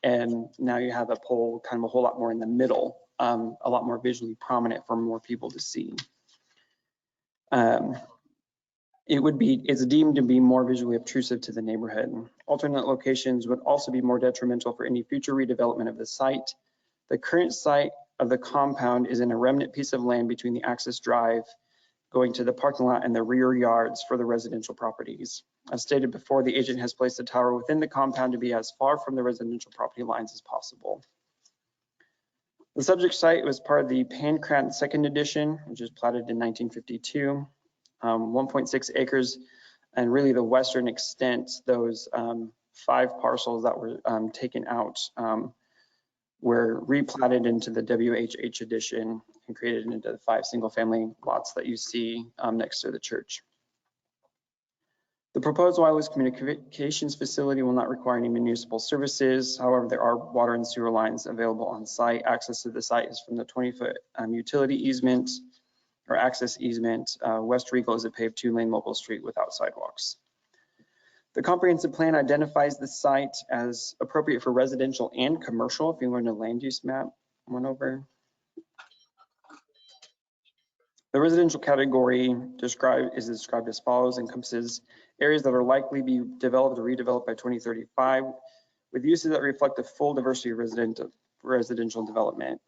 And now you have a pole kind of a whole lot more in the middle, a lot more visually prominent for more people to see. It's deemed to be more visually obtrusive to the neighborhood. Alternate locations would also be more detrimental for any future redevelopment of the site. The current site of the compound is in a remnant piece of land between the access drive going to the parking lot and the rear yards for the residential properties. As stated before, the agent has placed the tower within the compound to be as far from the residential property lines as possible. The subject site was part of the Pancrat Second Edition, which was platted in 1952. 1.6 acres, and really the western extent, those 5 parcels that were taken out were replatted into the WHH edition and created into the 5 single-family lots that you see next to the church. The proposed wireless communications facility will not require any municipal services. However, there are water and sewer lines available on site. Access to the site is from the 20-foot utility easement or access easement. West Regal is a paved 2-lane mobile street without sidewalks. The comprehensive plan identifies the site as appropriate for residential and commercial. If you learn a land use map, one over. The residential category is described as follows: encompasses areas that are likely to be developed or redeveloped by 2035 with uses that reflect the full diversity of residential development.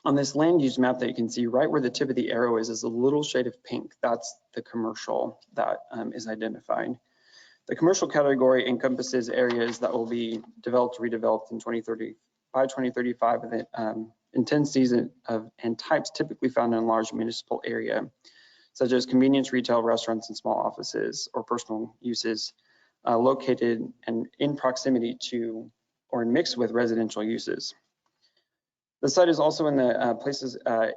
On this land use map that you can see right where the tip of the arrow is a little shade of pink. That's the commercial that is identified. The commercial category encompasses areas that will be developed or redeveloped in 2035 with intensities and types typically found in a large municipal area, such as convenience, retail, restaurants, and small offices or personal uses located and in proximity to or mixed with residential uses. The site is also in the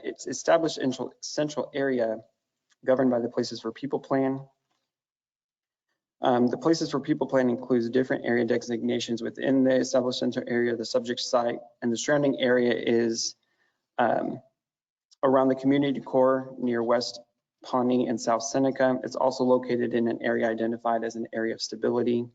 it's established central area governed by the Places for People Plan. The Places for People Plan includes different area designations within the established central area, the subject site, and the surrounding area is around the community core near West Pawnee and South Seneca. It's also located in an area identified as an area of stability.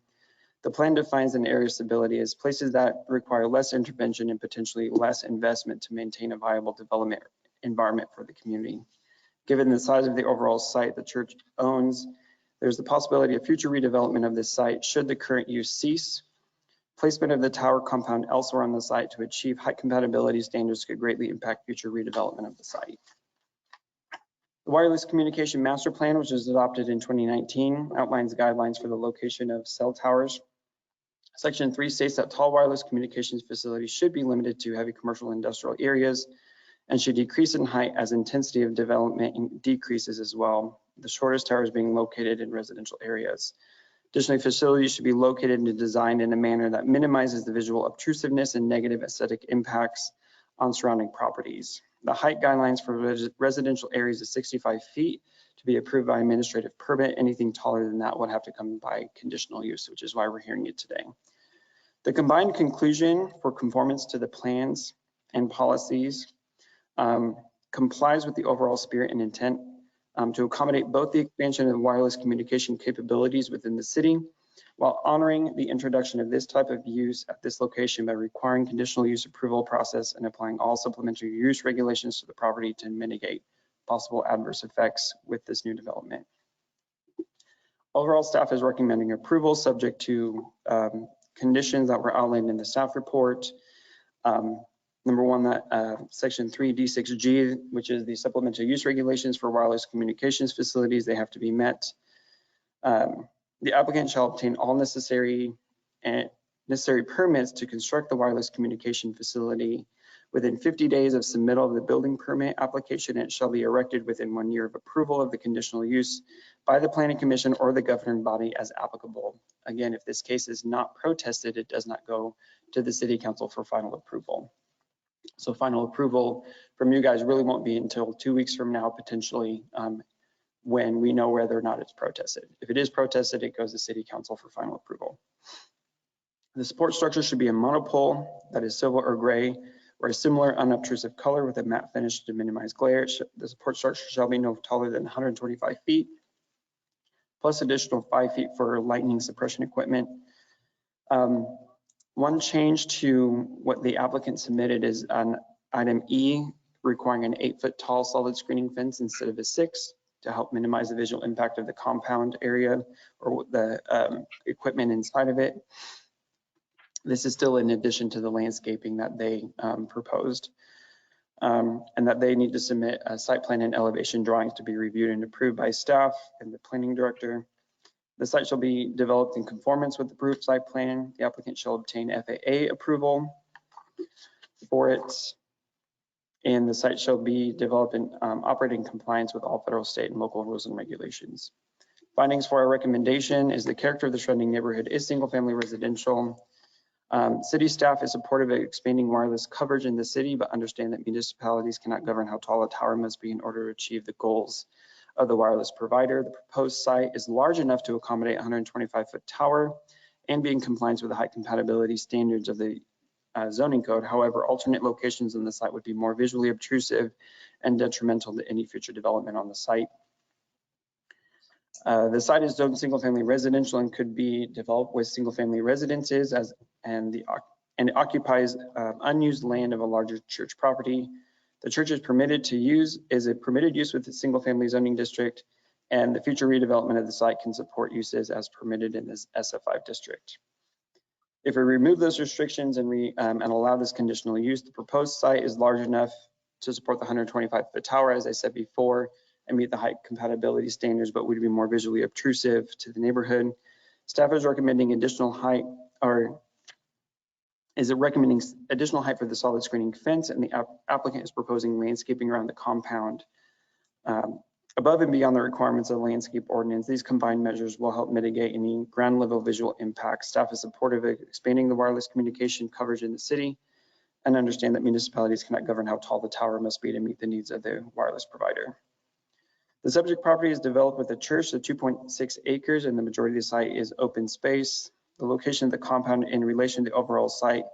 The plan defines an area of stability as places that require less intervention and potentially less investment to maintain a viable development environment for the community. Given the size of the overall site the church owns, there's the possibility of future redevelopment of this site should the current use cease. Placement of the tower compound elsewhere on the site to achieve height compatibility standards could greatly impact future redevelopment of the site. The Wireless Communication Master Plan, which was adopted in 2019, outlines guidelines for the location of cell towers. Section 3 states that tall wireless communications facilities should be limited to heavy commercial industrial areas and should decrease in height as intensity of development decreases as well, the shortest towers being located in residential areas. Additionally, facilities should be located and designed in a manner that minimizes the visual obtrusiveness and negative aesthetic impacts on surrounding properties. The height guidelines for residential areas is 65 feet to be approved by administrative permit. Anything taller than that would have to come by conditional use, which is why we're hearing it today. The combined conclusion for conformance to the plans and policies complies with the overall spirit and intent to accommodate both the expansion of wireless communication capabilities within the city, while honoring the introduction of this type of use at this location by requiring conditional use approval process and applying all supplementary use regulations to the property to mitigate possible adverse effects with this new development. Overall, staff is recommending approval subject to conditions that were outlined in the staff report. Number one, that section 3D6G, which is the supplemental use regulations for wireless communications facilities, they have to be met. The applicant shall obtain all necessary permits to construct the wireless communication facility within 50 days of submittal of the building permit application. It shall be erected within 1 year of approval of the conditional use by the Planning Commission or the governing body as applicable. Again, if this case is not protested, it does not go to the City Council for final approval. So final approval from you guys really won't be until 2 weeks from now, potentially, when we know whether or not it's protested. If it is protested, it goes to City Council for final approval. The support structure should be a monopole that is silver or gray or a similar unobtrusive color with a matte finish to minimize glare. The support structure shall be no taller than 125 feet, plus additional 5 feet for lightning suppression equipment. One change to what the applicant submitted is on item E, requiring an 8-foot tall solid screening fence instead of a 6 to help minimize the visual impact of the compound area or the equipment inside of it. This is still in addition to the landscaping that they proposed, and that they need to submit a site plan and elevation drawings to be reviewed and approved by staff and the planning director. The site shall be developed in conformance with the approved site plan. The applicant shall obtain FAA approval for it, and the site shall be developed and operate in compliance with all federal, state, and local rules and regulations. Findings for our recommendation is the character of the surrounding neighborhood is single-family residential. City staff is supportive of expanding wireless coverage in the city, but understand that municipalities cannot govern how tall a tower must be in order to achieve the goals of the wireless provider. The proposed site is large enough to accommodate a 125-foot tower and be in compliance with the height compatibility standards of the zoning code. However, alternate locations on the site would be more visually obtrusive and detrimental to any future development on the site. The site is zoned single-family residential and could be developed with single-family residences and it occupies unused land of a larger church property. The church is a permitted use with the single-family zoning district, and the future redevelopment of the site can support uses as permitted in this SF5 district. If we remove those restrictions and allow this conditional use, the proposed site is large enough to support the 125-foot tower, as I said before, and meet the height compatibility standards, but would be more visually obtrusive to the neighborhood. Staff is recommending additional height, or is it recommending additional height for the solid screening fence, and the applicant is proposing landscaping around the compound. Above and beyond the requirements of the landscape ordinance, these combined measures will help mitigate any ground level visual impacts. Staff is supportive of expanding the wireless communication coverage in the city and understand that municipalities cannot govern how tall the tower must be to meet the needs of the wireless provider. The subject property is developed with a church of 2.6 acres, and the majority of the site is open space. The location of the compound in relation to the overall site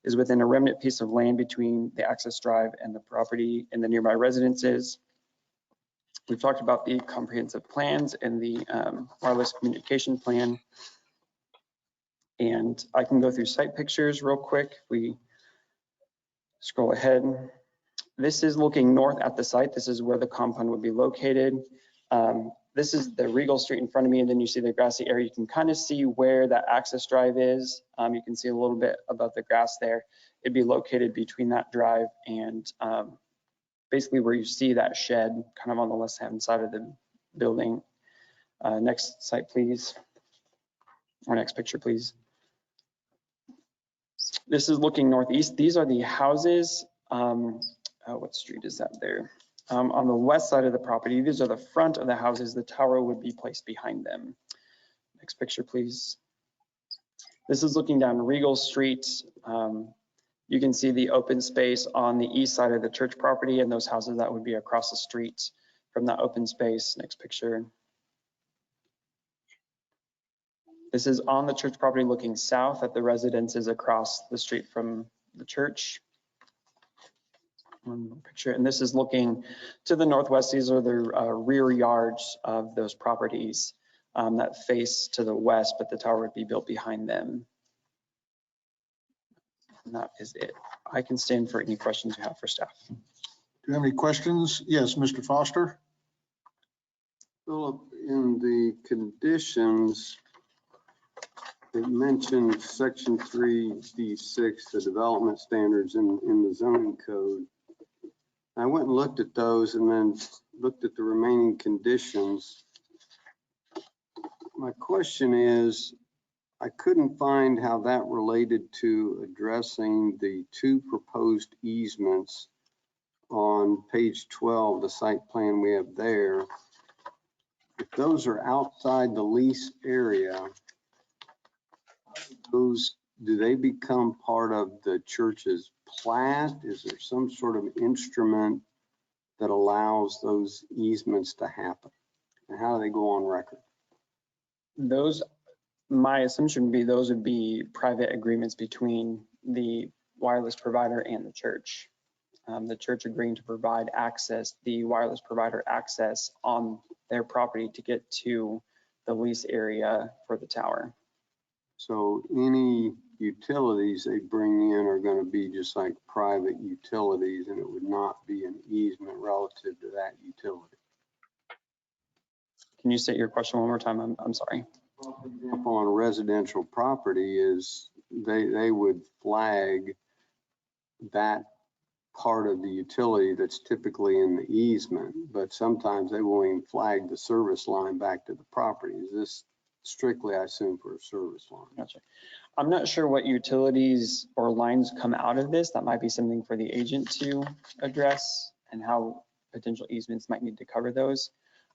is within a remnant piece of land between the access drive and the property and the nearby residences. We've talked about the comprehensive plans and the wireless communication plan. And I can go through site pictures real quick. We scroll ahead. This is looking north at the site. This is where the compound would be located. This is the Regal Street in front of me, and then you see the grassy area. You can kind of see where that access drive is. You can see a little bit above the grass there. It'd be located between that drive and basically where you see that shed kind of on the left-hand side of the building. Next site, please. Or next picture, please. This is looking northeast. These are the houses. What street is that there? On the west side of the property, these are the front of the houses. The tower would be placed behind them. Next picture, please. This is looking down Regal Street. You can see the open space on the east side of the church property, and those houses that would be across the street from that open space. Next picture. This is on the church property looking south at the residences across the street from the church. one more picture, and this is looking to the northwest. These are the rear yards of those properties that face to the west, but the tower would be built behind them. And that is it. I can stand for any questions you have for staff. Do you have any questions? Yes, Mr. Foster. Philip, in the conditions, it mentioned section 3D6, the development standards in the zoning code. I went and looked at those and then looked at the remaining conditions. My question is, I couldn't find how that related to addressing the two proposed easements on page 12, the site plan we have there. If those are outside the lease area, do they become part of the church's plat? Is there some sort of instrument that allows those easements to happen? And how do they go on record? Those, my assumption would be those would be private agreements between the wireless provider and the church. The church agreeing to provide access, the wireless provider access on their property to get to the lease area for the tower. So any utilities they bring in are going to be just like private utilities, and it would not be an easement relative to that utility. Can you state your question one more time? I'm sorry. Well, for example, on a residential property is they would flag that part of the utility that's typically in the easement, but sometimes they won't even flag the service line back to the property. Is this strictly, I assume, for a service line? Gotcha. I'm not sure what utilities or lines come out of this. That might be something for the agent to address, and how potential easements might need to cover those.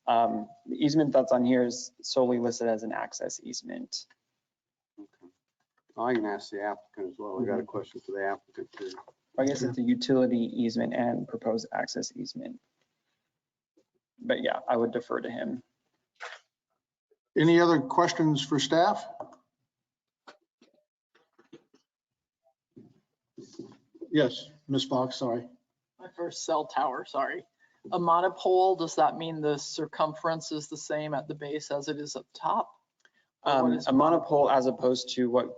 The easement that's on here is solely listed as an access easement. Okay. I can ask the applicant as well. I got a question for the applicant too. I guess it's a utility easement and proposed access easement. But yeah, I would defer to him. Any other questions for staff? Yes, Ms. Fox, sorry. My first cell tower, sorry. A monopole, does that mean the circumference is the same at the base as it is up top? A monopole, as opposed to what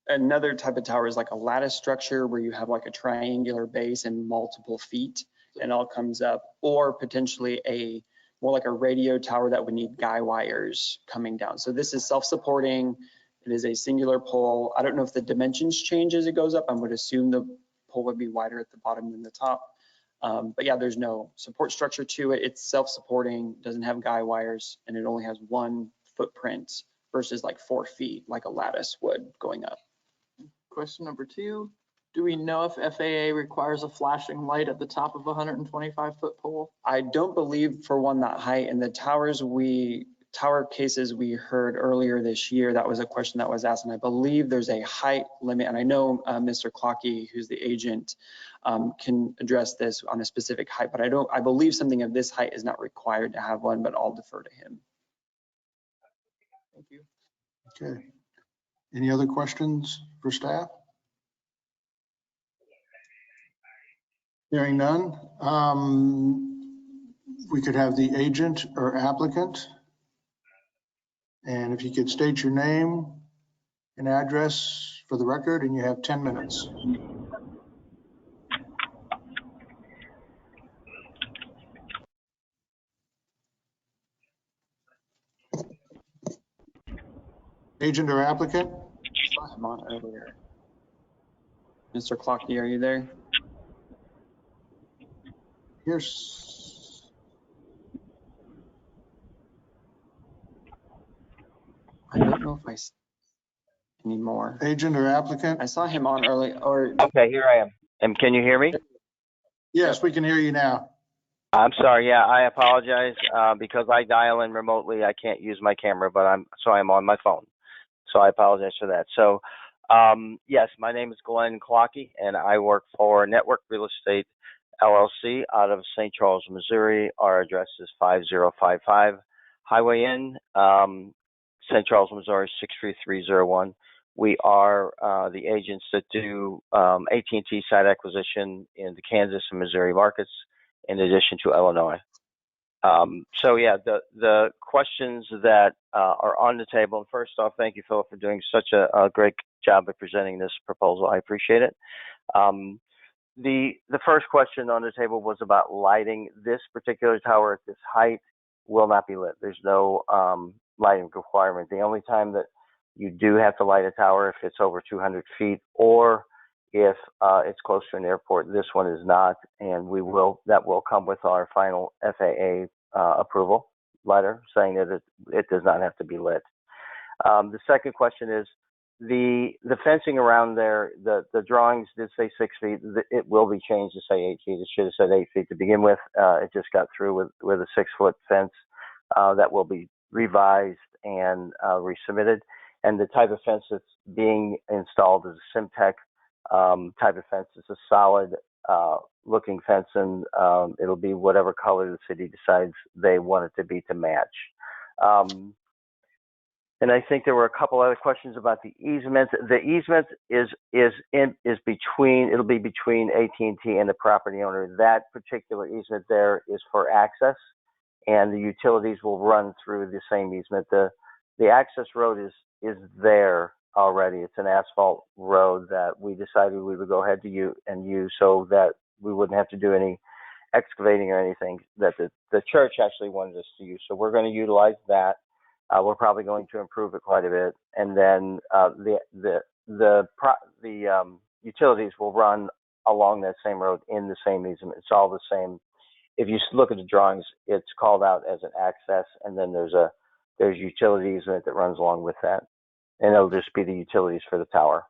another type of tower is, like a lattice structure where you have like a triangular base and multiple feet and all comes up, or potentially a more like a radio tower that would need guy wires coming down. So this is self-supporting. It is a singular pole. I don't know if the dimensions change as it goes up. I would assume the pole would be wider at the bottom than the top. But yeah, there's no support structure to it. It's self-supporting, doesn't have guy wires, and it only has one footprint versus like 4 feet, like a lattice would going up. Question number 2, do we know if FAA requires a flashing light at the top of a 125-foot pole? I don't believe for one that height. In the tower cases we heard earlier this year, that was a question that was asked, and I believe there's a height limit, and I know Mr. Clockey, who's the agent, can address this on a specific height, but I believe something of this height is not required to have one, but I'll defer to him. Thank you. Okay. Any other questions for staff? Hearing none, we could have the agent or applicant. And if you could state your name and address for the record, and you have 10 minutes. Agent or applicant? I'm on earlier. Mr. Clockey, are you there? Here's. I don't know if I see anymore. Agent or applicant? I saw him on early, or. Okay, here I am. And can you hear me? Yes, we can hear you now. I'm sorry. Yeah, I apologize because I dial in remotely. I can't use my camera, but I'm on my phone. So I apologize for that. So yes, my name is Glenn Clockey, and I work for Network Real Estate LLC out of St. Charles, Missouri. Our address is 5055 Highway N, St. Charles, Missouri 63301. We are the agents that do AT&T site acquisition in the Kansas and Missouri markets, in addition to Illinois. So yeah, the questions that are on the table. And first off, thank you, Philip, for doing such a great job of presenting this proposal. I appreciate it. The first question on the table was about lighting. This particular tower at this height will not be lit. There's no lighting requirement. The only time that you do have to light a tower if it's over 200 feet or if it's close to an airport. This one is not, and that will come with our final FAA approval letter saying that it does not have to be lit. The second question is the fencing around there. The drawings did say 6 feet. It will be changed to say 8 feet. It should have said 8 feet to begin with. It just got through with a 6-foot fence that will be revised and resubmitted. And the type of fence that's being installed is a Simtech type of fence. It's a solid looking fence, and it'll be whatever color the city decides they want it to be to match. And I think there were a couple other questions about the easement. The easement is between, it'll be between AT&T and the property owner. That particular easement there is for access, and the utilities will run through the same easement. The access road is there already. It's an asphalt road that we decided we would go ahead and use so that we wouldn't have to do any excavating or anything that the church actually wanted us to use. So we're going to utilize that. We're probably going to improve it quite a bit, and then the utilities will run along that same road in the same easement. It's all the same. If you look at the drawings, it's called out as an access, and then there's utility easement that runs along with that, and it'll just be the utilities for the tower.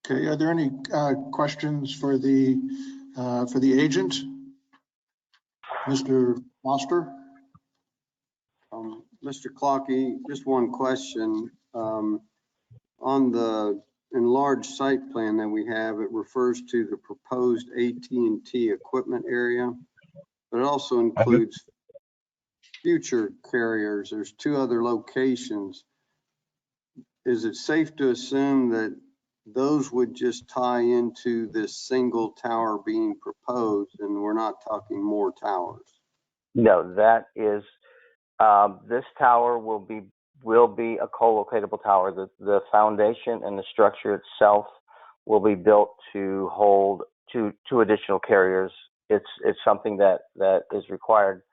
Okay, are there any questions for the agent, Mr. Foster? Mr. Clocky, just one question. On the enlarged site plan that we have, it refers to the proposed AT&T equipment area, but it also includes future carriers. There's 2 other locations. Is it safe to assume that those would just tie into this single tower being proposed, and we're not talking more towers? No, that is, this tower will be a co-locatable tower. The foundation and the structure itself will be built to hold two additional carriers. It's something that is required,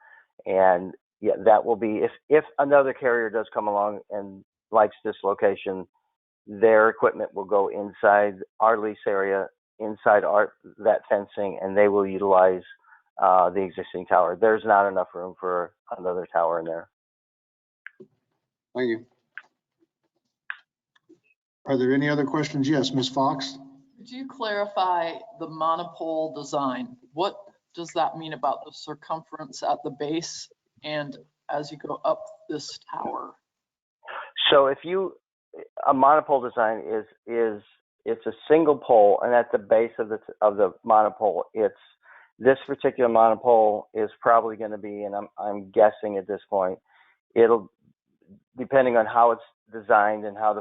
and yeah, that will be, if another carrier does come along and likes this location, their equipment will go inside our lease area, inside that fencing, and they will utilize the existing tower. There's not enough room for another tower in there. Thank you. Are there any other questions? Yes, Ms. Fox. Could you clarify the monopole design? What does that mean about the circumference at the base and as you go up this tower? So a monopole design it's a single pole, and at the base of the monopole, this particular monopole is probably going to be, and I'm guessing at this point, it'll, depending on how it's designed and how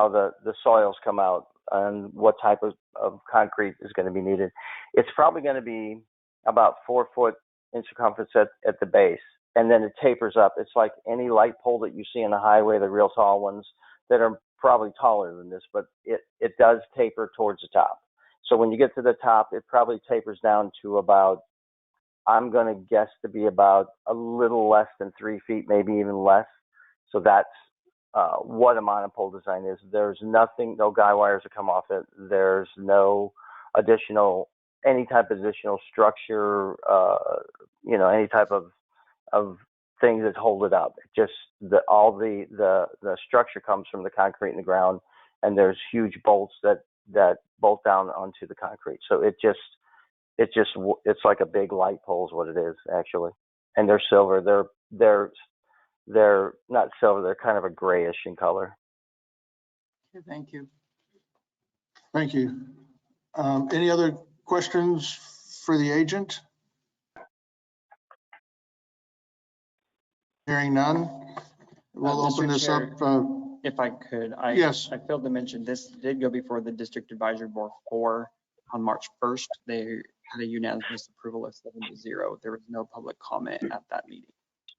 the soils come out and what type of concrete is going to be needed, it's probably going to be about 4 foot in circumference at the base, and then it tapers up. It's like any light pole that you see on the highway, the real tall ones that are probably taller than this, but it does taper towards the top. So when you get to the top, it probably tapers down to about, I'm going to guess to be about a little less than 3 feet, maybe even less. So that's what a monopole design is. There's nothing, no guy wires that come off it. There's no any type of additional structure, any type of things that hold it up. Just all the structure comes from the concrete in the ground, and there's huge bolts that bolt down onto the concrete. So it's like a big light pole is what it is actually. And they're silver. They're not silver. They're kind of a grayish in color. Okay, thank you. Thank you. Any other questions for the agent? Hearing none, we'll open Mr. this Chair, up. If I could, Yes. I failed to mention, this did go before the District Advisory Board 4 on March 1st. They had a unanimous approval of 7-0. There was no public comment at that meeting.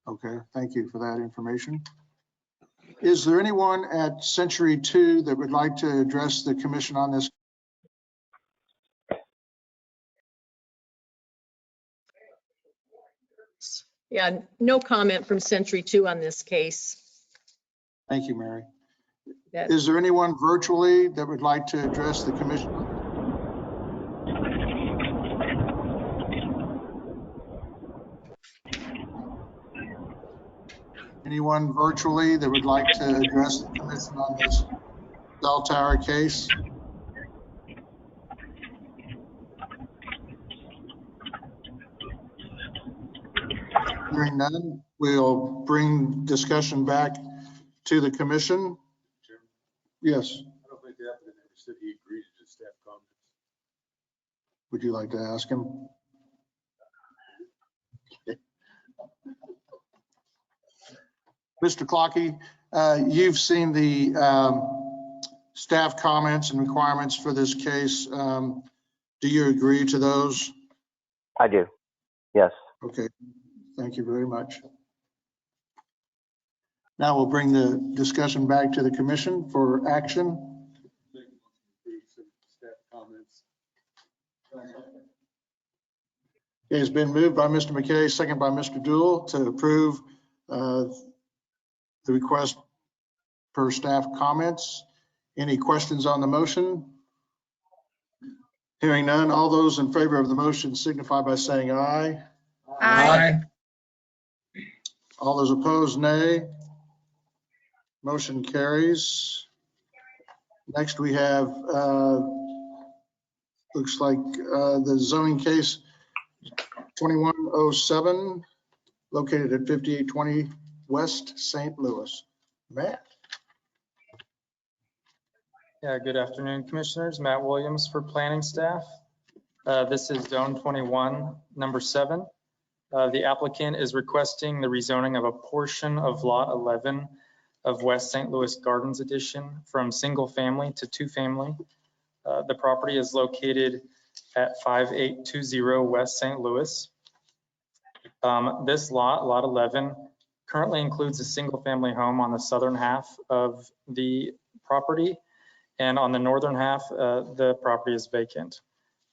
Okay, thank you for that information. Is there anyone at Century 2 that would like to address the commission on this? Yeah, no comment from Century 2 on this case. Thank you, Mary. That- Is there anyone virtually that would like to address the commission? Anyone virtually that would like to address the commission on this cell tower case? Hearing none, we'll bring discussion back to the commission. Yes. I don't think the applicant ever said he agreed to the staff comments. Would you like to ask him? Mr. Clocky, you've seen the staff comments and requirements for this case. Do you agree to those? I do. Yes. Okay, thank you very much. Now we'll bring the discussion back to the commission for action. Staff comments. It has been moved by Mr. McKay, second by Mr. Dool to approve the request per staff comments. Any questions on the motion? Hearing none, all those in favor of the motion signify by saying aye. Aye. All those opposed, nay. Motion carries. Next, we have, looks like the zoning case 2107, located at 5820 West St. Louis. Matt. Yeah, good afternoon, commissioners. Matt Williams for planning staff. This is zone 21, number 7. The applicant is requesting the rezoning of a portion of lot 11 of West St. Louis Gardens Edition from single family to 2 family. The property is located at 5820 West St. Louis. This lot 11, currently includes a single family home on the southern half of the property, and on the northern half, the property is vacant.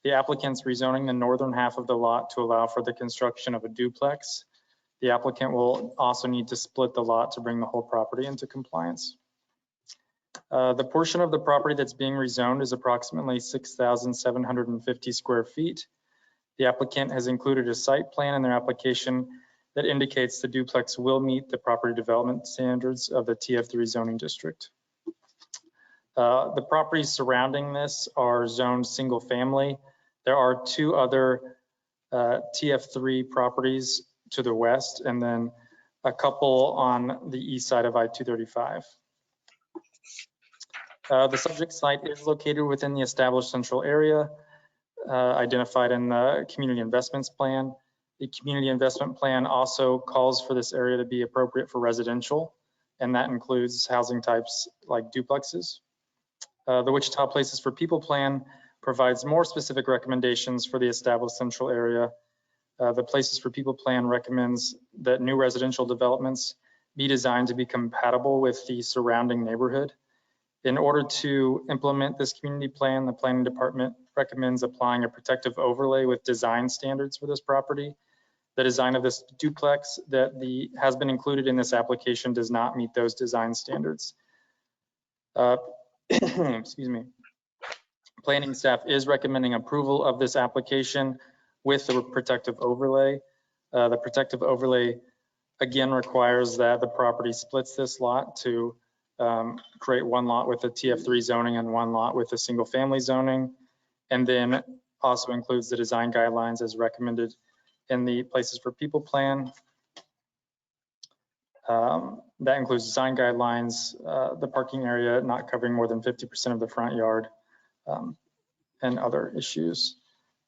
The applicant's rezoning the northern half of the lot to allow for the construction of a duplex. The applicant will also need to split the lot to bring the whole property into compliance. The portion of the property that's being rezoned is approximately 6,750 square feet. The applicant has included a site plan in their application that indicates the duplex will meet the property development standards of the TF3 zoning district. The properties surrounding this are zoned single family. There are 2 other TF3 properties to the west, and then a couple on the east side of I-235. The subject site is located within the established central area identified in the community investments plan. The community investment plan also calls for this area to be appropriate for residential, and that includes housing types like duplexes. The Wichita Places for People plan provides more specific recommendations for the established central area. The Places for People plan recommends that new residential developments be designed to be compatible with the surrounding neighborhood. In order to implement this community plan, the planning department recommends applying a protective overlay with design standards for this property. The design of this duplex that has been included in this application does not meet those design standards. Excuse me. Planning staff is recommending approval of this application with the protective overlay. The protective overlay again requires that the property splits this lot to create 1 lot with a TF3 zoning and 1 lot with a single family zoning, and then also includes the design guidelines as recommended in the Places for People plan. That includes design guidelines, the parking area not covering more than 50% of the front yard, and other issues.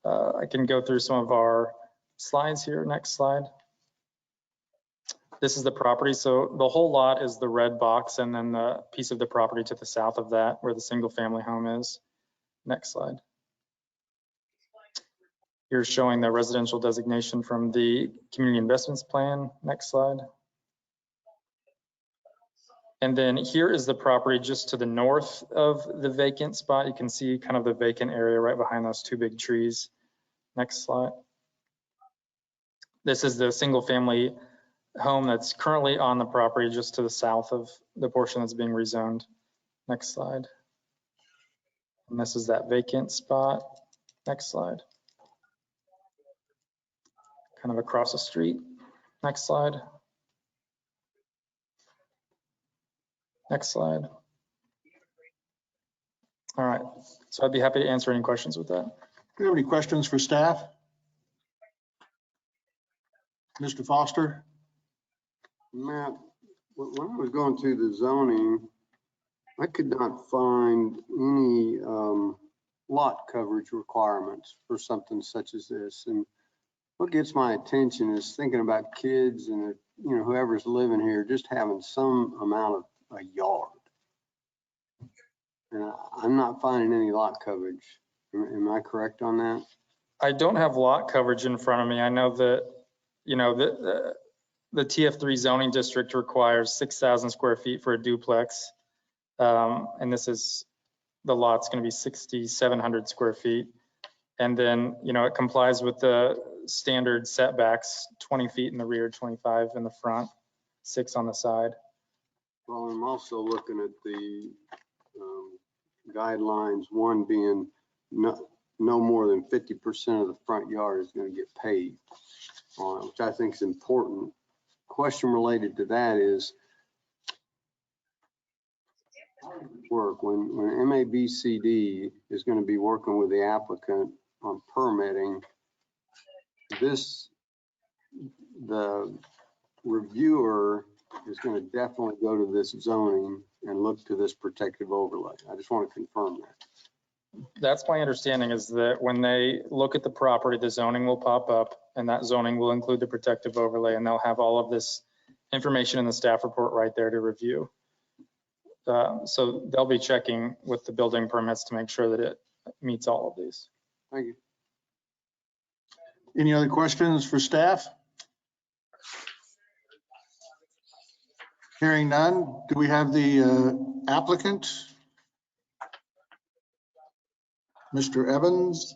I can go through some of our slides here. Next slide. This is the property. So the whole lot is the red box and then the piece of the property to the south of that where the single family home is. Next slide. Here's showing the residential designation from the community investments plan. Next slide. And then here is the property just to the north of the vacant spot. You can see kind of the vacant area right behind those two big trees. Next slide. This is the single family home that's currently on the property just to the south of the portion that's being rezoned. Next slide. And this is that vacant spot. Next slide. Kind of across the street. Next slide. Next slide. All right, so I'd be happy to answer any questions with that. Do you have any questions for staff? Mr. Foster? Matt, when I was going through the zoning, I could not find any lot coverage requirements for something such as this. And what gets my attention is thinking about kids and, you know, whoever's living here, just having some amount of a yard. And I'm not finding any lot coverage. Am I correct on that? I don't have lot coverage in front of me. I know that, you know, the TF3 zoning district requires 6,000 square feet for a duplex. And this is, the lot's going to be 6,700 square feet. And then, you know, it complies with the standard setbacks, 20 feet in the rear, 25 in the front, 6 on the side. Well, I'm also looking at the guidelines, one being no more than 50% of the front yard is going to get paved, which I think is important. Question related to that is, work when MAPC is going to be working with the applicant on permitting, the reviewer is going to definitely go to this zoning and look to this protective overlay. I just want to confirm that. That's my understanding, is that when they look at the property, the zoning will pop up and that zoning will include the protective overlay, and they'll have all of this information in the staff report right there to review. So they'll be checking with the building permits to make sure that it meets all of these. Thank you. Any other questions for staff? Hearing none, do we have the applicant? Mr. Evans?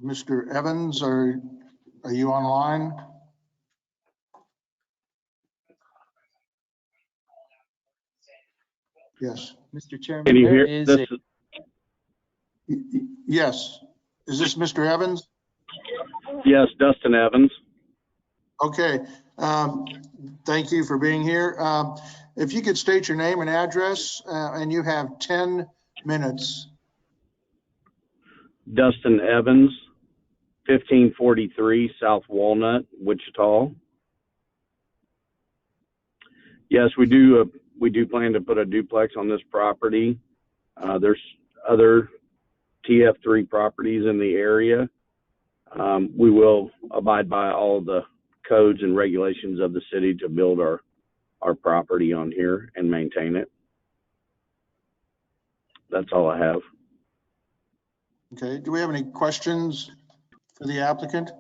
Mr. Evans, are you online? Yes. Mr. Chairman, can you there hear is this? Yes. Is this Mr. Evans? Yes, Dustin Evans. Okay. Thank you for being here. If you could state your name and address, and you have 10 minutes. Dustin Evans, 1543 South Walnut, Wichita. Yes, we do plan to put a duplex on this property. There's other TF3 properties in the area. We will abide by all the codes and regulations of the city to build our property on here and maintain it. That's all I have. Okay. Do we have any questions for the applicant?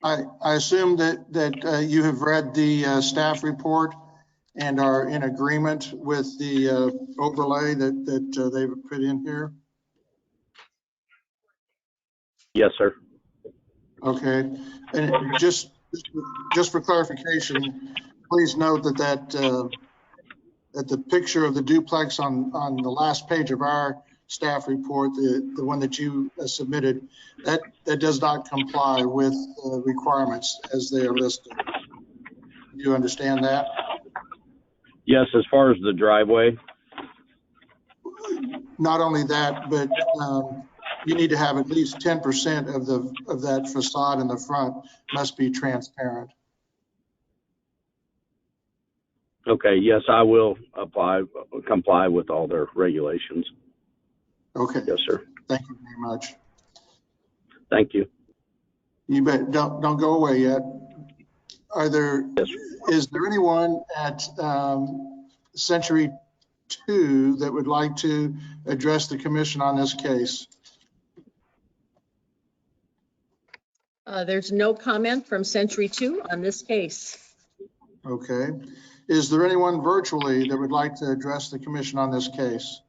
I assume that you have read the staff report and are in agreement with the overlay that they've put in here? Yes, sir. Okay. And just for clarification, please note that the picture of the duplex on the last page of our staff report, the one that you submitted, that does not comply with requirements as they are listed. Do you understand that? Yes, as far as the driveway. Not only that, but you need to have at least 10% of that facade in the front must be transparent. Okay, yes, I will comply with all their regulations. Okay. Yes, sir. Thank you very much. Thank you. You bet. Don't go away yet. Is there anyone at Century 2 that would like to address the commission on this case? There's no comment from Century 2 on this case. Okay. Is there anyone virtually that would like to address the commission on this case?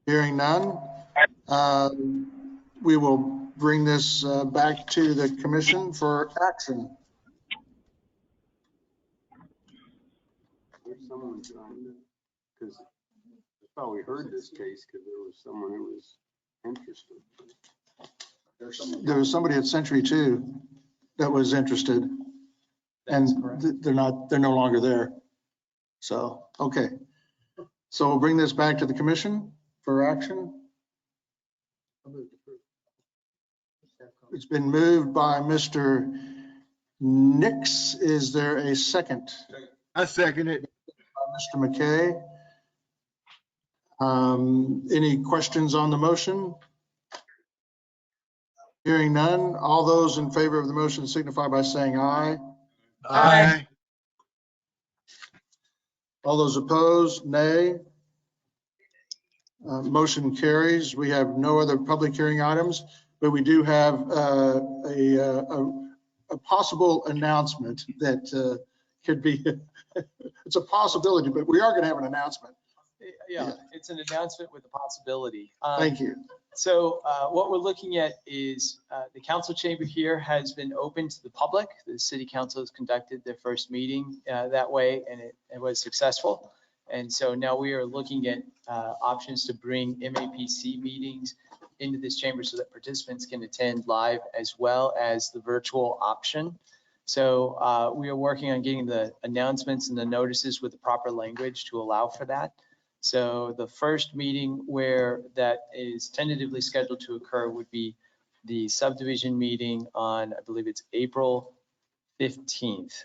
Hearing none, we will bring this back to the commission for action. There's someone trying to, because I thought we heard this case because there was someone who was interested. There was somebody at Century 2 that was interested, and they're no longer there. So, okay. So we'll bring this back to the commission for action. It's been moved by Mr. Nix. Is there a second? I second it. Mr. McKay. Any questions on the motion? Hearing none, all those in favor of the motion signify by saying aye. Aye. All those opposed, nay. Motion carries. We have no other public hearing items, but we do have a possible announcement that could be, it's a possibility, but we are going to have an announcement. Yeah, it's an announcement with a possibility. Thank you. So what we're looking at is the council chamber here has been open to the public. The city council has conducted their first meeting that way, and it was successful. And so now we are looking at options to bring MAPC meetings into this chamber so that participants can attend live as well as the virtual option. So we are working on getting the announcements and the notices with the proper language to allow for that. So the first meeting where that is tentatively scheduled to occur would be the subdivision meeting on, I believe it's April 15th.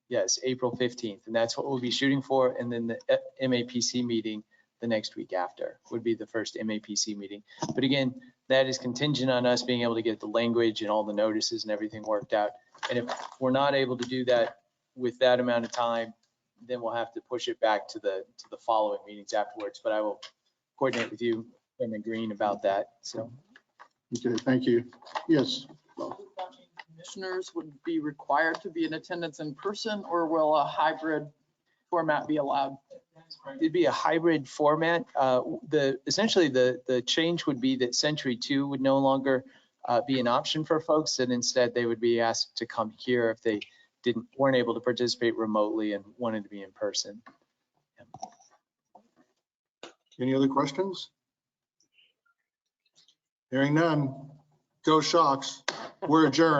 Yes, April 15th. And that's what we'll be shooting for. And then the MAPC meeting the next week after would be the first MAPC meeting. But again, that is contingent on us being able to get the language and all the notices and everything worked out. And if we're not able to do that with that amount of time, then we'll have to push it back to the following meetings afterwards. But I will coordinate with you, Chairman Green, about that. So. Okay, thank you. Yes. Commissioners would be required to be in attendance in person, or will a hybrid format be allowed? It'd be a hybrid format. Essentially the change would be that Century 2 would no longer be an option for folks, and instead they would be asked to come here if they weren't able to participate remotely and wanted to be in person. Any other questions? Hearing none. Go Shocks. We're adjourned.